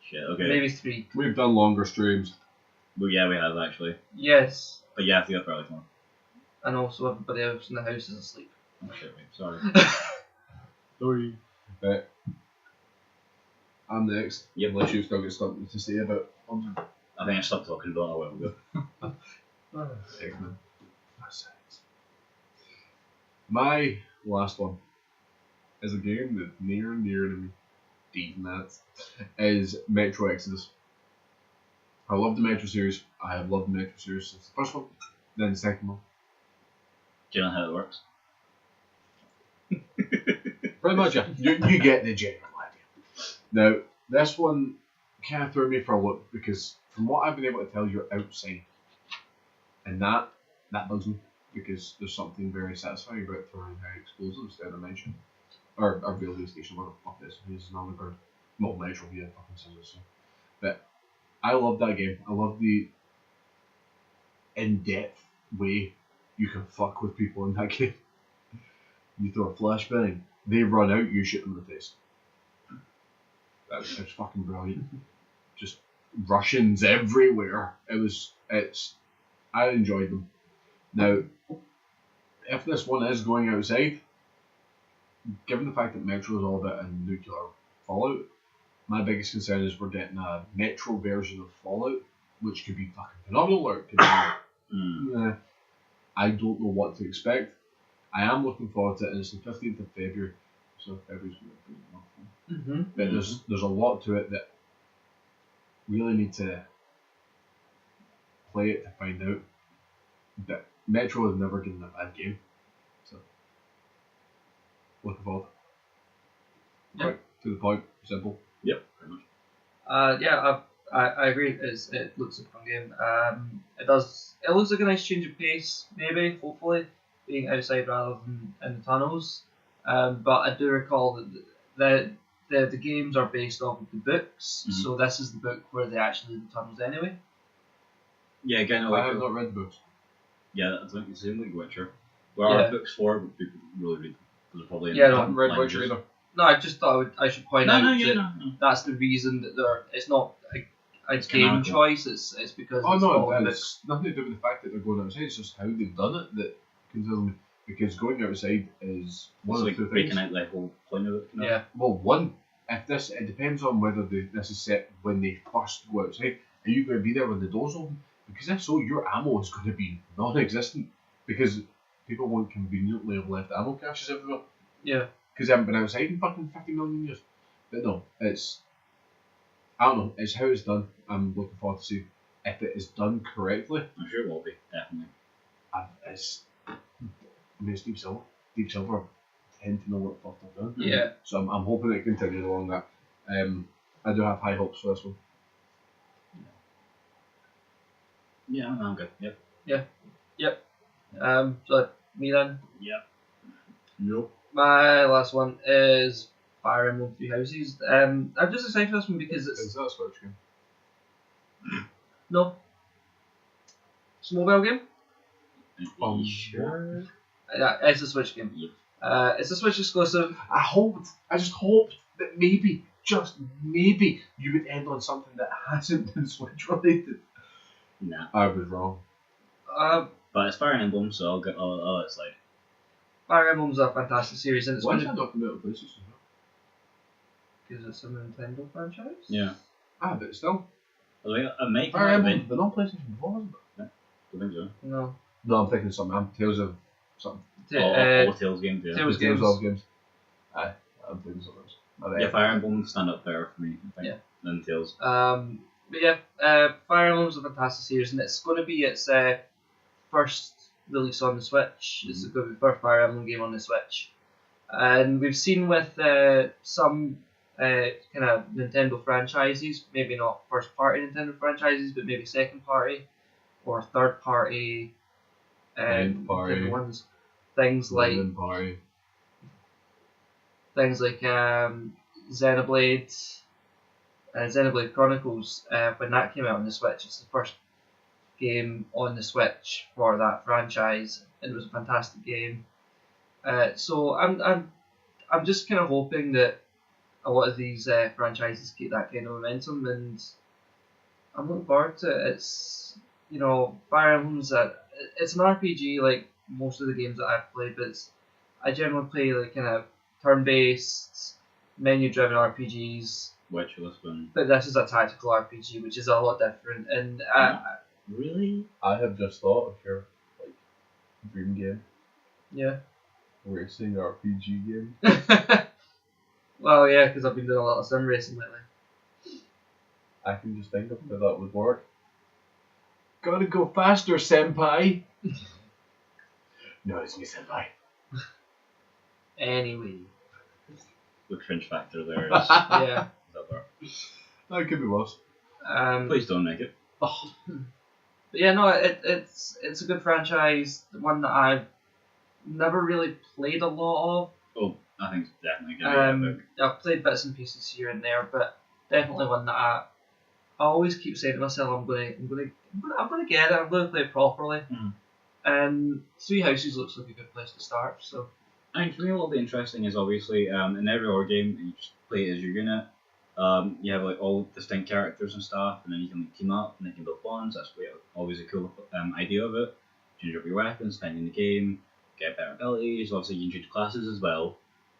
Shit, okay. Maybe 3. We've done longer streams. Well, yeah, we have actually. Yes. But you have to go for early tomorrow. And also everybody else in the house is asleep. Oh shit, wait, sorry. Sorry. Right. I'm next. Yep. Unless you've still got something to say about I think I stopped talking about it a while ago. X-Men. My last one is a game that's near and dear to me. minutes, is Metro Exodus. I love the Metro series. I have loved the Metro series since the first one, then the second one. Do you know how it works? Pretty much, yeah. You get the general idea. Now, this one kind of threw me for a loop because from what I've been able to tell, you're outside. And that bugs me because there's something very satisfying about throwing high explosives down a dimension. Or a railway station, what the fuck this is an underground. Well, Metro, yeah, fucking similar. So. But I love that game. I love the in-depth way you can fuck with people in that game. You throw a flashbang, they run out, you shoot them in the face. It's fucking brilliant. Just Russians everywhere. I enjoyed them. Now, if this one is going outside, given the fact that Metro is all about a nuclear fallout, my biggest concern is we're getting a Metro version of Fallout, which could be fucking phenomenal, or it could be, I don't know what to expect. I am looking forward to it, and it's the 15th of February, so February's going to be enough. But there's a lot to it that really need to play it to find out. But Metro has never given a bad game, so looking forward. Yep. Right, to the point, simple. Yep, pretty much. I agree. It looks like a fun game. It does. It looks like a nice change of pace, maybe, hopefully, being outside rather than in the tunnels. But I do recall that the games are based off of the books, so this is the book where they actually do the tunnels anyway. Yeah, again, I have not read the books. Yeah, I think it's the same like Witcher. There are books for it, but people really read them. They're probably I haven't read Witcher either. No, I just thought I should point out that that's the reason that it's not a game canonical choice. It's because it's nothing to do with the fact that they're going outside. It's just how they've done it that concerns me. Because going outside is one of the two breaking things. out the whole point of it. You know? Yeah. Well, one, it depends on whether this is set when they first go outside. Are you going to be there when the doors open? Because if so, your ammo is going to be non-existent. Because people won't conveniently have left ammo caches everywhere. Yeah. Because they haven't been outside in fucking 50 million years. But no, I don't know, it's how it's done. I'm looking forward to see if it is done correctly. I'm sure it will be, definitely. It's Deep Silver. Deep Silver tend to know what the fuck they're doing. Yeah. So I'm hoping it continues along that. I do have high hopes for this one. Yeah, I'm good. Yep. So me then. Yep. Nope. My last one is Fire Emblem Three Houses. I'm just excited for this one because Is that a Switch game? no, it's a mobile game. Sure. Yeah, it's a Switch game. Yeah. It's a Switch exclusive. I just hoped that maybe, just maybe, you would end on something that hasn't been Switch related. Nah. I was wrong. But it's Fire Emblem, so I'll get all it's like. Fire Emblem's a fantastic series, and it's Why going is to that not coming out of PlayStation? because it's a Nintendo franchise. Yeah. But still. It might Fire come out Emblem, but not PlayStation before, wasn't it? I think so. No. No, I'm thinking something. Tales of something. All the Tales games, yeah. Tales games. Tales of games. Aye, I'm thinking something else. Yeah, Fire Emblem stand up there for me, I think. Yeah. Than Tales. But yeah, Fire Emblem's a fantastic series, and it's going to be its first release on the Switch. It's going to be the first Fire Emblem game on the Switch. And we've seen with some kind of Nintendo franchises, maybe not first party Nintendo franchises, but maybe second party or third party Nintendo ones. Things like Xenoblade. Xenoblade Chronicles, when that came out on the Switch, it's the first game on the Switch for that franchise, and it was a fantastic game. So I'm just kind of hoping that a lot of these franchises keep that kind of momentum, and I'm looking forward to it. It's Fire Emblem's it's an RPG like most of the games that I've played, but I generally play like kind of turn-based, menu-driven RPGs. But this is a tactical RPG, which is a lot different. And really, I have just thought of your dream game. Yeah. Racing RPG game. Well, yeah, because I've been doing a lot of sim racing lately. I can just think of how that would work. Gotta go faster, senpai. No, it's me, senpai. Anyway. The cringe factor there is Yeah. up there. That could be worse. Please don't make it. Oh. But yeah, no, it's a good franchise. One that I've never really played a lot of. Oh, I think it's definitely going to be I've played bits and pieces here and there, but definitely one that I always keep saying to myself, I'm gonna get it. I'm gonna play it properly. Mhm. And Three Houses looks like a good place to start. So I mean, for me, what'll be interesting is obviously in every horror game, you just play it as your unit. You have like all distinct characters and stuff, and then you can like, team up and they can build bonds. That's always a cool idea of it. Change up your weapons, depending on the game, get better abilities. Obviously, you can change classes as well.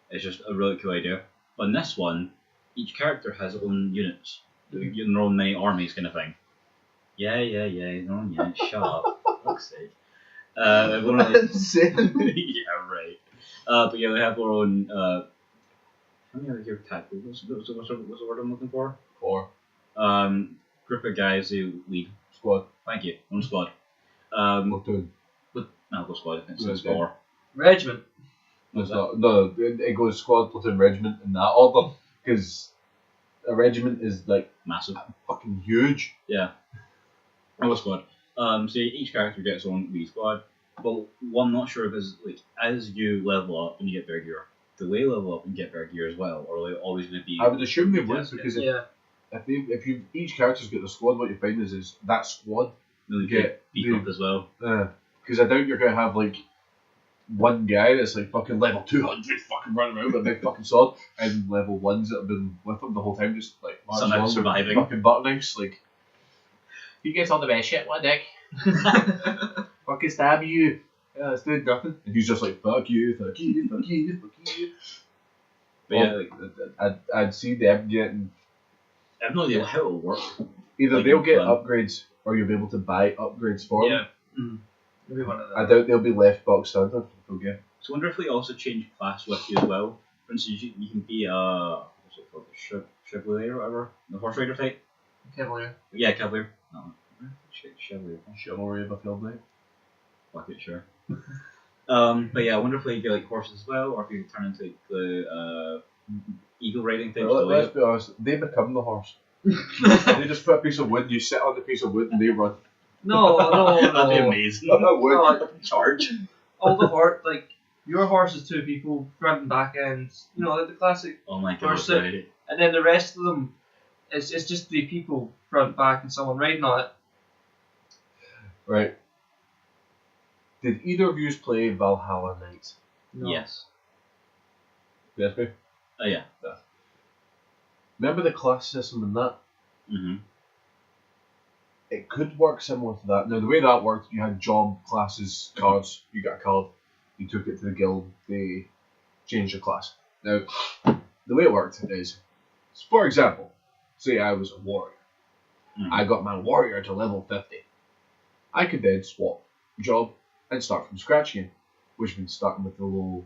It's just a really cool idea. But in this one, each character has their own units, their own mini armies, kind of thing. Yeah, their own units. Shut up. For fuck's sake. One of these- yeah, right. But yeah, they have their own. How many other tactics? What's the word I'm looking for? Or Group of guys who lead. squad. Thank you. One squad. Platoon. No, go squad. It Yeah, says okay. 4. Regiment. It's not, no, it goes squad, platoon, regiment in that order. Because a regiment is like Massive. fucking huge. Yeah. One squad. So each character gets their own lead squad. But what I'm not sure of is like as you level up and you get better gear, do they level up and get better gear as well, or are they always going to be? I would assume they would, Yes, because Yeah. if you each character's got the squad, what you find is that squad really get beat up as well. because I doubt you're gonna have like one guy that's like fucking level 200 fucking running around with a big fucking sword, and level ones that have been with him the whole time just like marching Somehow along with surviving. fucking butter knives. Like he gets all the best shit, what dick? Fucking stab you. Yeah, it's doing nothing. And he's just like fuck you, fuck you, fuck you, fuck you. But yeah, like, I'd see them getting I have no idea how it'll work. either Like, they'll get fun. upgrades or you'll be able to buy upgrades for them. Yeah. Maybe one of them. I doubt they'll be left box standard. Okay. So I wonder if they also change class with you as well. For instance, you can be what's it called, Chevalier or whatever, the horse rider type. Cavalier. Yeah, Cavalier. No, Chevalier. Chivalry of a field knight. Fuck it, sure. But yeah, I wonder if they get like horses as well, or if you turn into like, the eagle riding type. Well, let's be honest, they become the horse. They just put a piece of wood, you sit on the piece of wood and they run. No, That'd be no. amazing. That would. No, Charge. all the horse, like your horse is two people, front and back ends. You know, like the classic. Oh my god, Horse it. right. And then the rest of them, it's just three people, front, back, and someone riding on it. Right. Did either of you play Valhalla Knights? No. Yes. Yes, me. Yeah. Remember the class system and that? Mm-hmm. It could work similar to that. Now, the way that worked, you had job classes, cards, you got a card, you took it to the guild, they changed your class. Now, the way it worked is, for example, say I was a warrior. Mhm. I got my warrior to level 50. I could then swap job and start from scratch again, which means starting with the low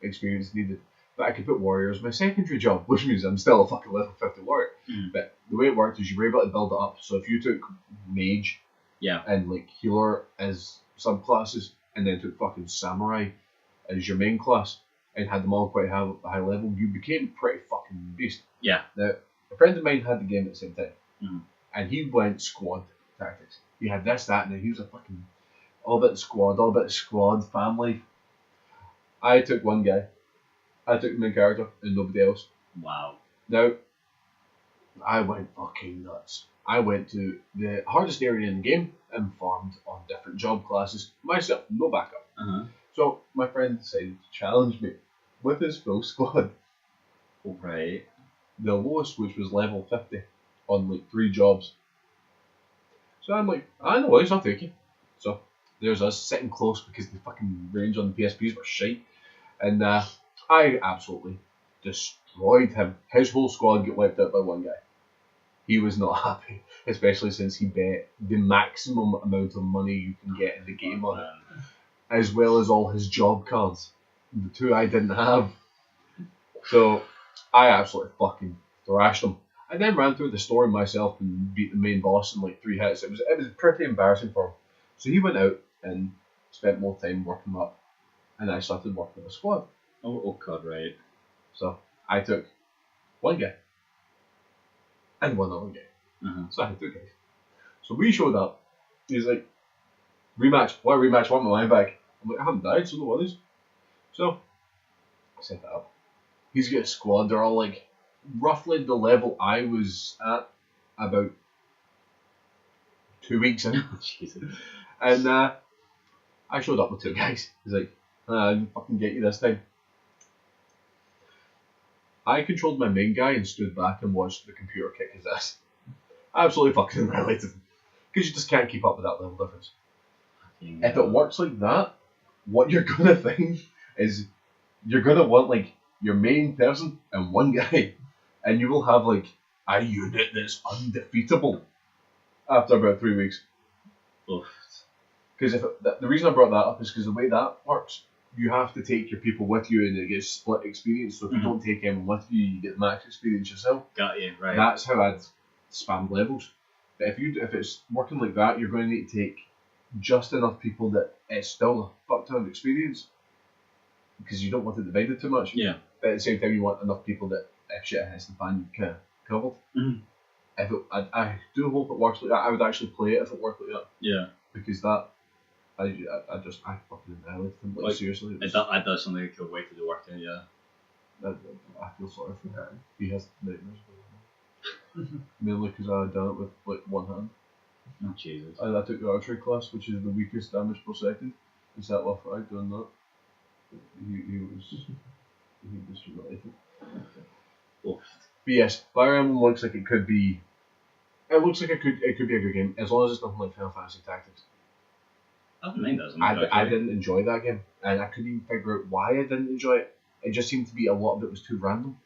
experience needed. But I could put warrior as my secondary job, which means I'm still a fucking level 50 warrior. Mhm. But the way it worked is you were able to build it up. So if you took mage Yeah. and like healer as subclasses, and then took fucking samurai as your main class, and had them all quite high level, you became pretty fucking beast. Yeah. Now, a friend of mine had the game at the same time, Mhm. and he went squad tactics. He had this, that, and then he was a fucking all about squad family. I took one guy. I took the main character and nobody else. Wow. Now, I went fucking nuts. I went to the hardest area in the game and farmed on different job classes myself, no backup. Uh-huh. So my friend decided to challenge me with his full squad. Right. The lowest, which was level 50, on like 3 jobs. So I'm like, I know what, I'll take you. So there's us sitting close because the fucking range on the PSPs were shite. And I absolutely destroyed him. His whole squad got wiped out by one guy. He was not happy, especially since he bet the maximum amount of money you can get in the game on it, as well as all his job cards. The 2 I didn't have. So I absolutely fucking thrashed him. I then ran through the story myself and beat the main boss in like 3 hits. It was pretty embarrassing for him. So he went out and spent more time working up, and I started working with a squad. Oh god, right. So I took one guy and one other guy. So I had 2 guys. So we showed up. He's like, rematch. Why rematch? Want my line back? I'm like, I haven't died, so no worries. So I set that up. He's got a squad. They're all like roughly the level I was at about 2 weeks in. Jesus. And I showed up with 2 guys. He's like, I didn't fucking get you this time. I controlled my main guy and stood back and watched the computer kick his ass. Absolutely fucking annihilated him. Because you just can't keep up with that level difference. If it works like that, what you're gonna think is you're gonna want like your main person and one guy, and you will have like a unit that's undefeatable after about 3 weeks. Because the reason I brought that up is because the way that works, you have to take your people with you and it gets split experience. So if you don't take anyone with you, you get max experience yourself. Got you, right. That's how I'd spam levels. But if it's working like that, you're going to need to take just enough people that it's still a fuck ton of experience. Because you don't want it divided too much. Yeah. But at the same time, you want enough people that if shit hits the fan, you kind of covered. If I do hope it works like that. I would actually play it if it worked like that. Yeah. Because that, I fucking annihilated him. Like seriously. That does something like a way to do work in, yeah. I feel sorry for him. He has nightmares. Mainly because I had done it with like one hand. Oh Jesus. I took the archery class, which is the weakest damage per second. And sat left right doing that. He was related. Oh. But yes, Fire Emblem looks like it could be. It looks like it could be a good game as long as it's nothing like Final Fantasy Tactics. I don't mind that. I didn't enjoy that game, and I couldn't even figure out why I didn't enjoy it. It just seemed to be a lot of it was too random.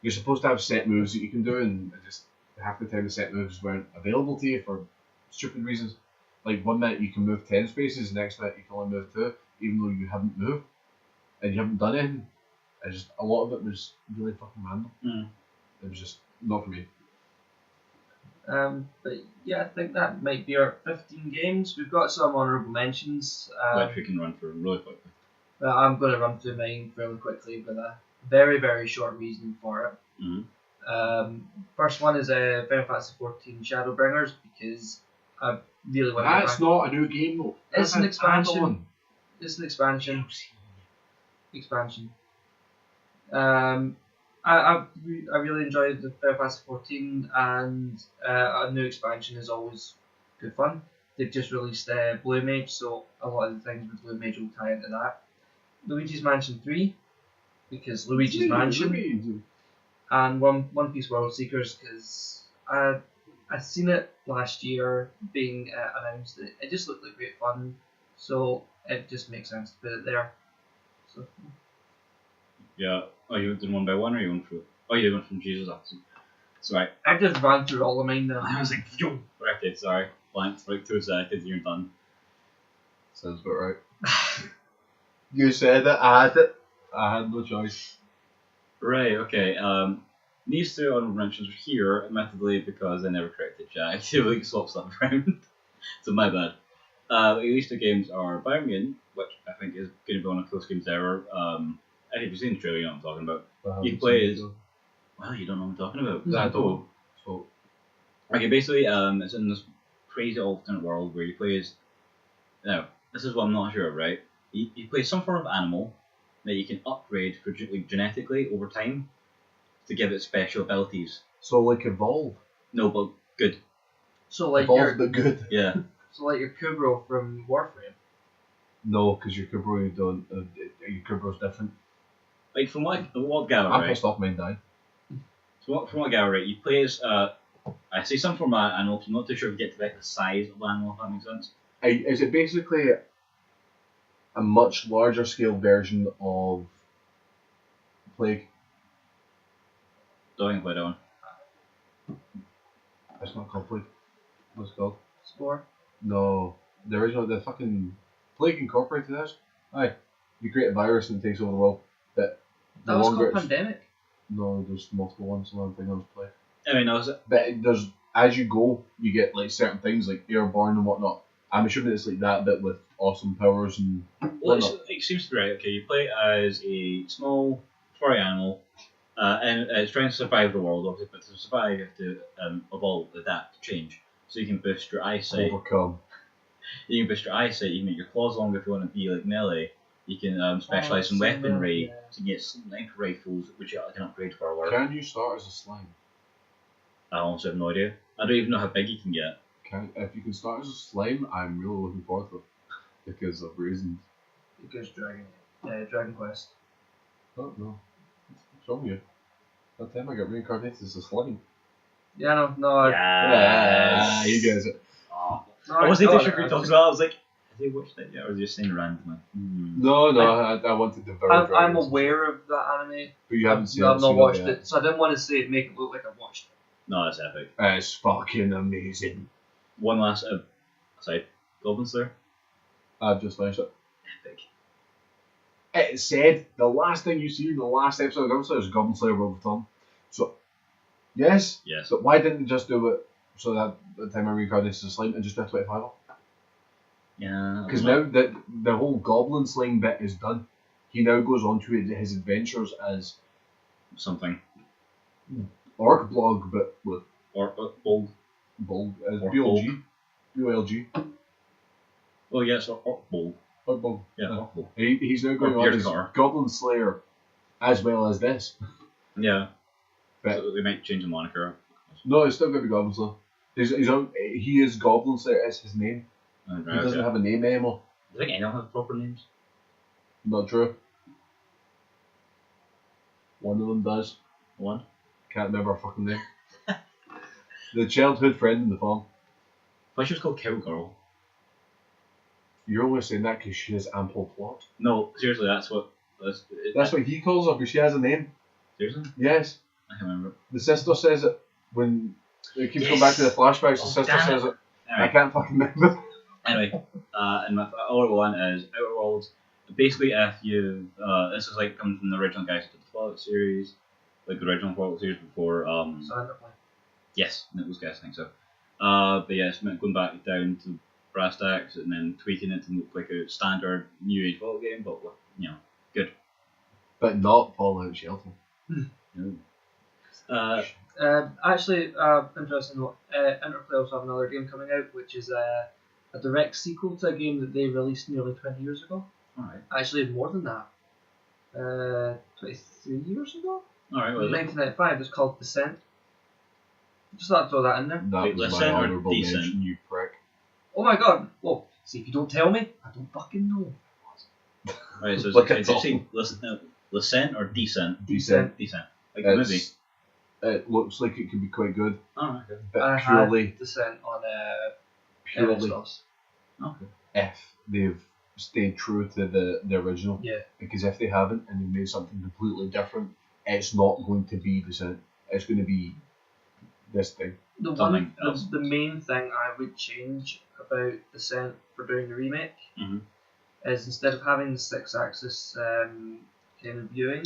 You're supposed to have set moves that you can do, and just half the time the set moves weren't available to you for stupid reasons. Like 1 minute you can move 10 spaces, the next minute you can only move 2, even though you haven't moved and you haven't done anything. A lot of it was really fucking random. It was just not for me. But yeah, I think that might be our 15 games. We've got some honourable mentions. Which we can run through really quickly. But I'm going to run through mine fairly quickly with a very, very short reason for it. First one is Final Fantasy 14 Shadowbringers, because I really want to. That's not a new game though. It's an expansion. Add-on. It's an expansion. I really enjoyed the Final Fantasy 14, and a new expansion is always good fun. They've just released Blue Mage, so a lot of the things with Blue Mage will tie into that. Luigi's Mansion 3, because Luigi's Mansion, and One Piece World Seekers, because I seen it last year being announced. It just looked like great fun, so it just makes sense to put it there. So. Yeah. Oh, you did one by one, or you went through? Oh, you did one from Jesus. Sorry. I just ran through all of mine now. I was like, yo. Okay, sorry. Blanked for like 2 seconds. You're done. Sounds about right. You said it. I had it. I had no choice. Right. Okay. These 2 honorable mentions are here, admittedly, because I never corrected Jack. He like swapped stuff around. So my bad. These 2 games are Bayern, which I think is going to be one of the close games ever. If you've seen the trailer, you know what I'm talking about. You play as. Well, you don't know what I'm talking about. I don't. So. Okay, basically, it's in this crazy alternate world where you play as. Now, this is what I'm not sure of, right? You play some form of animal that you can upgrade genetically over time to give it special abilities. So like Evolve. No, but good. So like Evolve, but good. Yeah. So like your Kubro from Warframe. No, because your Kubro you don't. Your Kubro's different. Like from what gather, I'm right? pissed off mine dying. So from what I gather, right, you play as I say some form of animal. I'm not too sure if you get to like the size of the animal. If that makes sense. Is it basically a much larger scale version of Plague? Don't play that one. It's not called Plague. What's it called? Spore. No, the original, the fucking Plague Incorporated has. Aye, you create a virus and it takes over the world. But That was called Pandemic. No, there's multiple ones. One thing I was playing. I mean, I was But there's as you go, you get like certain things like airborne and whatnot. I'm assuming it's like that, but with awesome powers and well, whatnot. it seems to be right. Okay, you play as a small furry animal, and it's trying to survive the world. Obviously, but to survive, you have to evolve, adapt, change. So you can boost your eyesight. Overcome. You can boost your eyesight. You can make your claws longer if you want to be like melee. You can specialize in weaponry to get sniper rifles, which you can upgrade further. Can you start as a slime? I honestly have no idea. I don't even know how big you can get. If you can start as a slime, I'm really looking forward to it because of reasons. Because Dragon Quest. Oh no, what's wrong with you? That time I got reincarnated as a slime. Yeah, no. Yes. You guys it. Oh. No, I wasn't no, even sure if we talked about it. I was like, have they watched it yet? Or was he just saying randomly? No, I wanted to very. I'm aware of that anime. But you haven't seen it. I've not watched it, so I didn't want to say make it look like I watched it. No, that's epic. It's fucking amazing. One last aside, Goblin Slayer. I've just finished it. Epic. It said the last thing you see in the last episode of Goblin Slayer is Goblin Slayer will return. So, yes. Yes. But why didn't they just do it so that the time I reincarnated as a slime and just do a 25? Yeah. Because now that the whole Goblin Slaying bit is done, he now goes on to his adventures as something. Orc Blog, but with Or bold. Bulg as Orc BLG. BLG. Oh yes, or bold. Orc Bulg. Yeah, Orc bold. He's now going Or on Beard as Cutter. Goblin Slayer as well as this. Yeah. But So they might change the moniker. no, it's still going to be Goblin Slayer. He is Goblin Slayer, it's his name. He doesn't have a name anymore. I think anyone have proper names. Not true. One of them does. One. Can't remember her fucking name. The childhood friend in the farm. I thought she was called Cowgirl. You're only saying that because she has ample plot. No, seriously, that's what. That's what he calls her because she has a name. Seriously? Yes. I can't remember. The sister says it when it keeps going back to the flashbacks. The sister damn says it. I Anyway, can't fucking remember. and my other one is Outer Worlds. Basically, if you this is like coming from the original guys who did the Fallout series, like the original Fallout series before. Yes, it was guys, I think so. But yeah, it's going back down to brass tacks and then tweaking it to look like a standard new age Fallout game, but good. But not Fallout Shelter. No. Actually, interesting note. Interplay also have another game coming out, which is a direct sequel to a game that they released nearly 20 years ago. Alright. Actually, more than that. 23 years ago? Alright, well, 1995. It's called Descent. Just thought I'd throw that in there. That Wait, was listen my or honourable decent? mention, you prick. Oh my god. Well, see, if you don't tell me, I don't fucking know. right, so Look did at you all. say Listen or Decent? Decent. Decent. Like the movie. It looks like it could be quite good, Oh, okay. but I purely had Descent on purely MS-DOS. Okay. if they've stayed true to the original. Yeah. Because if they haven't and they made something completely different, it's not going to be Descent. It's going to be this thing. Something else. The main thing I would change about Descent for doing the remake Mhm. is instead of having the 6-axis kind of viewing,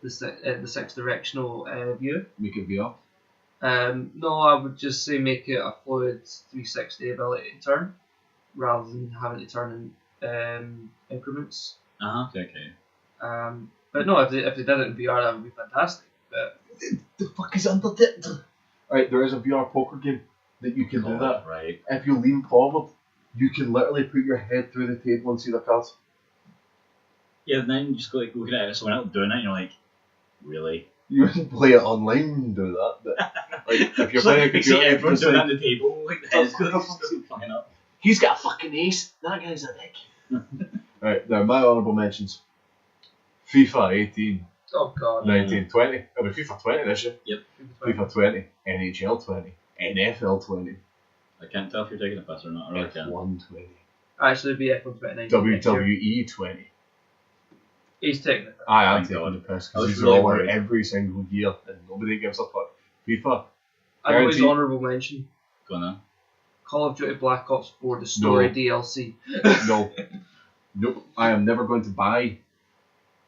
the six directional view. Make it VR. No, I would just say make it a fluid 360 ability to turn, rather than having to turn in increments. Okay. But no, if they did it in VR, that would be fantastic. But The fuck is under it? Right, there is a VR poker game that you can do that. Right. If you lean forward, you can literally put your head through the table and see the cards. Yeah, and then you just go like looking at someone else doing it, and you're like, really? You wouldn't play it online and do that, but like if you're playing a you see computer, everyone it's doing like, that on the table, like the heads going fucking up. he's got a fucking ace. That guy's a dick. Right, now my honourable mentions. FIFA 18, oh god, 19, 20. It'll be FIFA 20 this year. Yep. FIFA 20, NHL 20, NFL 20, I can't tell if you're taking a piss or not. I really can't. F1 20, Actually, it'd be F1 2019 next year. WWE 20. He's taking it. I am Thank taking God. the piss I was because these really are all out worried. every single year and nobody gives a fuck. FIFA, I know his Guaranteed. honourable mention. Go on then. Call of Duty Black Ops 4 the story No. DLC. no. Nope. I am never going to buy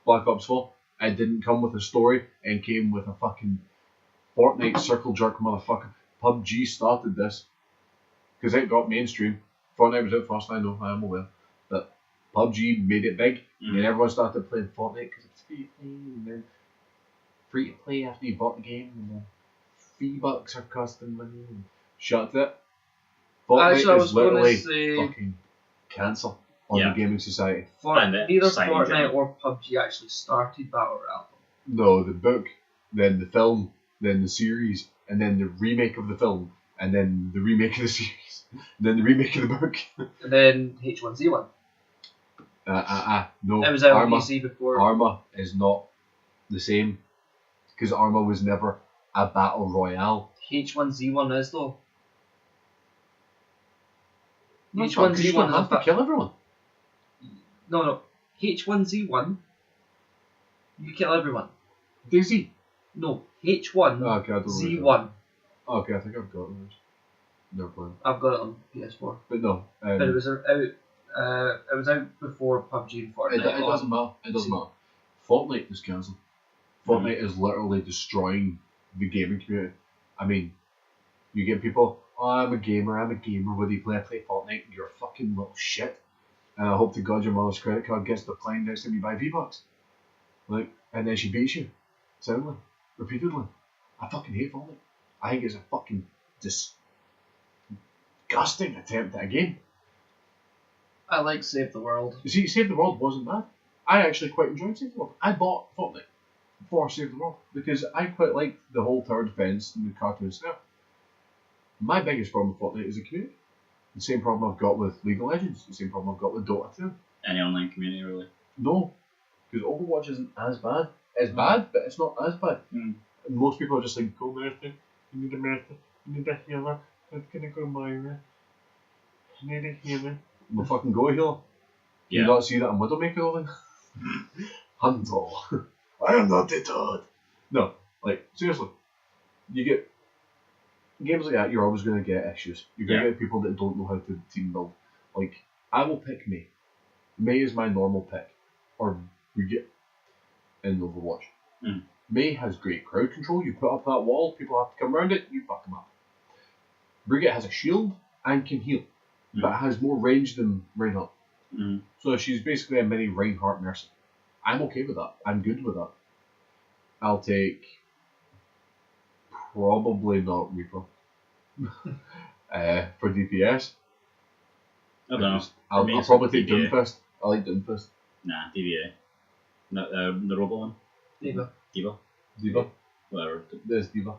Black Ops 4. It didn't come with a story and came with a fucking Fortnite circle jerk motherfucker. PUBG started this because it got mainstream. Fortnite was out first, I know, I am aware. But PUBG made it big, and then everyone started playing Fortnite because it's free to play, and then free to play after you bought the game, and then $3 are costing money. And shut it. Fortnite Actually, I was is literally say fucking cancer on the gaming society. And neither exciting Fortnite journey. or PUBG actually started Battle Royale. No, the book, then the film, then the series, and then the remake of the film, and then the remake of the series, and then the remake of the book. And then H1Z1. No. It was out on Arma, PC before. Arma is not the same, because Arma was never a battle royale. H1Z1 is though. No, it's not, 'cause you don't have to kill everyone. No. H1Z1. You kill everyone. Daisy. No. H1. Oh, okay, I don't know. Z1. Oh, okay, I think I've got those. Never mind. I've got it on PS4. But no. But it was out. It was out before PUBG and Fortnite. It doesn't matter. It doesn't matter. Fortnite was cancelled. Fortnite is literally destroying the gaming community. I mean, you get people, oh, I'm a gamer, what do you play? I play Fortnite. You're a fucking little shit. And I hope to God your mother's credit card gets declined next time you buy V-Bucks. Like, and then she beats you. Soundly. Repeatedly. I fucking hate Fortnite. I think it's a fucking disgusting attempt at a game. I like Save the World. You see, Save the World wasn't bad. I actually quite enjoyed Save the World. I bought Fortnite for Save the World because I quite liked the whole tower defense and the cartoon stuff. My biggest problem with Fortnite is the community. The same problem I've got with League of Legends. The same problem I've got with Dota 2. Any online community, really? No, because Overwatch isn't as bad. It's bad, but it's not as bad. Mm. And most people are just like, go Mercy, you need a Mercy, you need a healer, it's gonna go Moira, you need a healer. We'll fucking go healer. Yeah. You not see that in Widowmaker all the time? Hunter, I am not deterred. No, like, seriously. You get games like that, you're always going to get issues. You're going to get people that don't know how to team build. Like, I will pick May. May is my normal pick. Or Brigitte in Overwatch. Mm. May has great crowd control. You put up that wall, people have to come around it, you fuck them up. Brigitte has a shield and can heal, but has more range than Reinhardt. Mm. So she's basically a mini Reinhardt Mercy. I'm okay with that. I'm good with that. I'll take probably not Reaper for DPS. I don't know. I'll probably take Doomfist. I like Doomfist. Nah, DVA. No, the robot one? D.Va. Diva. Whatever. There's Diva.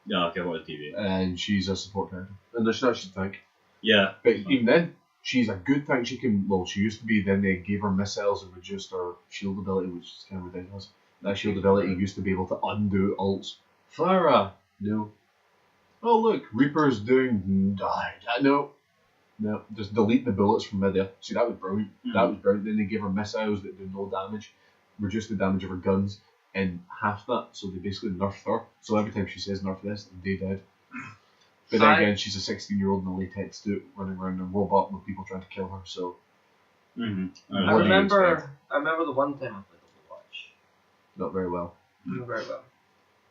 Yeah, okay, what is DVA? And she's a support character. And she's a tank. Yeah. But even then, she's a good tank. She used to be, then they gave her missiles and reduced her shield ability, which is kind of ridiculous. That shield ability used to be able to undo ults. Farah! No. Oh look, Reaper's doing... No, just delete the bullets from midair. See, that was brilliant. That was brilliant. Then they gave her missiles that do no damage, reduce the damage of her guns, and half that, so they basically nerfed her. So every time she says nerf this, they dead. But then again, she's a 16-year-old in a latex suit running around a robot with people trying to kill her, so... I remember the one time I played Overwatch. Not very well. Not very well.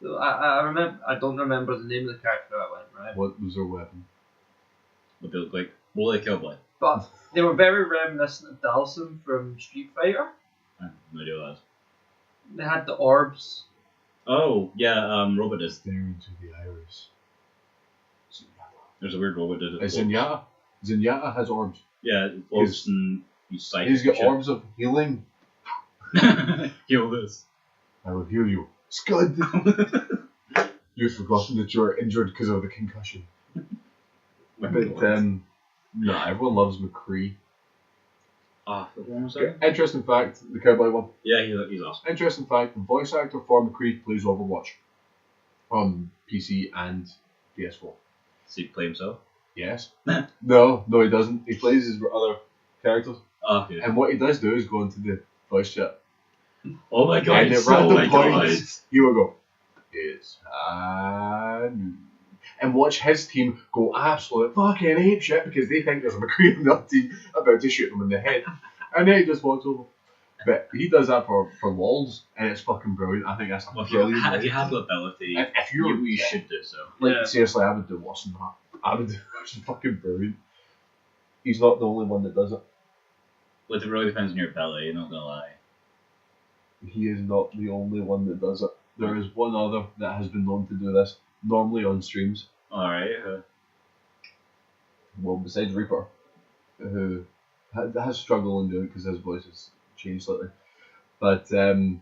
So I don't remember the name of the character I went, right? What was her weapon? What they look like? Woolly Cowboy. But they were very reminiscent of Dalsum from Street Fighter. I have no idea what that is. They had the orbs. Oh, yeah, robot is. Stare into the iris. There's a weird robot that It's Zenyatta. Zenyatta has orbs. Yeah, orbs and he's sight. He's got orbs of healing. Heal this. I will heal you. Scud! You've forgotten that you're injured because of the concussion. But, no, everyone loves McCree. Ah, what one was that? Interesting fact, the cowboy one. Yeah, he's awesome. Interesting fact, the voice actor for McCree plays Overwatch. On PC and PS4. Does he play himself? Yes. No, he doesn't. He plays his other characters. Oh, okay. And what he does do is go into the voice chat. Oh my god, And at random points, he will go, it's and watch his team go absolute fucking apeshit because they think there's a McCree on their team about to shoot them in the head. And then he just walks over. But he does that for lols, and it's fucking brilliant. I think that's a Well, brilliant if way. you have the ability, If you're, you should do so. like, Yeah. seriously, I would do worse than that. I would do it's fucking brilliant. He's not the only one that does it. But it really depends on your ability, not gonna lie. He is not the only one that does it. There is one other that has been known to do this, normally on streams. Alright, Well, besides Reaper, who has struggled in doing it because his voice has changed slightly. But the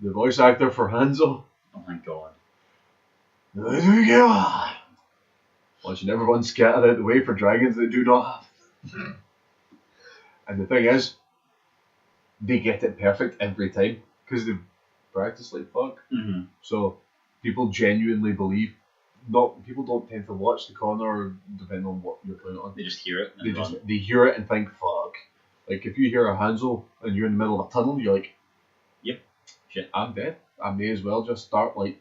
voice actor for Hanzo, oh my god. watching everyone scatter out the way for dragons that do not have. And the thing is, they get it perfect every time because they practice like fuck. Mm-hmm. So people genuinely believe. People don't tend to watch the corner depending on what you're playing it on. They just hear it and run. They hear it and think fuck. Like if you hear a Hanzo and you're in the middle of a tunnel, you're like, Yep. Shit. I'm dead. I may as well just start like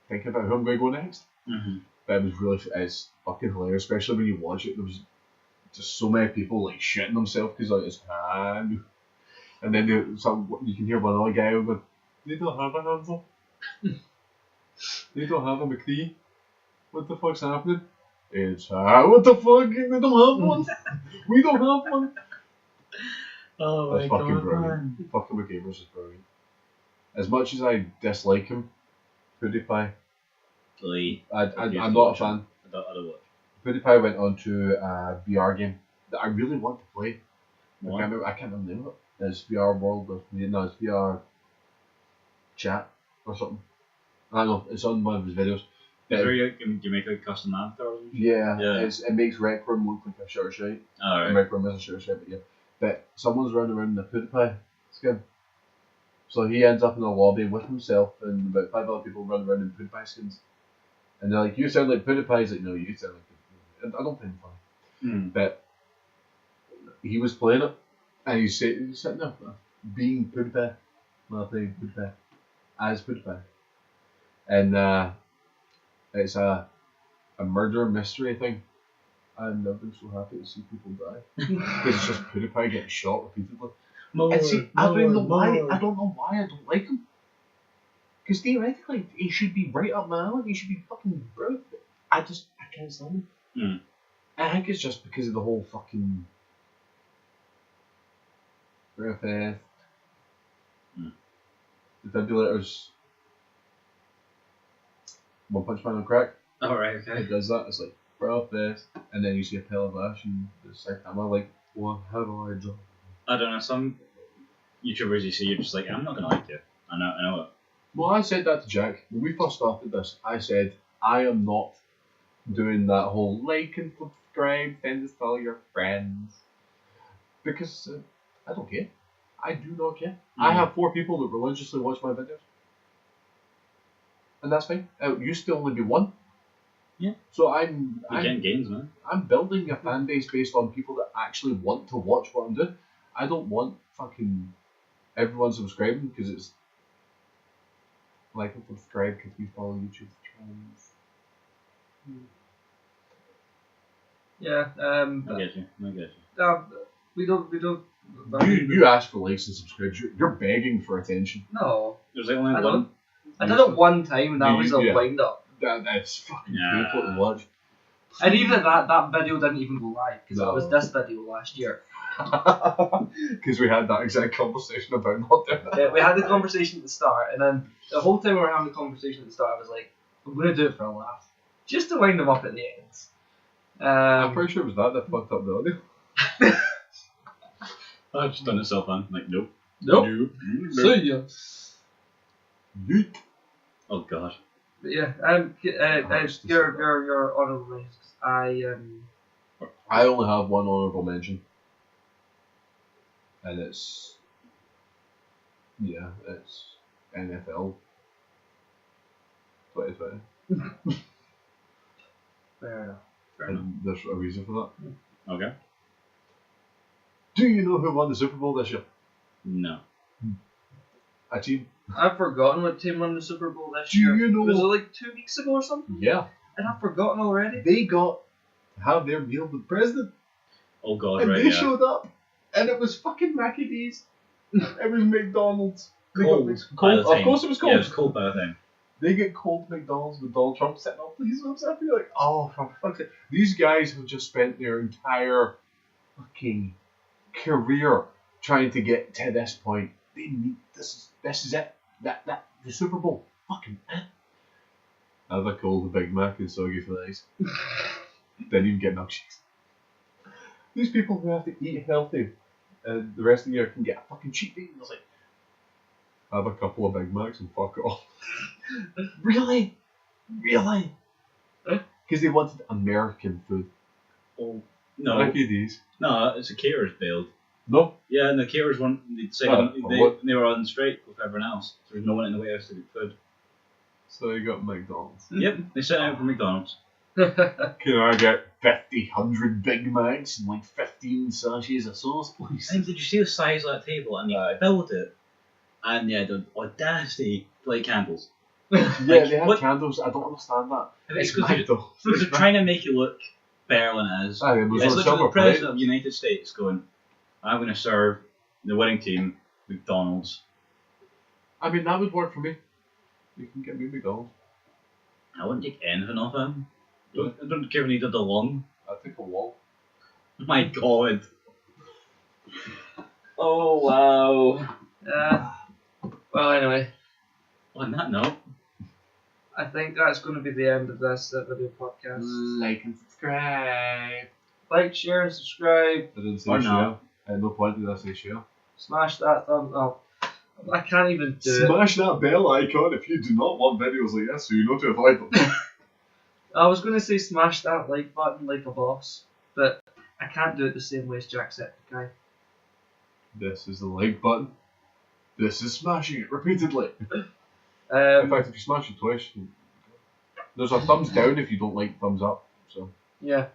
thinking about who I'm going to go next. Mm-hmm. But it's fucking hilarious, especially when you watch it. There was just so many people like shitting themselves because like it's hand, and then you can hear one other guy going, "They don't have a Hanzo. They don't have a McCree. What the fuck's happening? It's what the fuck? They don't have one. We don't have one." Oh That's fucking brilliant. Fucking McGavers is brilliant. As much as I dislike him, PewDiePie, I'm not a fan. I don't watch. PewDiePie went on to a VR game that I really want to play. What? I can't remember the name of it. It's VR World it's VR Chat or something. I don't know, it's on one of his videos. Is there you make like custom avatars? Yeah, Yeah. it makes Rec Room look like a shirt shite. Alright. Rec Room is a shirt shite, but yeah. But someone's running around in a PewDiePie skin. So he ends up in a lobby with himself and about 5 other people run around in PewDiePie skins. And they're like, "You sound like PewDiePie." He's like, "No, you sound like PewDiePie." I don't think I'm funny. Mm. But he was playing it, and he's sitting there being PewDiePie, not playing PewDiePie, as PewDiePie. And it's a murder mystery thing. I've never been so happy to see people die. Because it's just PewDiePie getting shot repeatedly. And see, I don't know why I don't like him. Because theoretically, he should be right up my alley. He should be fucking brilliant. I can't stand him. Mm. I think it's just because of the whole fucking Griffith. Defibrillators. One Punch Man on crack. Alright, okay. It does that. It's like Griffith, and then you see a pile of ash and the Saitama like, well, how do I jump? I don't know, some YouTubers you see, you're just like, I'm not gonna like you. I know it. Well, I said that to Jack when we first started this. I said I am not doing that whole like and subscribe, send this to all your friends, because I don't care. I do not care. I have 4 people that religiously watch my videos, and that's fine. It used to only be 1. Yeah. So You're getting gains, man. I'm building a fan base based on people that actually want to watch what I'm doing. I don't want fucking everyone subscribing because it's like and subscribe because we follow YouTube trends. Yeah. I get you. We don't. You ask for likes and subscribes. You're begging for attention. No. There's like only I one. I did it one time and that Yeah, was a yeah. wind up. That's fucking Yeah. painful to watch. And even that video didn't even go live because No. it was this video last year. Because we had that exact conversation about not doing that. Yeah, we had the conversation at the start, and then the whole time we were having the conversation at the start, I was like, I'm going to do it for a laugh. Just to wind them up at the end. I'm pretty sure it was that fucked up the audio. I've just done it so fun. Like, nope. Nope. See ya. Yeet. Oh god. But yeah, it's just your honourable mentions. I only have one honourable mention. And it's NFL 2020. Fair enough. Fair enough. And there's a reason for that. Okay. Do you know who won the Super Bowl this year? No. A team. I've forgotten what team won the Super Bowl this Do year. you know- Was it like 2 weeks ago or something? Yeah. And I've forgotten already. They got to have their meal with the president. Oh god, And right, they yeah. showed up. And it was fucking Maccabees. It was McDonald's. They got Cold. cold. Of course it was cold. Yeah, it was cold by the time. They get cold McDonald's with Donald Trump sitting up these himself. You're like, oh, for fuck's sake. These guys have just spent their entire fucking career trying to get to this point. They need this is it. That the Super Bowl. Fucking it. Have a cold Big Mac and soggy fries. Didn't even get milkshakes. These people who have to eat healthy the rest of the year can get a fucking cheat day. And it's like, have a couple of Big Macs and fuck off. Really? Really? Because they wanted American food. Oh, no. Lucky these. No, it's a caterers bailed. No? Yeah, and the caterers weren't. They were on strike with everyone else. So there's no one in the warehouse to get food. So you got McDonald's. Yep, they sent out for McDonald's. Can I get 50, 100 Big Macs and like 15 sachets of sauce, please? And did you see the size of that table? And they built it. And yeah, the audacity to light candles. Yeah, Like, they had what- candles. I don't understand that. It's It's 'cause McDonald's. they're trying to make it look better than it is. Aye, it was It's on a literally silver the plate. president of the United States going, I'm going to serve the winning team McDonald's. I mean, that would work for me. You can get me McDonald's. I wouldn't take anything off him. I don't care if he did the lung. I'd take a wall. My God. Oh wow. Well, anyway, On that note, I think that's going to be the end of this video podcast. Like and subscribe. Like, share, and subscribe. I didn't say Or share. not. At no point did I say share. Smash that thumbs up. I can't even do it. Smash that bell icon if you do not want videos like this so you know to avoid them. I was going to say smash that like button like a boss, but I can't do it the same way as Jacksepticeye. This is the like button. This is smashing it repeatedly. In Um, fact, if you smash it twice, there's a thumbs down if you don't like thumbs up. So yeah.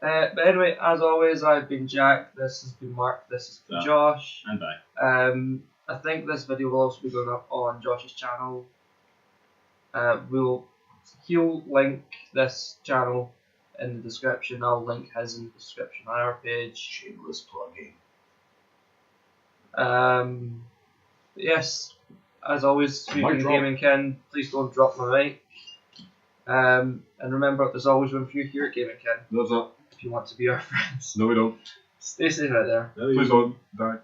But anyway, as always, I've been Jack. This has been Mark. This has been Yeah. Josh. and bye. I think this video will also be going up on Josh's channel. He'll link this channel in the description. I'll link his in the description on our page. shameless plugging. Yes, as always, Mic speaking drop. Gaming Ken, please don't drop my mic. And remember, there's always room for you here at Gaming Ken There's that. if you want to be our friends. No, we don't. Stay safe out there. Please don't die.